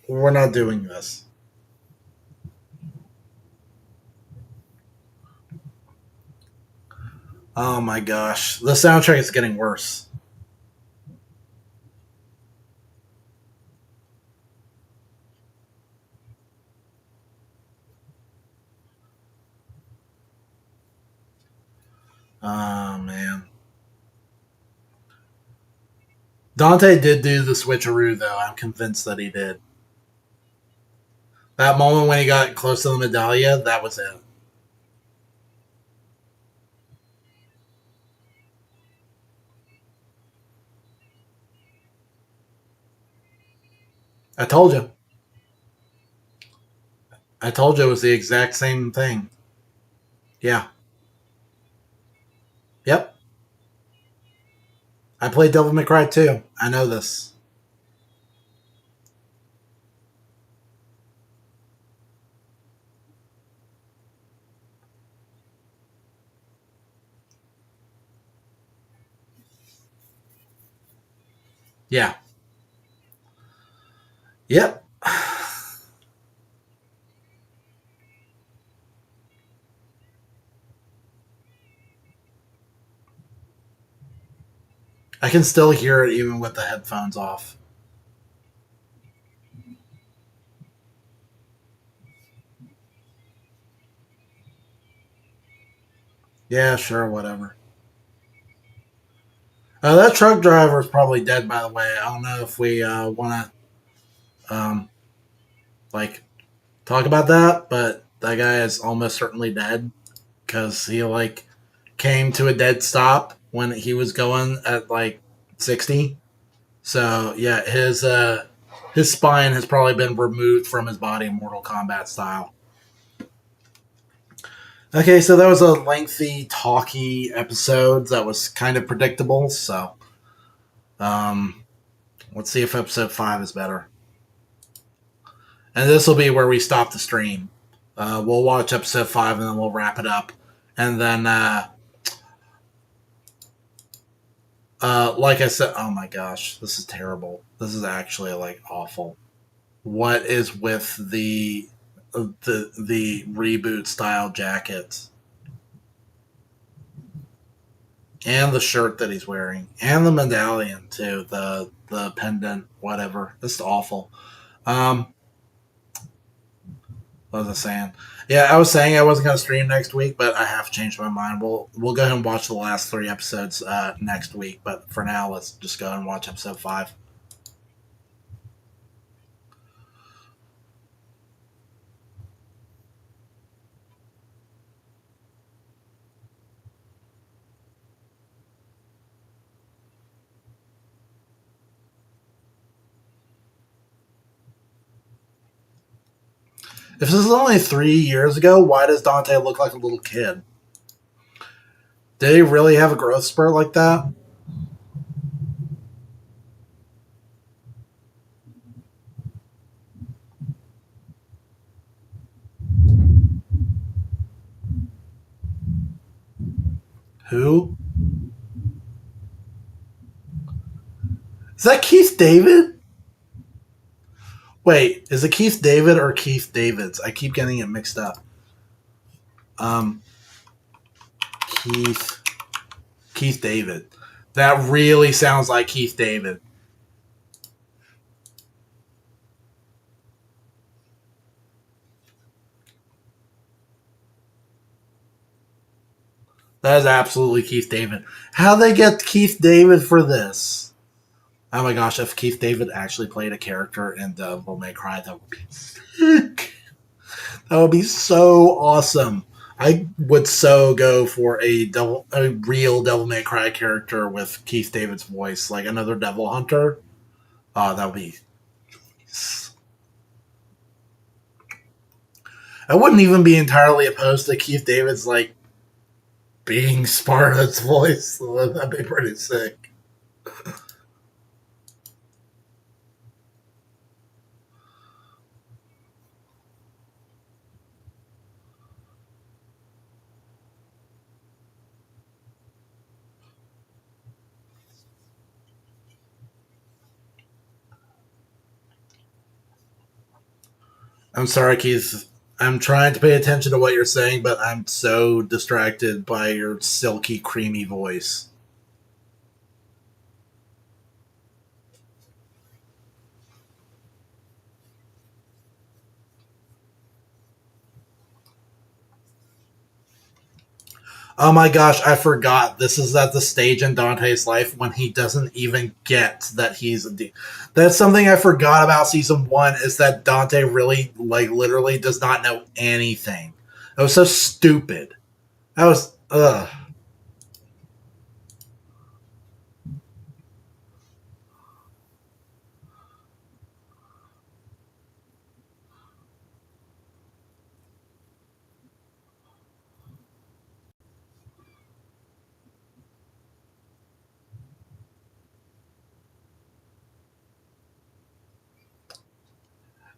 We're not doing this. Oh my gosh. The soundtrack is getting worse. Oh man. Dante did do the switcheroo though. I'm convinced that he did. That moment when he got close to the medallia, that was it. I told you. I told you it was the exact same thing. Yeah. Yep. I played Devil May Cry too. I know this. Yeah. Yep. I can still hear it even with the headphones off. Yeah, sure, whatever. That truck driver is probably dead, by the way. I don't know if we want to like talk about that, but that guy is almost certainly dead because he like came to a dead stop when he was going at like 60. So yeah, his spine has probably been removed from his body in Mortal Kombat style. Okay, so that was a lengthy, talky episode that was kind of predictable. So um, let's see if episode 5 is better. And this will be where we stop the stream. We'll watch episode 5 and then we'll wrap it up. And then, like I said, oh my gosh, this is terrible. This is actually like awful. What is with the reboot style jackets and the shirt that he's wearing and the medallion too, the pendant, whatever. This is awful. Um, what was I saying? Yeah, I was saying I wasn't going to stream next week, but I have changed my mind. We'll go ahead and watch the last 3 episodes next week. But for now, let's just go and watch episode 5. If this is only 3 years ago, why does Dante look like a little kid? Did he really have a growth spurt like that? Who? Is that Keith David? Wait, is it Keith David or Keith Davids? I keep getting it mixed up. Um, Keith Keith David. That really sounds like Keith David. That is absolutely Keith David. How they get Keith David for this? Oh my gosh, if Keith David actually played a character in Devil May Cry, that would be sick. That would be so awesome. I would so go for a real Devil May Cry character with Keith David's voice, like another Devil Hunter. Oh, that would be. I wouldn't even be entirely opposed to Keith David's like being Sparta's voice. That'd be pretty sick. I'm sorry, Keith. I'm trying to pay attention to what you're saying, but I'm so distracted by your silky, creamy voice. Oh my gosh, I forgot. This is at the stage in Dante's life when he doesn't even get that he's a That's something I forgot about season one is that Dante really, like, literally does not know anything. That was so stupid. That was, ugh.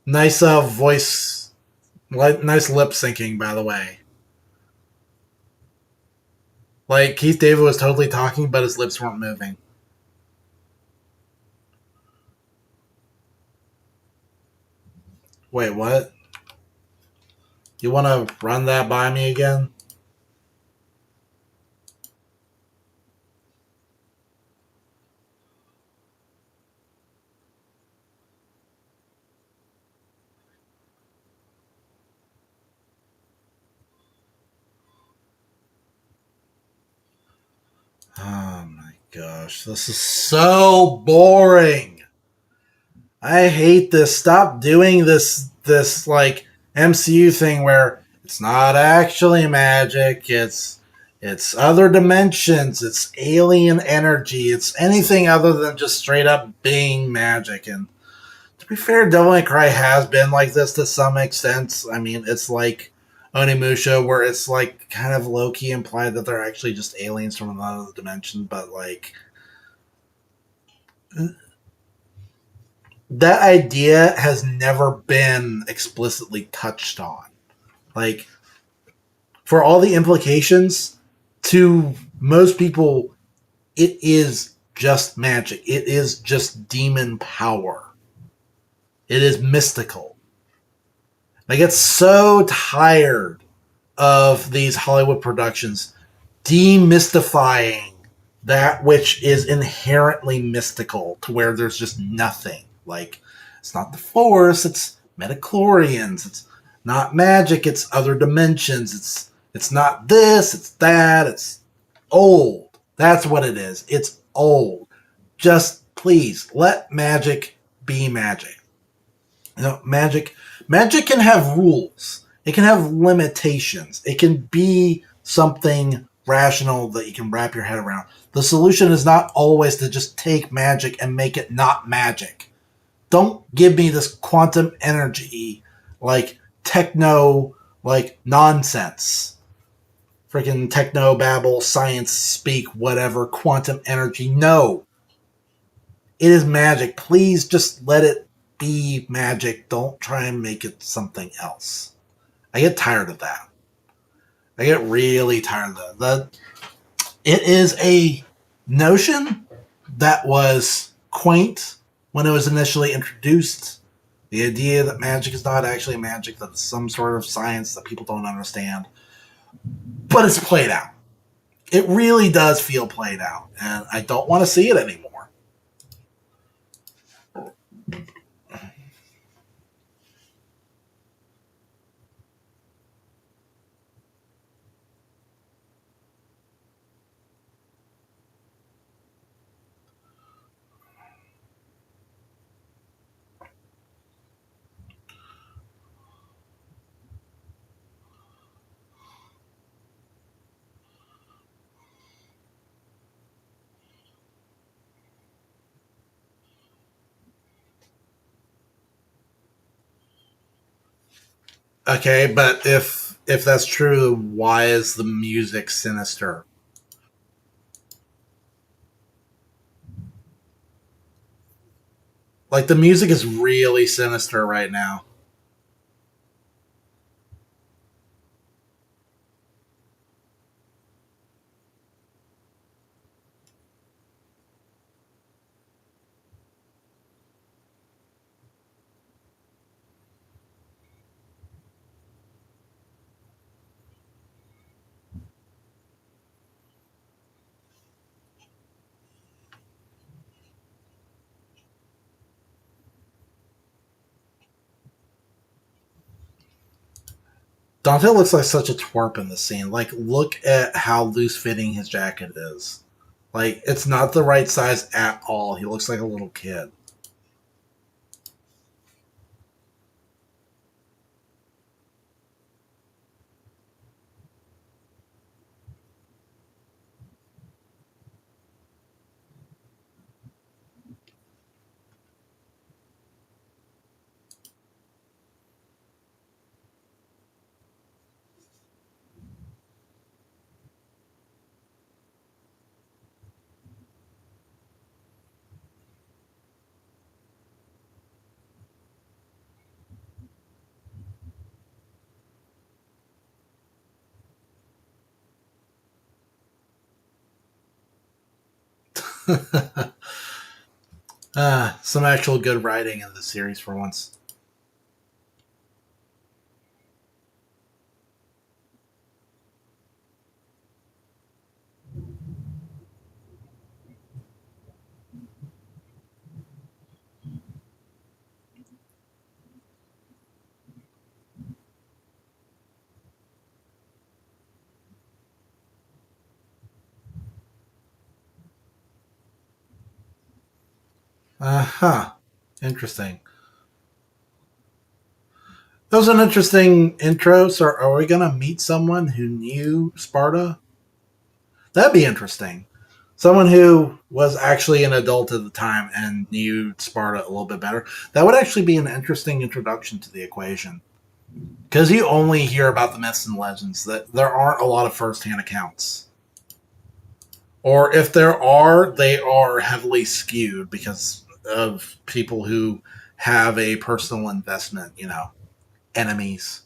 Nice voice, nice lip syncing, by the way. Like, Keith David was totally talking, but his lips weren't moving. Wait, what? You want to run that by me again? Oh my gosh, this is so boring. I hate this. Stop doing this like MCU thing where it's not actually magic. It's other dimensions. It's alien energy. It's anything other than just straight up being magic. And to be fair, Devil May Cry has been like this to some extent. I mean, it's like Onimusha, where it's like kind of low key implied that they're actually just aliens from another dimension, but like that idea has never been explicitly touched on. Like, for all the implications, to most people, it is just magic. It is just demon power. It is mystical. I get so tired of these Hollywood productions demystifying that which is inherently mystical to where there's just nothing. Like, it's not the Force, it's metachlorians, it's not magic, it's other dimensions, it's not this, it's that, it's old. That's what it is. It's old. Just please let magic be magic. You know, magic can have rules. It can have limitations. It can be something rational that you can wrap your head around. The solution is not always to just take magic and make it not magic. Don't give me this quantum energy like techno like nonsense. Freaking techno babble, science speak, whatever, quantum energy. No. It is magic. Please just let it be magic. Don't try and make it something else. I get tired of that. I get really tired of that. It is a notion that was quaint when it was initially introduced. The idea that magic is not actually magic, that it's some sort of science that people don't understand. But it's played out. It really does feel played out, and I don't want to see it anymore. Okay, but if that's true, why is the music sinister? Like the music is really sinister right now. Dante looks like such a twerp in the scene. Like, look at how loose fitting his jacket is. Like, it's not the right size at all. He looks like a little kid. Some actual good writing in the series for once. Huh. Interesting. That was an interesting intro. So, are we going to meet someone who knew Sparta? That'd be interesting. Someone who was actually an adult at the time and knew Sparta a little bit better. That would actually be an interesting introduction to the equation. Because you only hear about the myths and legends, that there aren't a lot of first-hand accounts. Or if there are, they are heavily skewed because of people who have a personal investment, enemies.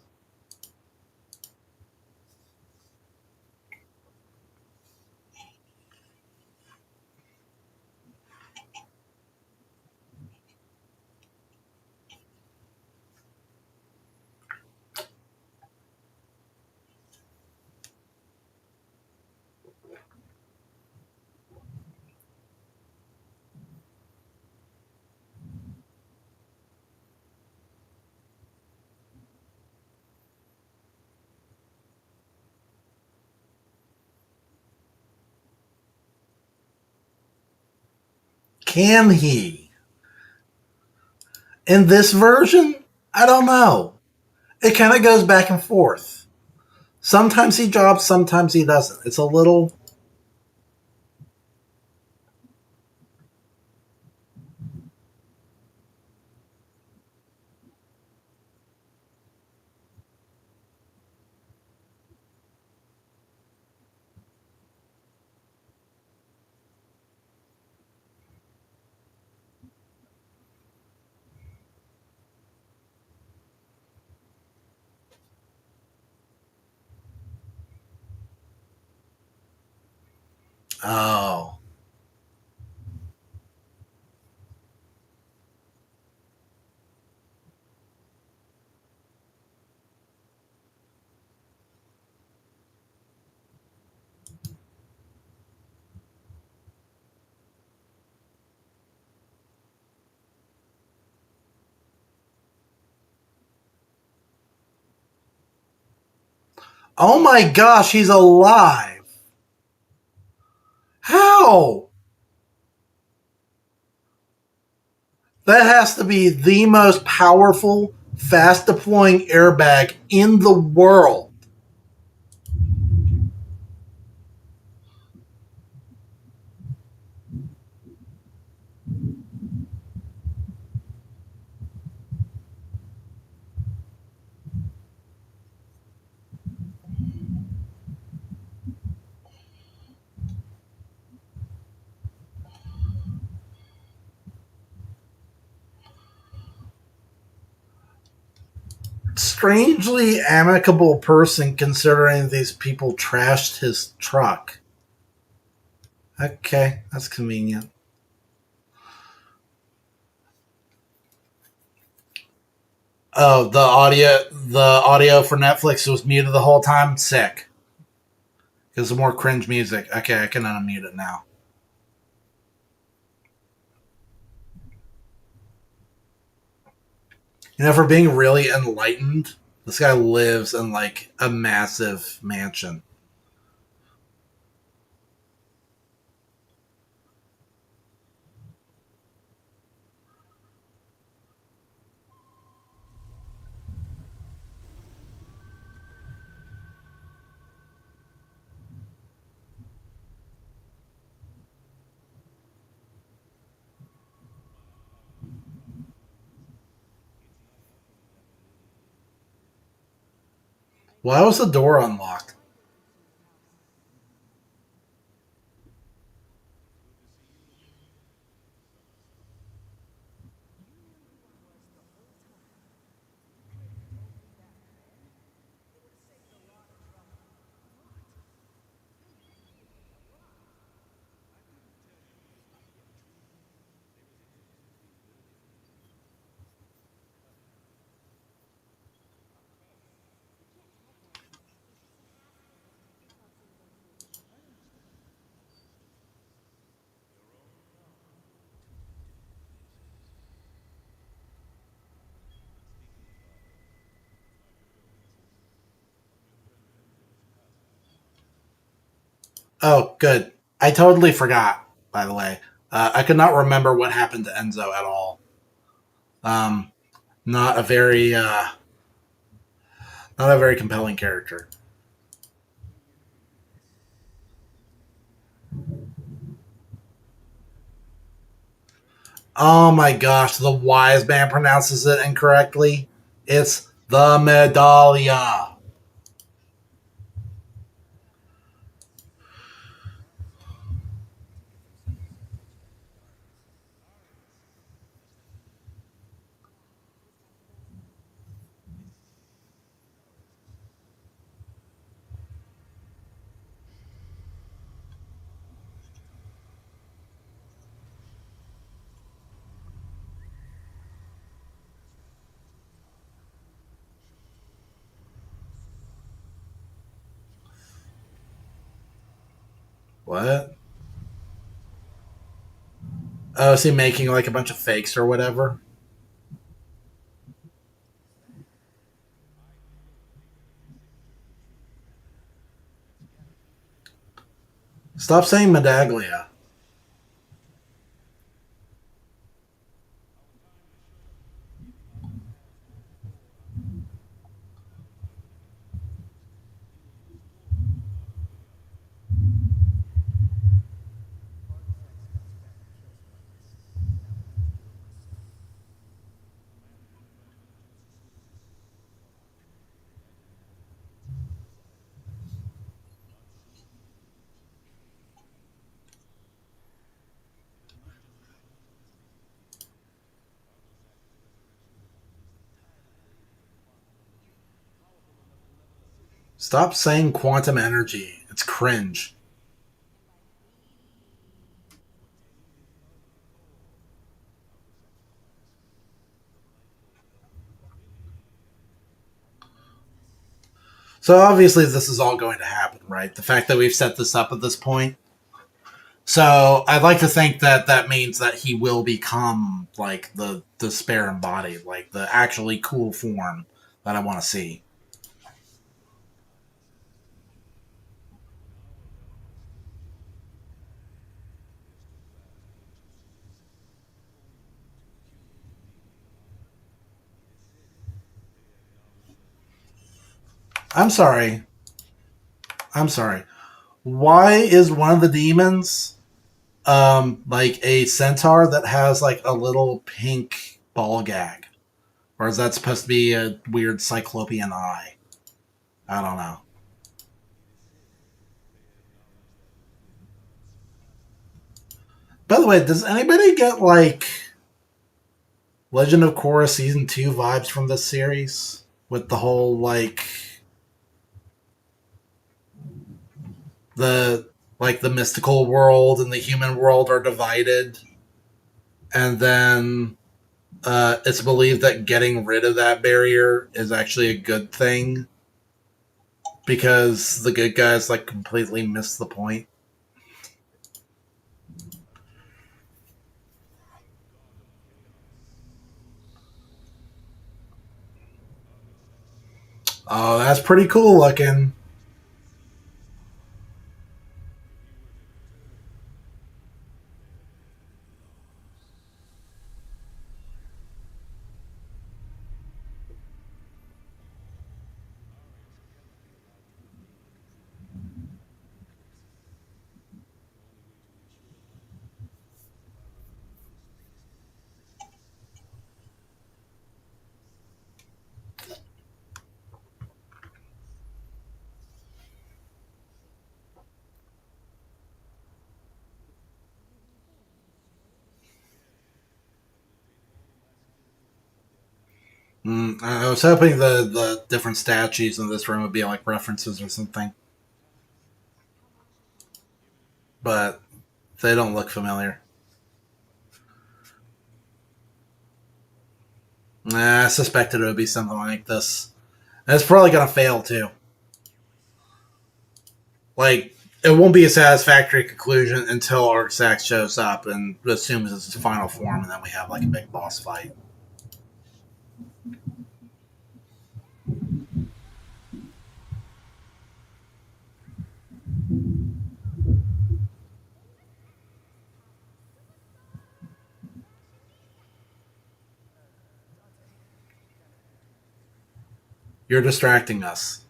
Can he? In this version? I don't know. It kind of goes back and forth. Sometimes he drops, sometimes he doesn't. It's a little. Oh. Oh my gosh, he's alive. How? That has to be the most powerful, fast deploying airbag in the world. Strangely amicable person considering these people trashed his truck. Okay, that's convenient. Oh, the audio for Netflix was muted the whole time. Sick. Because of more cringe music. Okay, I can unmute it now. For being really enlightened, this guy lives in like a massive mansion. Why was the door unlocked? Oh, good. I totally forgot, by the way. I could not remember what happened to Enzo at all. Um, not a very, not a very compelling character. Oh my gosh, the wise man pronounces it incorrectly. It's the Medalia. What? Oh, is he making like a bunch of fakes or whatever? Stop saying Medaglia. Stop saying quantum energy. It's cringe. So obviously this is all going to happen, right? The fact that we've set this up at this point. So I'd like to think that that means that he will become like the spare embodied, like the actually cool form that I want to see. I'm sorry. I'm sorry. Why is one of the demons like a centaur that has like a little pink ball gag? Or is that supposed to be a weird cyclopean eye? I don't know. By the way, does anybody get like Legend of Korra season 2 vibes from this series? With the whole the the mystical world and the human world are divided, and then it's believed that getting rid of that barrier is actually a good thing because the good guys like completely miss the point. Oh, that's pretty cool looking. I was hoping the different statues in this room would be like references or something, but they don't look familiar. I suspected it would be something like this. And it's probably gonna fail too. Like it won't be a satisfactory conclusion until Arxax shows up and assumes it's his final form, and then we have like a big boss fight. You're distracting us.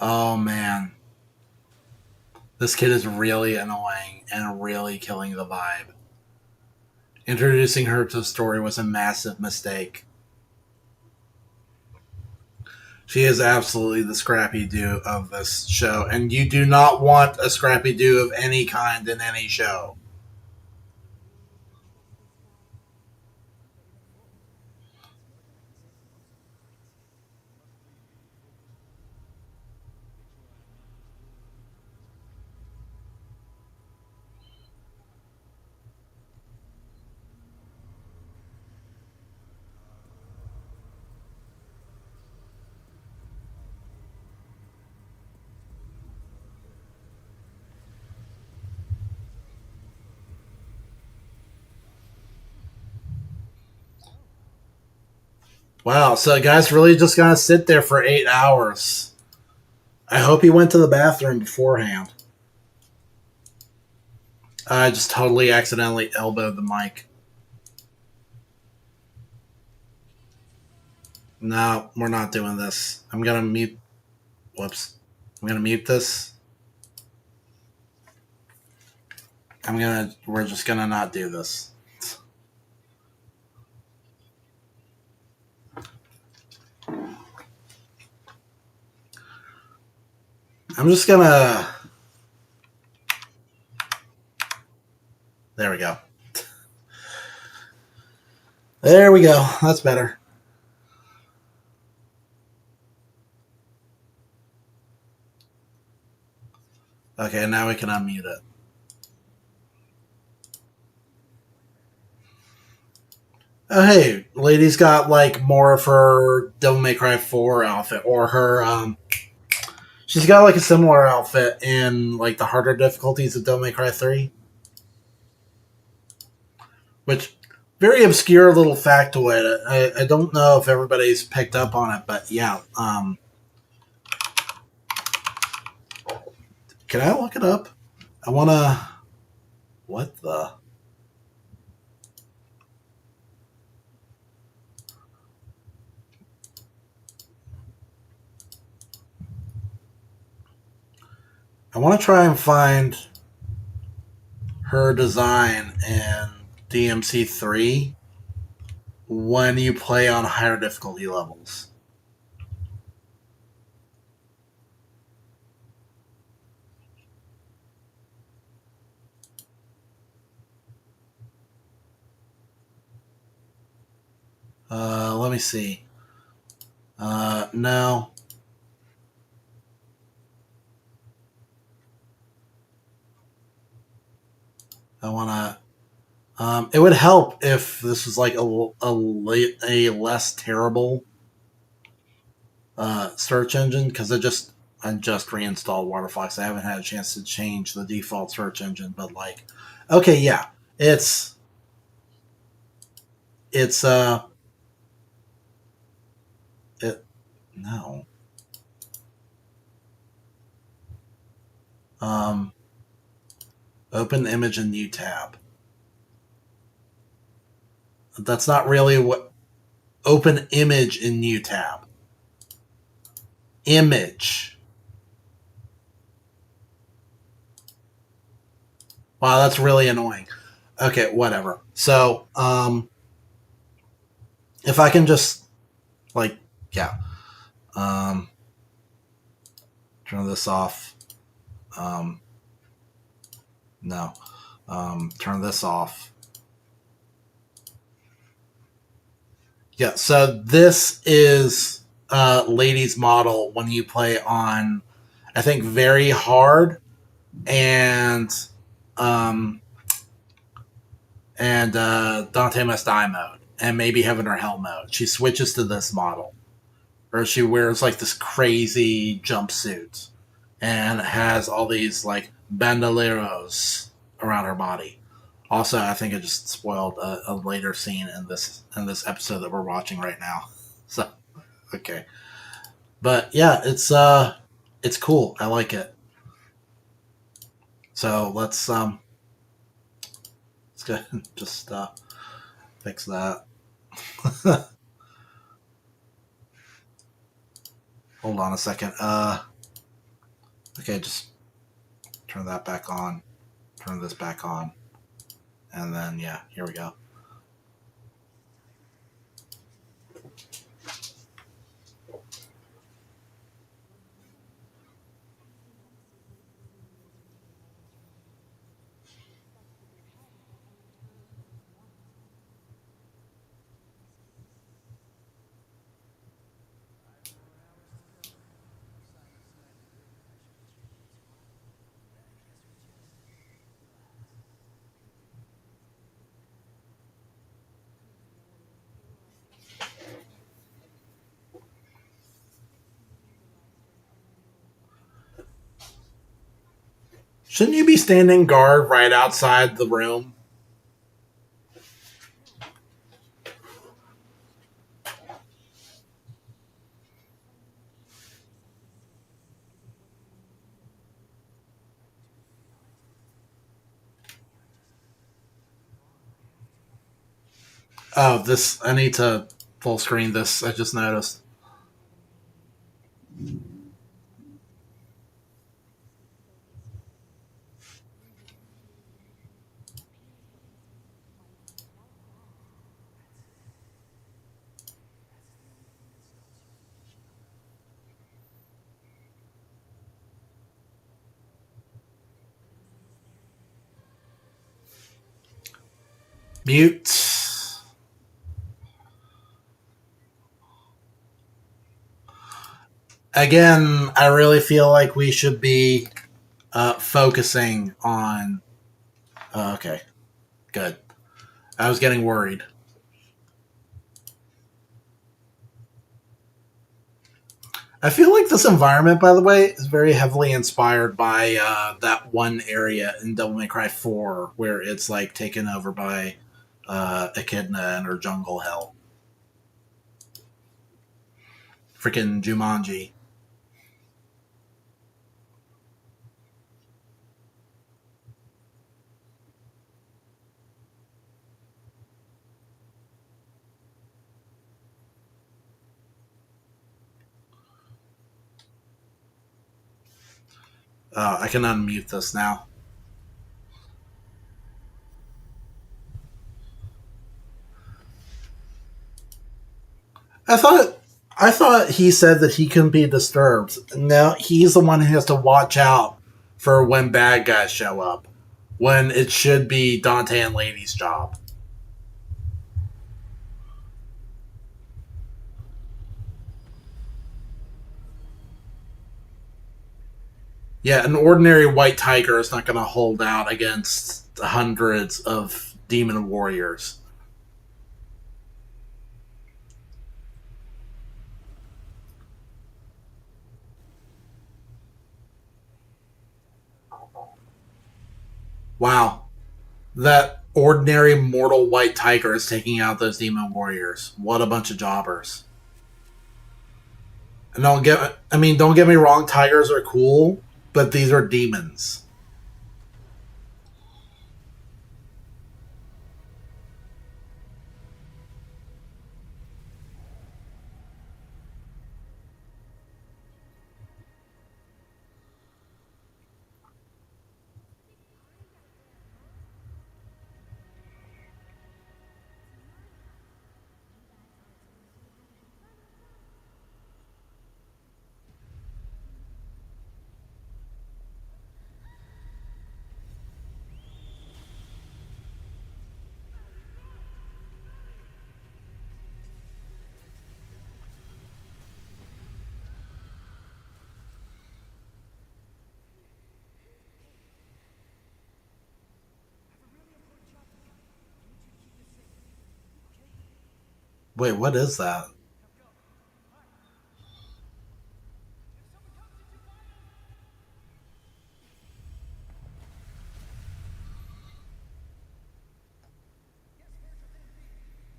Oh man, this kid is really annoying and really killing the vibe. Introducing her to the story was a massive mistake. She is absolutely the Scrappy Doo of this show, and you do not want a Scrappy Doo of any kind in any show. Wow, so the guy's really just gonna sit there for 8 hours. I hope he went to the bathroom beforehand. I just totally accidentally elbowed the mic. No, we're not doing this. I'm gonna mute. Whoops. I'm gonna mute this. We're just gonna not do this. I'm just gonna. There we go. There we go. That's better. Okay, now we can unmute it. Oh, hey, lady's got like more of her Devil May Cry 4 outfit, or her she's got like a similar outfit in like the harder difficulties of Devil May Cry 3, which very obscure little factoid. I don't know if everybody's picked up on it, but yeah. Can I look it up? I wanna. What the? I want to try and find her design in DMC3 when you play on higher difficulty levels. Let me see. No. I want to. It would help if this was like a less terrible search engine because I just reinstalled Waterfox. I haven't had a chance to change the default search engine, but like, okay, yeah, it's it no um open image in new tab. That's not really what open image in new tab. Image. Wow, that's really annoying. Okay, whatever. So, if I can just like, yeah, um, turn this off. Um, no, turn this off. Yeah. So this is lady's model when you play on, I think, very hard and um, Dante Must Die mode, and maybe Heaven or Hell mode. She switches to this model, or she wears like this crazy jumpsuit and has all these like bandoleros around her body. Also, I think I just spoiled a later scene in this episode that we're watching right now. So okay, but yeah, it's cool. I like it. So let's go just fix that. Hold on a second. Okay, just turn that back on. Turn this back on, and then yeah, here we go. Shouldn't you be standing guard right outside the room? Oh, this. I need to full screen this. I just noticed. Mute. Again, I really feel like we should be focusing on. Okay, good. I was getting worried. I feel like this environment, by the way, is very heavily inspired by that one area in Devil May Cry 4 where it's like taken over by Echidna and her jungle hell. Freaking Jumanji. I can unmute this now. I thought he said that he couldn't be disturbed. No, he's the one who has to watch out for when bad guys show up. When it should be Dante and Lady's job. Yeah, an ordinary white tiger is not going to hold out against hundreds of demon warriors. Wow. That ordinary mortal white tiger is taking out those demon warriors. What a bunch of jobbers. And don't get me wrong, tigers are cool, but these are demons. Wait, what is that?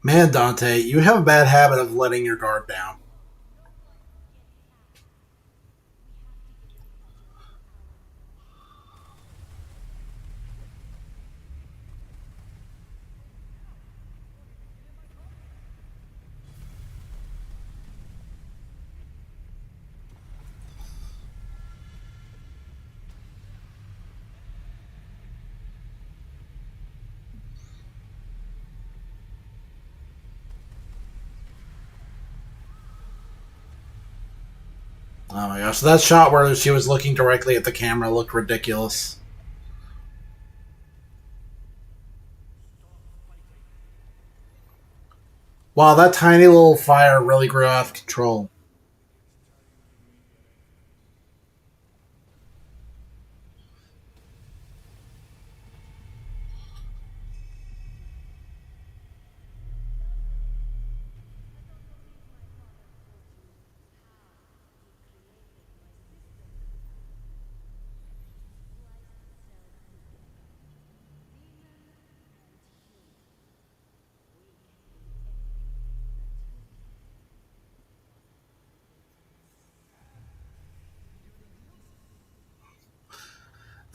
Man, Dante, you have a bad habit of letting your guard down. Oh my gosh, that shot where she was looking directly at the camera looked ridiculous. Wow, that tiny little fire really grew out of control.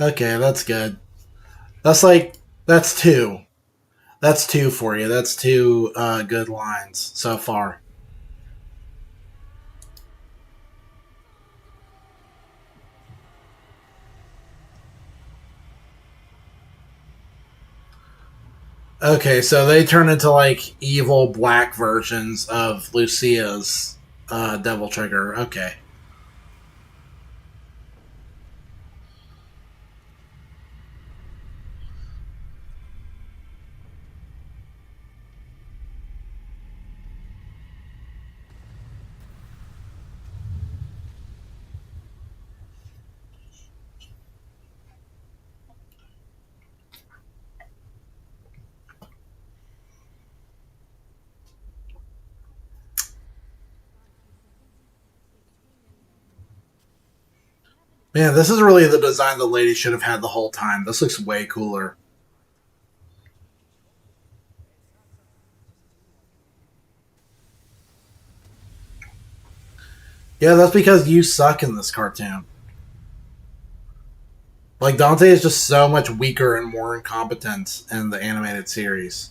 Okay, that's good. That's like that's two. That's two for you. That's two good lines so far. Okay, so they turn into like evil black versions of Lucia's Devil Trigger. Okay. Man, this is really the design the lady should have had the whole time. This looks way cooler. Yeah, that's because you suck in this cartoon. Like, Dante is just so much weaker and more incompetent in the animated series.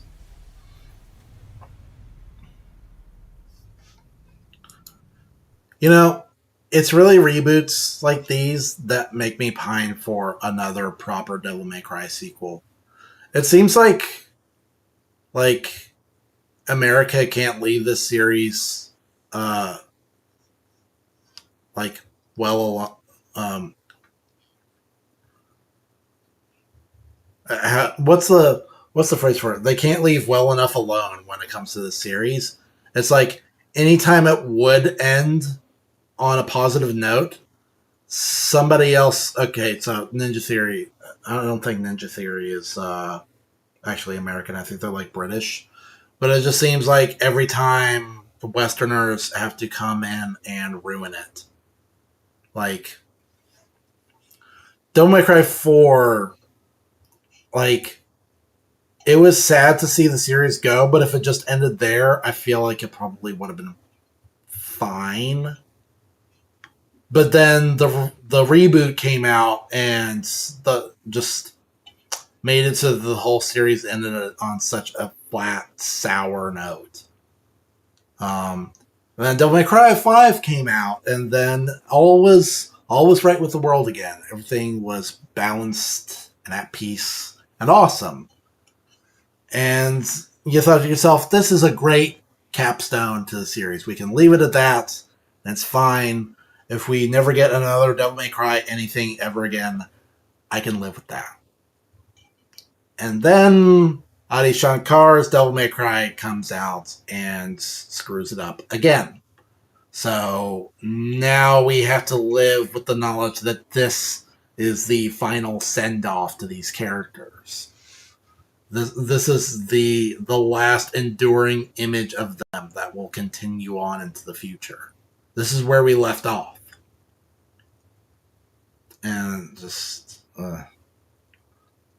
You know, it's really reboots like these that make me pine for another proper Devil May Cry sequel. It seems like America can't leave this series uh like well what's the phrase for it? They can't leave well enough alone when it comes to this series. It's like anytime it would end on a positive note, somebody else. Okay, so Ninja Theory. I don't think Ninja Theory is actually American. I think they're like British. But it just seems like every time the Westerners have to come in and ruin it. Like Devil May Cry 4, like it was sad to see the series go, but if it just ended there, I feel like it probably would have been fine. But then the reboot came out and the just made it so the whole series ended on such a flat, sour note. And then Devil May Cry 5 came out, and then all was right with the world again. Everything was balanced and at peace and awesome. And you thought to yourself, this is a great capstone to the series. We can leave it at that, and it's fine. If we never get another Devil May Cry anything ever again, I can live with that. And then Adi Shankar's Devil May Cry comes out and screws it up again. So now we have to live with the knowledge that this is the final send off to these characters. This is the last enduring image of them that will continue on into the future. This is where we left off. And just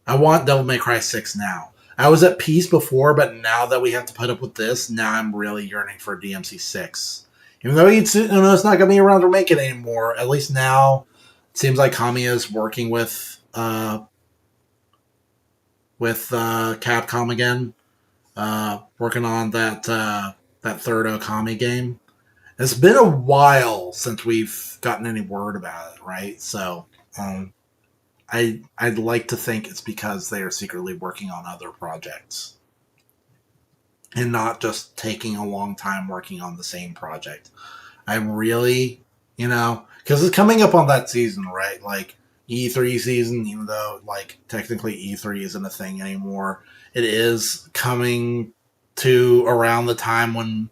I want Devil May Cry 6 now. I was at peace before, but now that we have to put up with this, now I'm really yearning for DMC 6. Even though it's not going to be around to make it anymore, at least now it seems like Kamiya is working with Capcom again, working on that third Okami game. It's been a while since we've gotten any word about it, right? So I'd like to think it's because they are secretly working on other projects and not just taking a long time working on the same project. I'm really, because it's coming up on that season, right? Like E3 season, even though like technically E3 isn't a thing anymore, it is coming to around the time when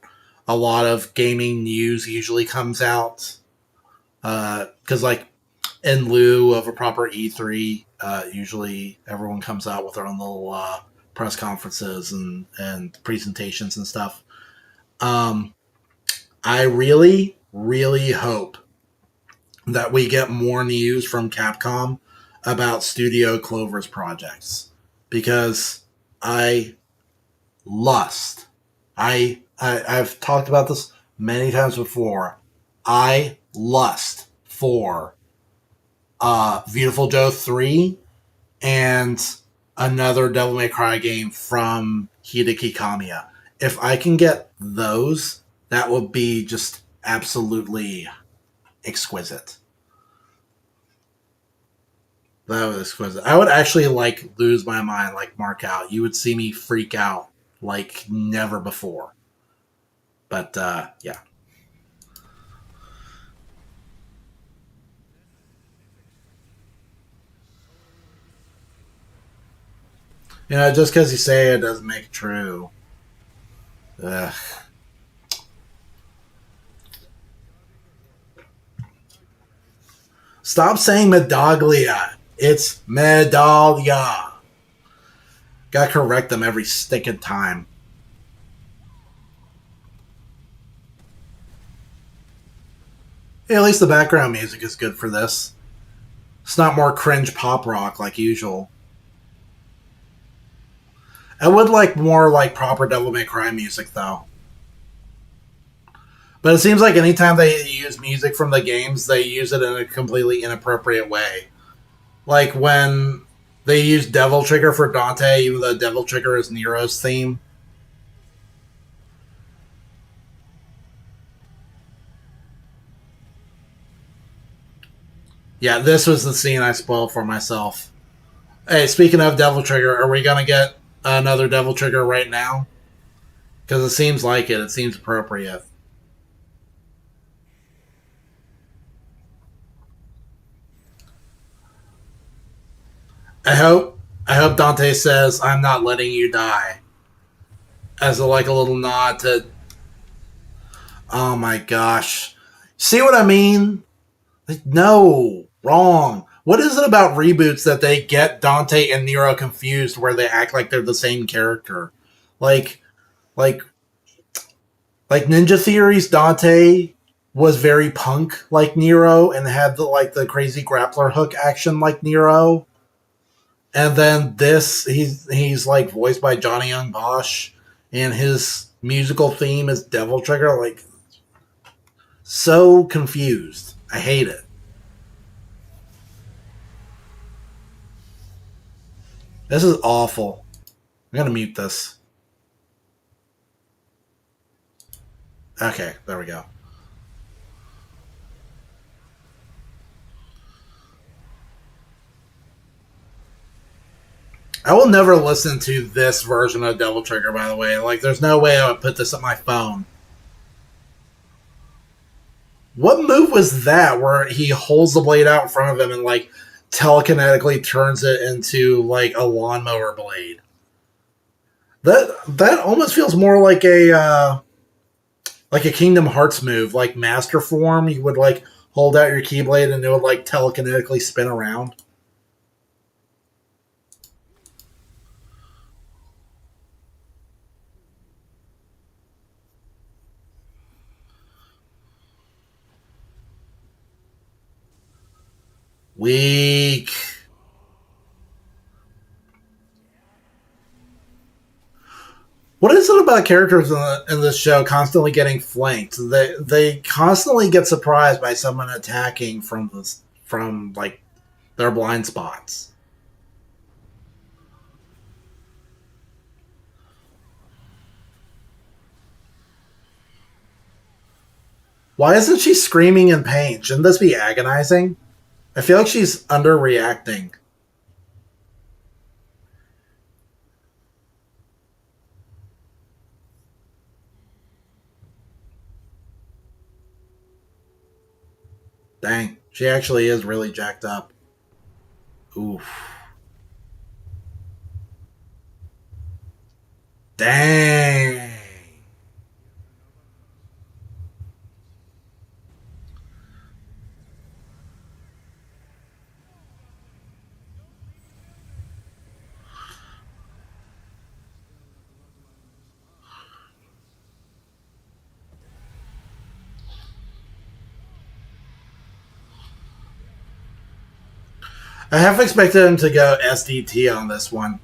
a lot of gaming news usually comes out. Because like in lieu of a proper E3, usually everyone comes out with their own little press conferences and presentations and stuff. I really, really hope that we get more news from Capcom about Studio Clover's projects because I lust. I've talked about this many times before. I lust for Beautiful Joe 3 and another Devil May Cry game from Hideki Kamiya. If I can get those, that would be just absolutely exquisite. That was exquisite. I would actually like lose my mind, like mark out. You would see me freak out like never before. But yeah. Just because you say it doesn't make it true. Ugh. Stop saying Medaglia. It's Medaglia. Gotta correct them every stinking time. Hey, at least the background music is good for this. It's not more cringe pop rock like usual. I would like more like proper Devil May Cry music though. But it seems like anytime they use music from the games, they use it in a completely inappropriate way. Like when they use Devil Trigger for Dante, even though Devil Trigger is Nero's theme. Yeah, this was the scene I spoiled for myself. Hey, speaking of Devil Trigger, are we gonna get another Devil Trigger right now? Because it seems like it. It seems appropriate. I hope. I hope Dante says, "I'm not letting you die," as like a little nod to. Oh my gosh, see what I mean? Like, no, wrong. What is it about reboots that they get Dante and Nero confused, where they act like they're the same character? Like, like, like Ninja Theory's Dante was very punk like Nero and had the crazy grappler hook action like Nero. And then this, he's like voiced by Johnny Young Bosch, and his musical theme is Devil Trigger. Like, so confused. I hate it. This is awful. I'm gonna mute this. Okay, there we go. I will never listen to this version of Devil Trigger, by the way. Like, there's no way I would put this on my phone. What move was that where he holds the blade out in front of him and, like, telekinetically turns it into, like, a lawnmower blade? That almost feels more like a Kingdom Hearts move, like Master Form. You would, like, hold out your Keyblade and it would, like, telekinetically spin around. Weak. What is it about characters in this show constantly getting flanked? They constantly get surprised by someone attacking from like their blind spots. Why isn't she screaming in pain? Shouldn't this be agonizing? I feel like she's underreacting. Dang, she actually is really jacked up. Oof. Dang. I half expected him to go SDT on this one.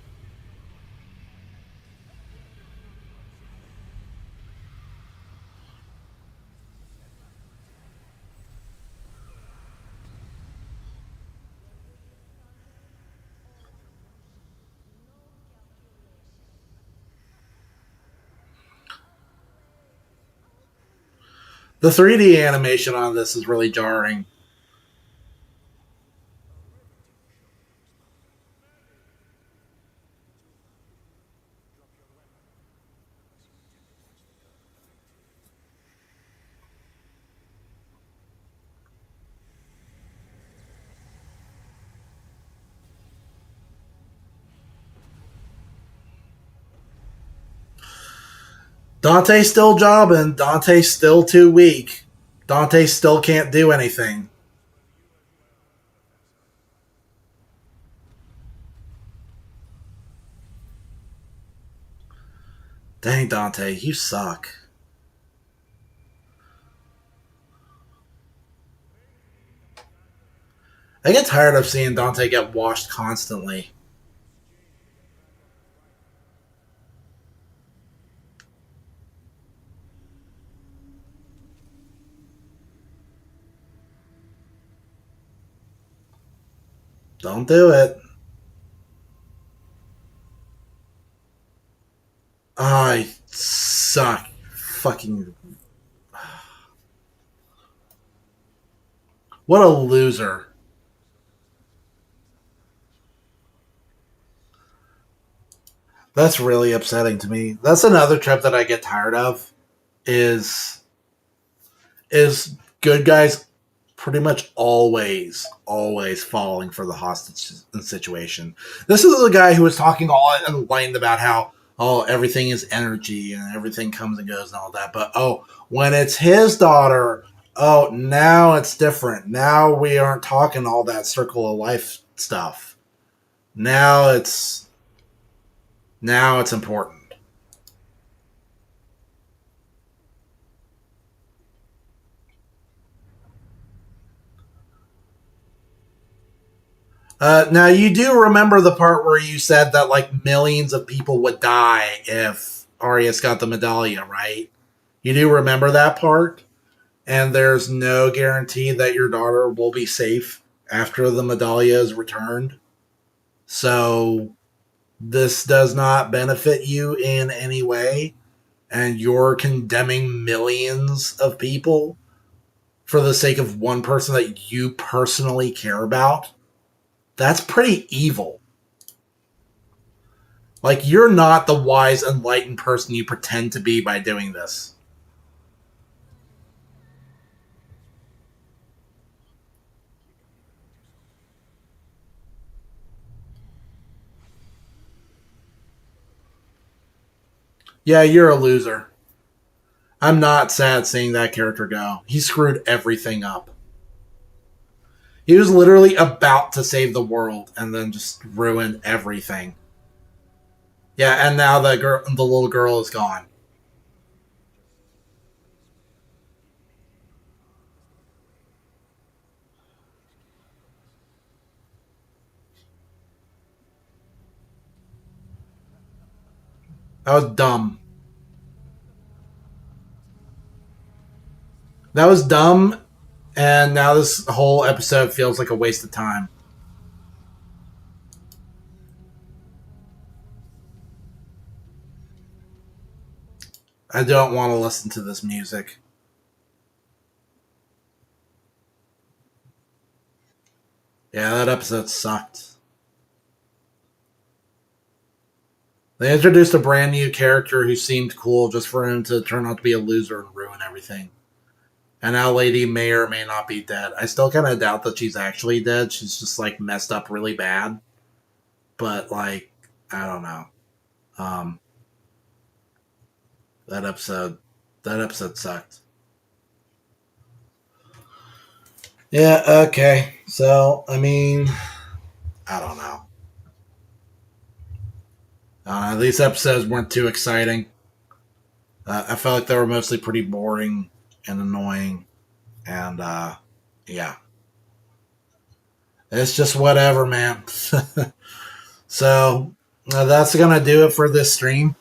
The 3D animation on this is really jarring. Dante's still jobbing. Dante's still too weak. Dante still can't do anything. Dang, Dante, you suck. I get tired of seeing Dante get washed constantly. Don't do it. I suck. Fucking. What a loser. That's really upsetting to me. That's another trip that I get tired of. Is is good guys pretty much always falling for the hostage situation. This is the guy who was talking all enlightened about how everything is energy and everything comes and goes and all that. But when it's his daughter, now it's different. Now we aren't talking all that circle of life stuff. Now it's now it's important. Now you do remember the part where you said that like millions of people would die if Arias got the medallia, right? You do remember that part, and there's no guarantee that your daughter will be safe after the medallia is returned. So this does not benefit you in any way, and you're condemning millions of people for the sake of one person that you personally care about. That's pretty evil. Like, you're not the wise, enlightened person you pretend to be by doing this. Yeah, you're a loser. I'm not sad seeing that character go. He screwed everything up. He was literally about to save the world and then just ruined everything. Yeah, and now the little girl is gone. That was dumb. That was dumb, and now this whole episode feels like a waste of time. I don't want to listen to this music. Yeah, that episode sucked. They introduced a brand new character who seemed cool just for him to turn out to be a loser and ruin everything. And now Lady may or may not be dead. I still kind of doubt that she's actually dead. She's just like messed up really bad. But like, I don't know. Um, that episode, that episode sucked. Yeah. Okay. So I mean, I don't know. These episodes weren't too exciting. I felt like they were mostly pretty boring and annoying. And yeah, it's just whatever, man. So that's gonna do it for this stream.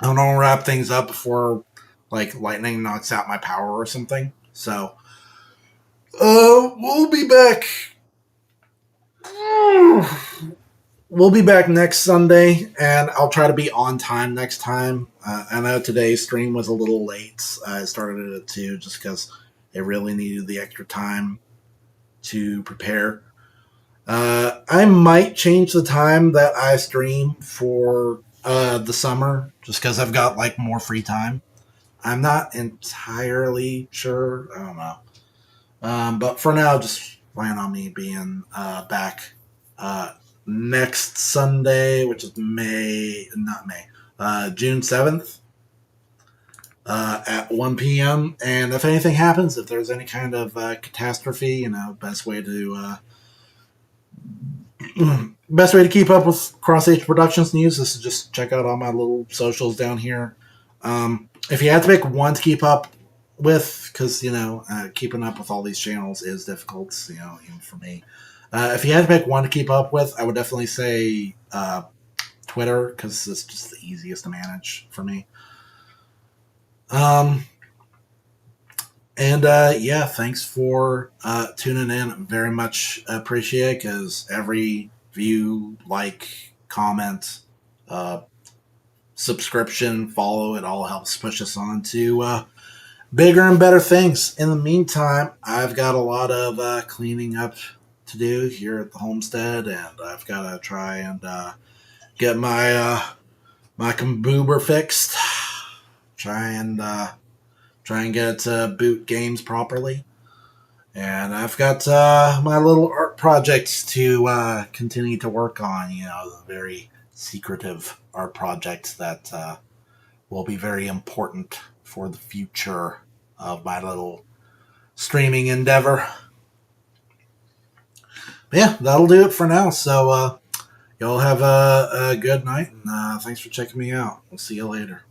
I'm gonna wrap things up before like lightning knocks out my power or something. So we'll be back. We'll be back next Sunday, and I'll try to be on time next time. I know today's stream was a little late. I started at 2 just because it really needed the extra time to prepare. I might change the time that I stream for the summer just because I've got like more free time. I'm not entirely sure. I don't know. But for now, just plan on me being back next Sunday, which is June 7th at 1 p.m. And if anything happens, if there's any kind of catastrophe, best way to best way to keep up with Cross Age Productions news is to just check out all my little socials down here. If you had to pick one to keep up with, because keeping up with all these channels is difficult. Even for me. If you had to pick one to keep up with, I would definitely say Twitter, because it's just the easiest to manage for me. Um, and yeah, thanks for tuning in. Very much appreciate it, because every view, like, comment, uh, subscription, follow, it all helps push us on to bigger and better things. In the meantime, I've got a lot of cleaning up to do here at the homestead, and I've got to try and get my Kaboober fixed. Try and get it to boot games properly. And I've got my little art projects to continue to work on. The very secretive art projects that will be very important for the future of my little streaming endeavor. But yeah, that'll do it for now. So y'all have a good night. And, thanks for checking me out. We'll see you later.